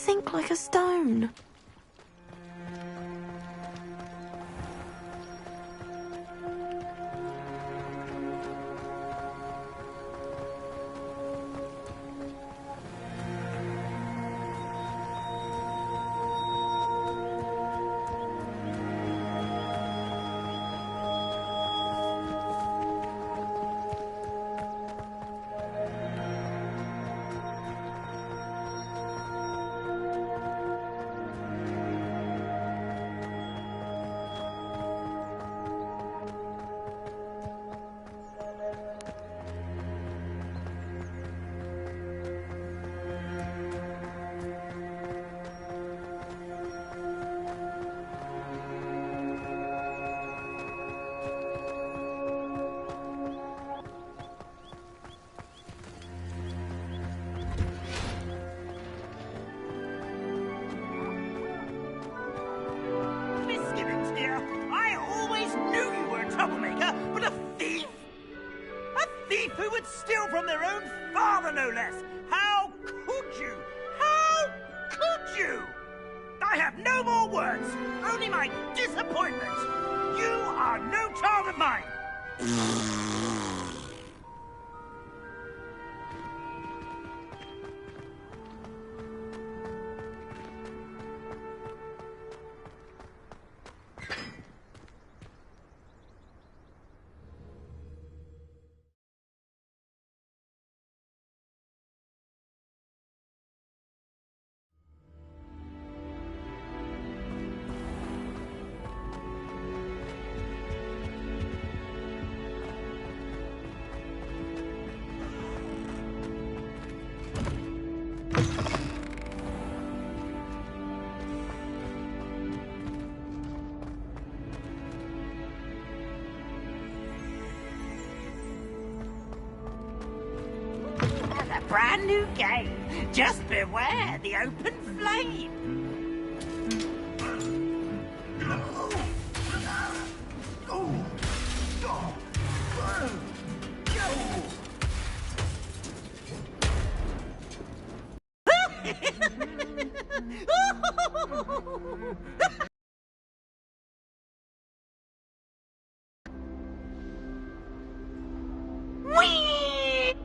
sink like a stone. Misgivings, dear. I always knew you were a troublemaker, but a thief? A thief who would steal from their own father, no less. How could you? How could you? I have no more words, only my disappointment. You are no child of mine. A brand new game. Just beware the open flame. Whee!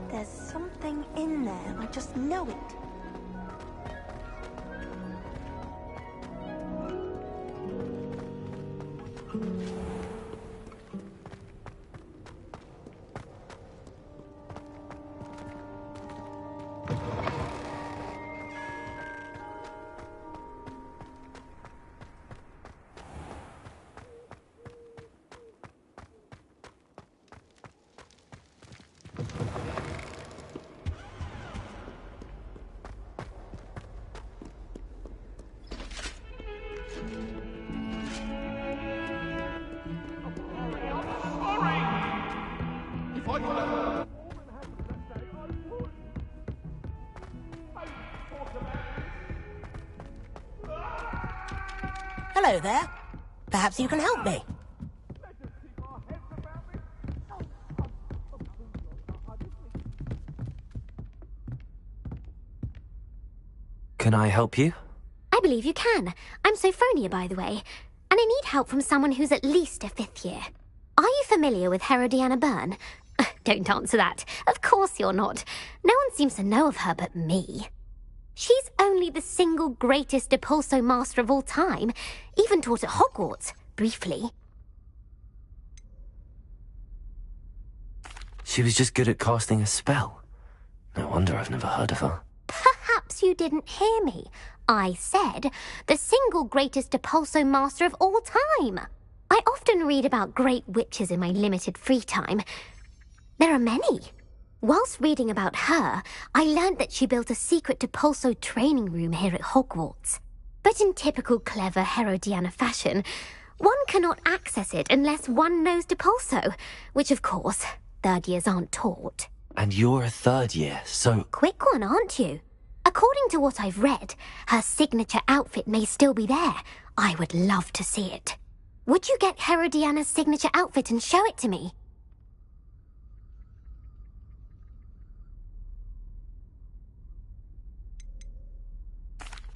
There's something in there. I just know it. Hello there. Perhaps you can help me. Can I help you? I believe you can. I'm Sophronia, by the way, and I need help from someone who's at least a 5th year. Are you familiar with Herodiana Byrne? Don't answer that. Of course you're not. No one seems to know of her but me. She's only the single greatest Depulso master of all time, even taught at Hogwarts, briefly. She was just good at casting a spell. No wonder I've never heard of her. Perhaps you didn't hear me. I said the single greatest Depulso master of all time. I often read about great witches in my limited free time. There are many. Whilst reading about her, I learned that she built a secret Depulso training room here at Hogwarts. But in typical clever Herodiana fashion, one cannot access it unless one knows Depulso, which of course, 3rd years aren't taught. And you're a 3rd year, so... Quick one, aren't you? According to what I've read, her signature outfit may still be there. I would love to see it. Would you get Herodiana's signature outfit and show it to me?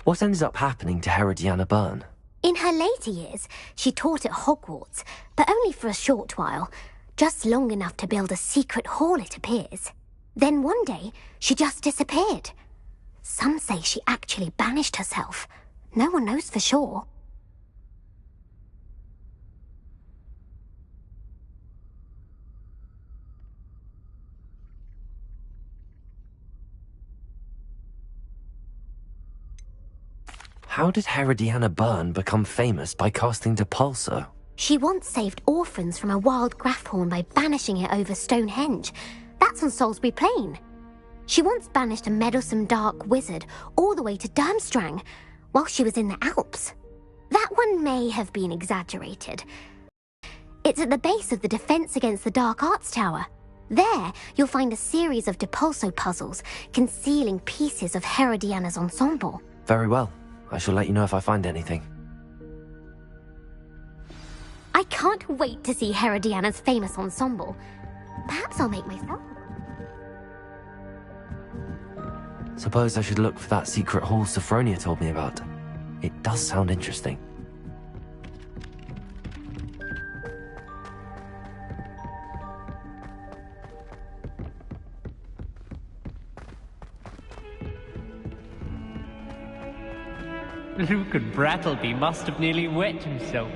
What ended up happening to Herodiana Byrne? In her later years, she taught at Hogwarts, but only for a short while. Just long enough to build a secret hall, it appears. Then one day, she just disappeared. Some say she actually banished herself. No one knows for sure. How did Herodiana Byrne become famous by casting Depulso? She once saved orphans from a wild Grafhorn by banishing it over Stonehenge. That's on Salisbury Plain. She once banished a meddlesome dark wizard all the way to Durmstrang while she was in the Alps. That one may have been exaggerated. It's at the base of the Defense Against the Dark Arts Tower. There, you'll find a series of Depulso puzzles concealing pieces of Herodiana's ensemble. Very well. I shall let you know if I find anything. I can't wait to see Herodiana's famous ensemble. Perhaps I'll make myself. Suppose I should look for that secret hall Sophronia told me about. It does sound interesting. Luke and Brattleby must have nearly wet himself.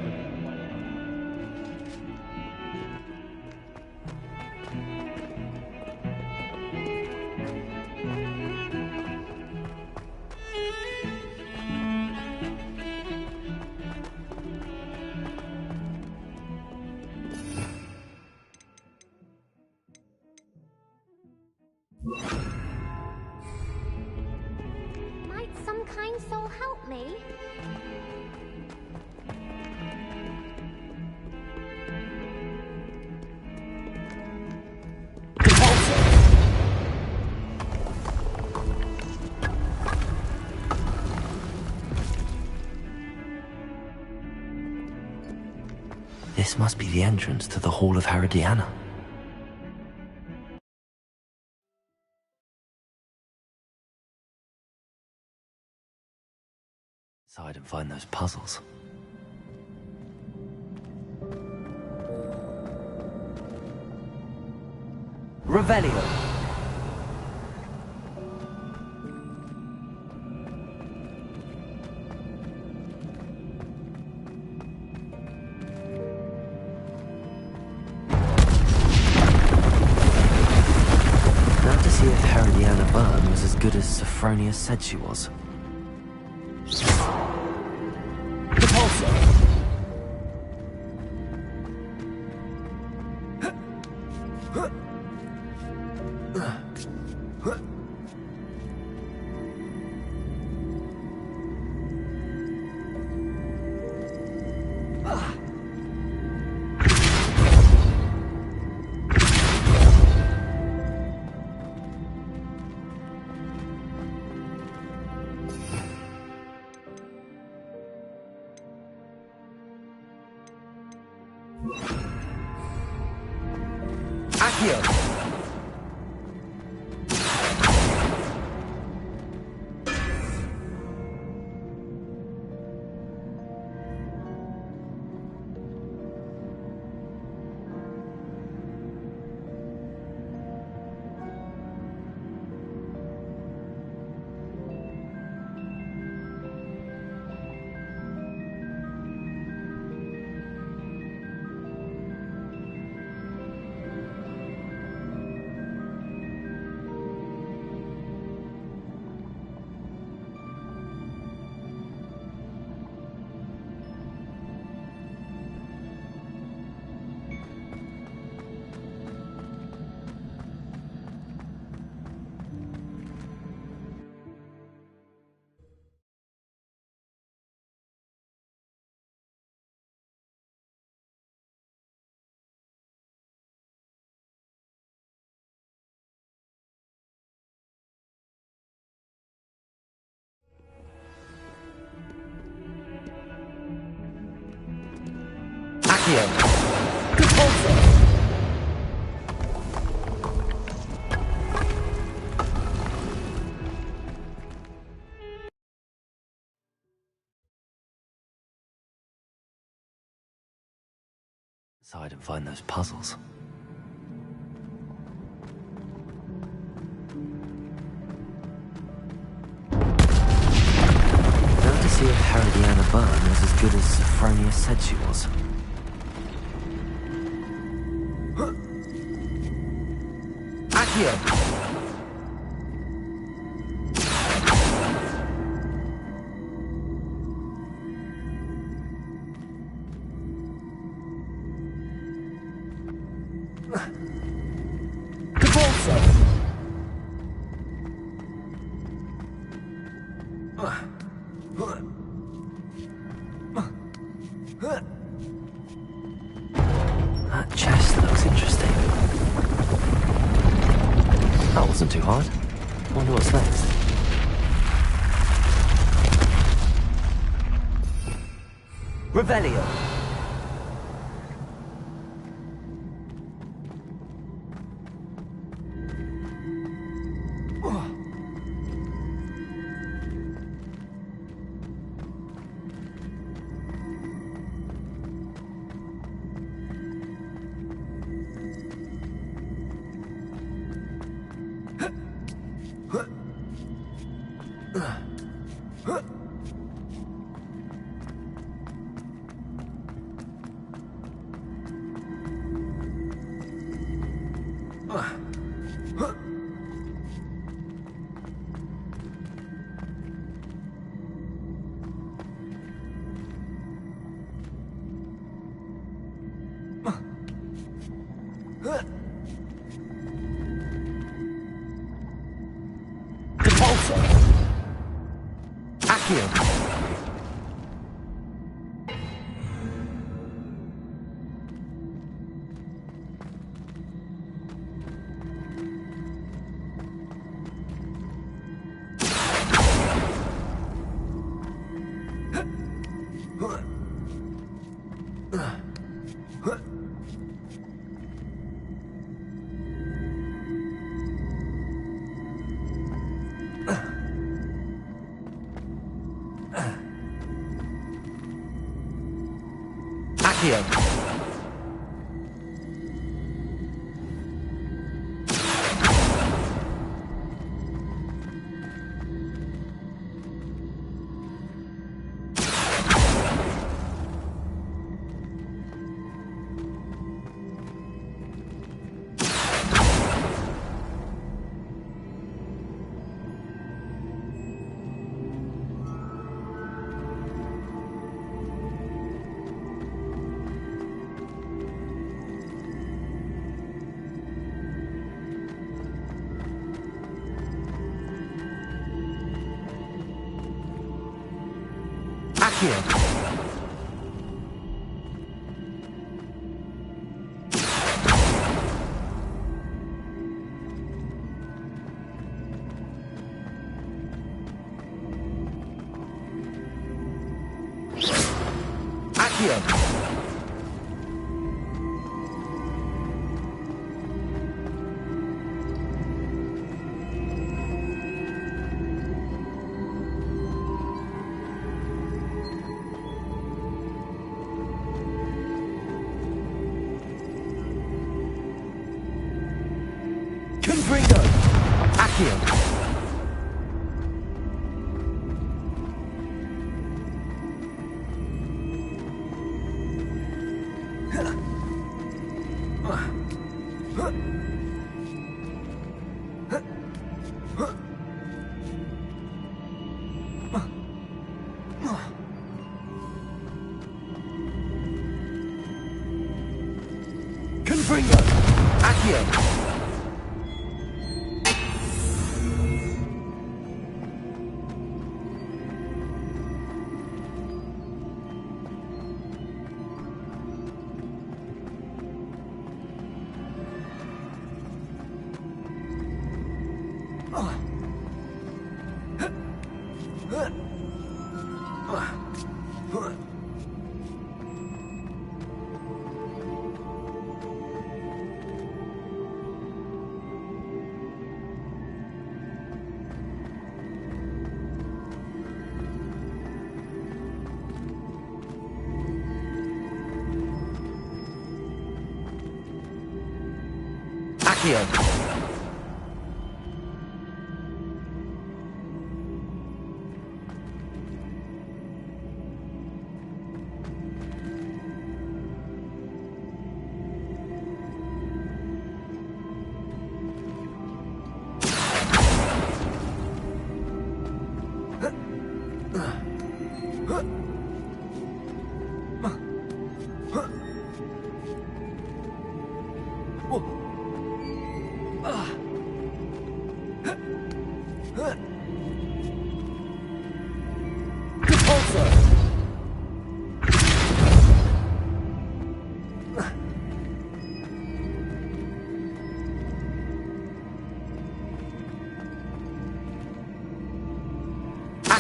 Might some kind soul help me? This must be the entrance to the Hall of Herodiana. Inside and find those puzzles. Revelio. Now to see if Herodiana Byrne was as good as Sophronia said she was. Inside and find those puzzles. Now to see if Herodiana Byrne was as good as Sophronia said she was. Accio! wasn't too hard. Wonder what's next. Revelio.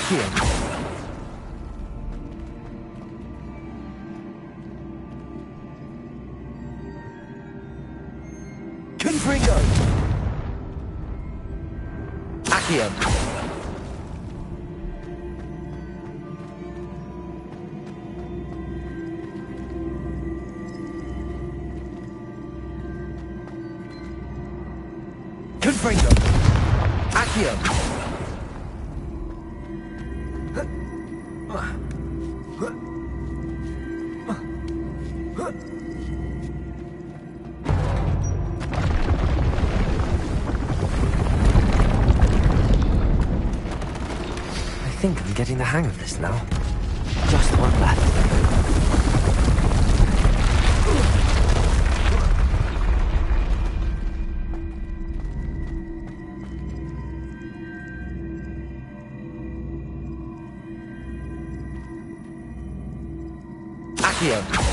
Accio. Confringo. Accio. Confringo. Accio. I think I'm getting the hang of this now. Just one left. Accio.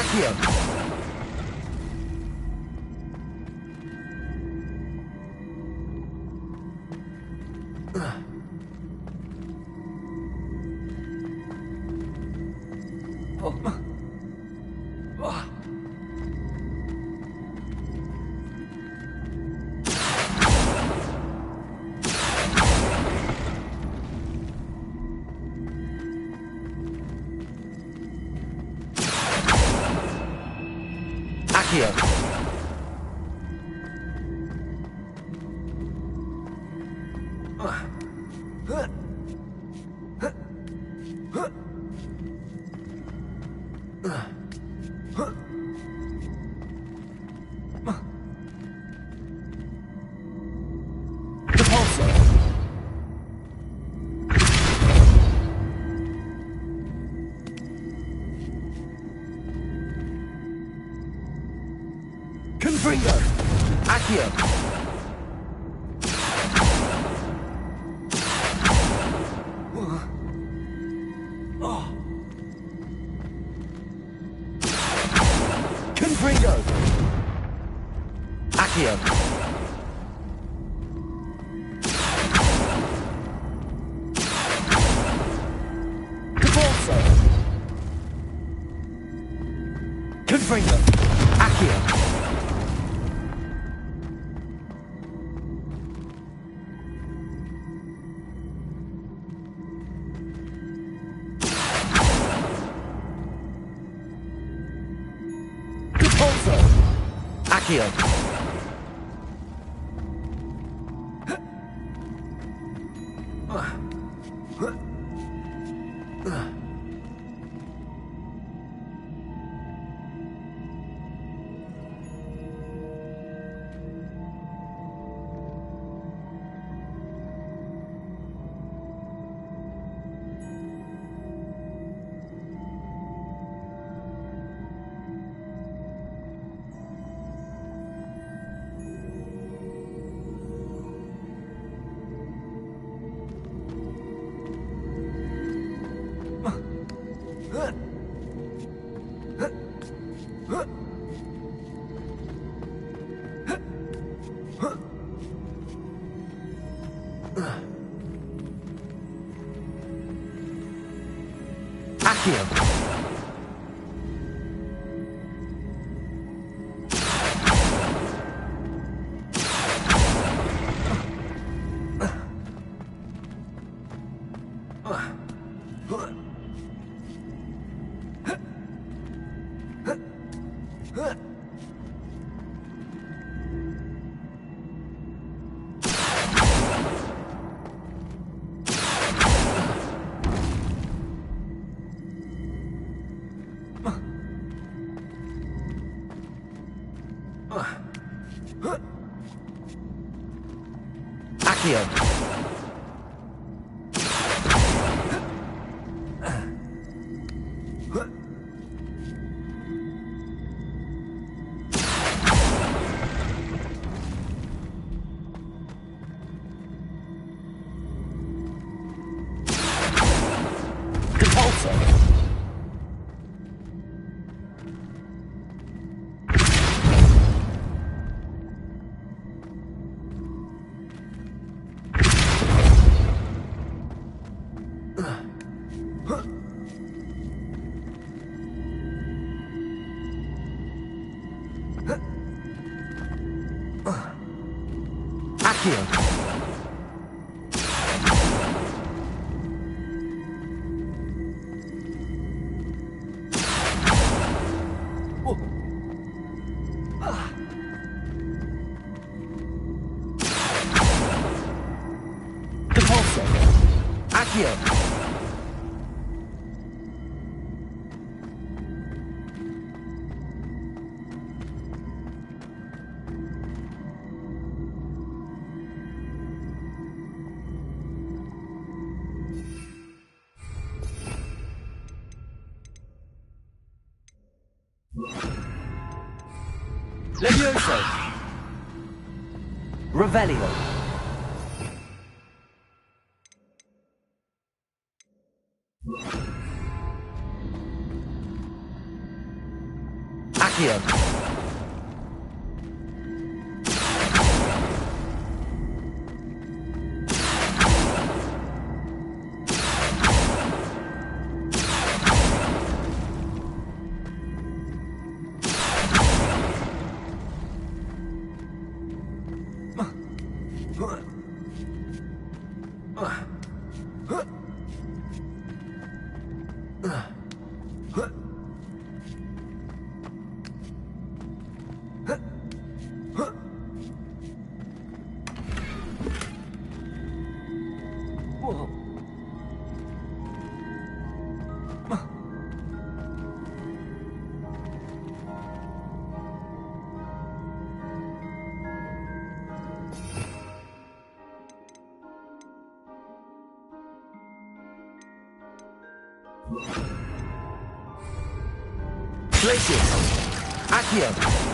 Accio. Accio. Confringo. Accio. Confringo. Accio. Confringo. Accio. Accio. Accio. Accio. Levioso. Revelio. Accio. Glacius. Accio.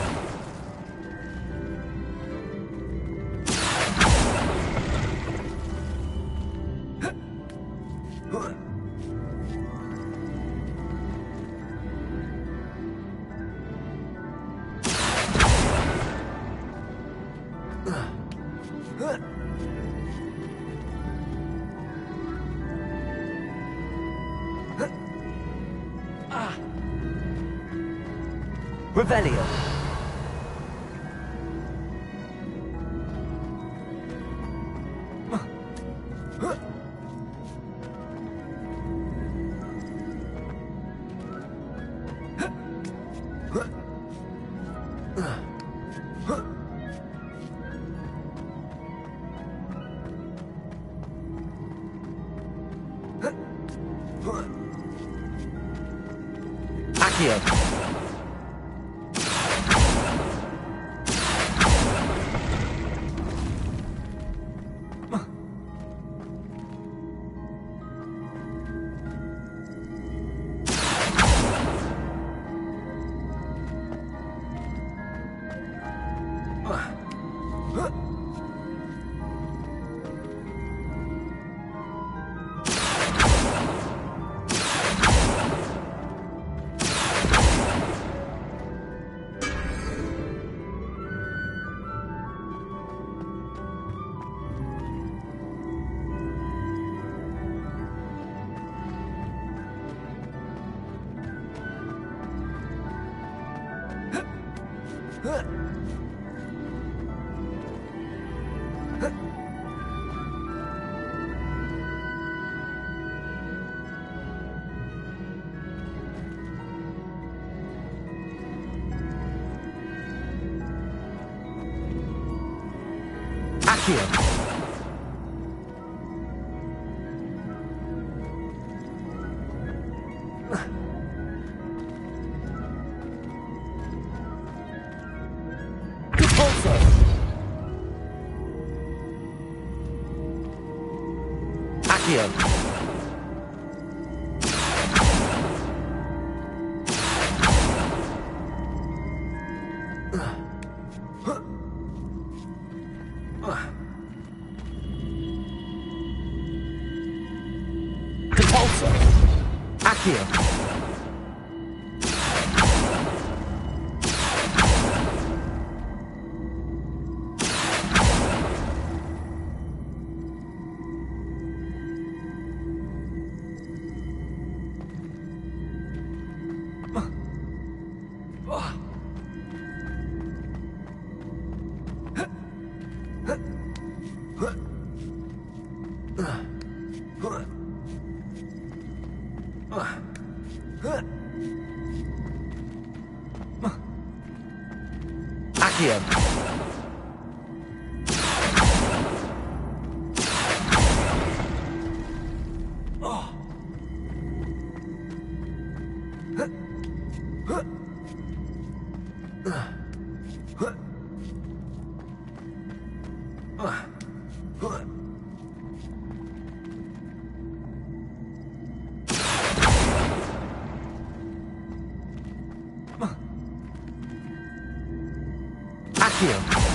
Revelio. Accio. Accio. Accio. Compulsor. Accio. Accio. Accio.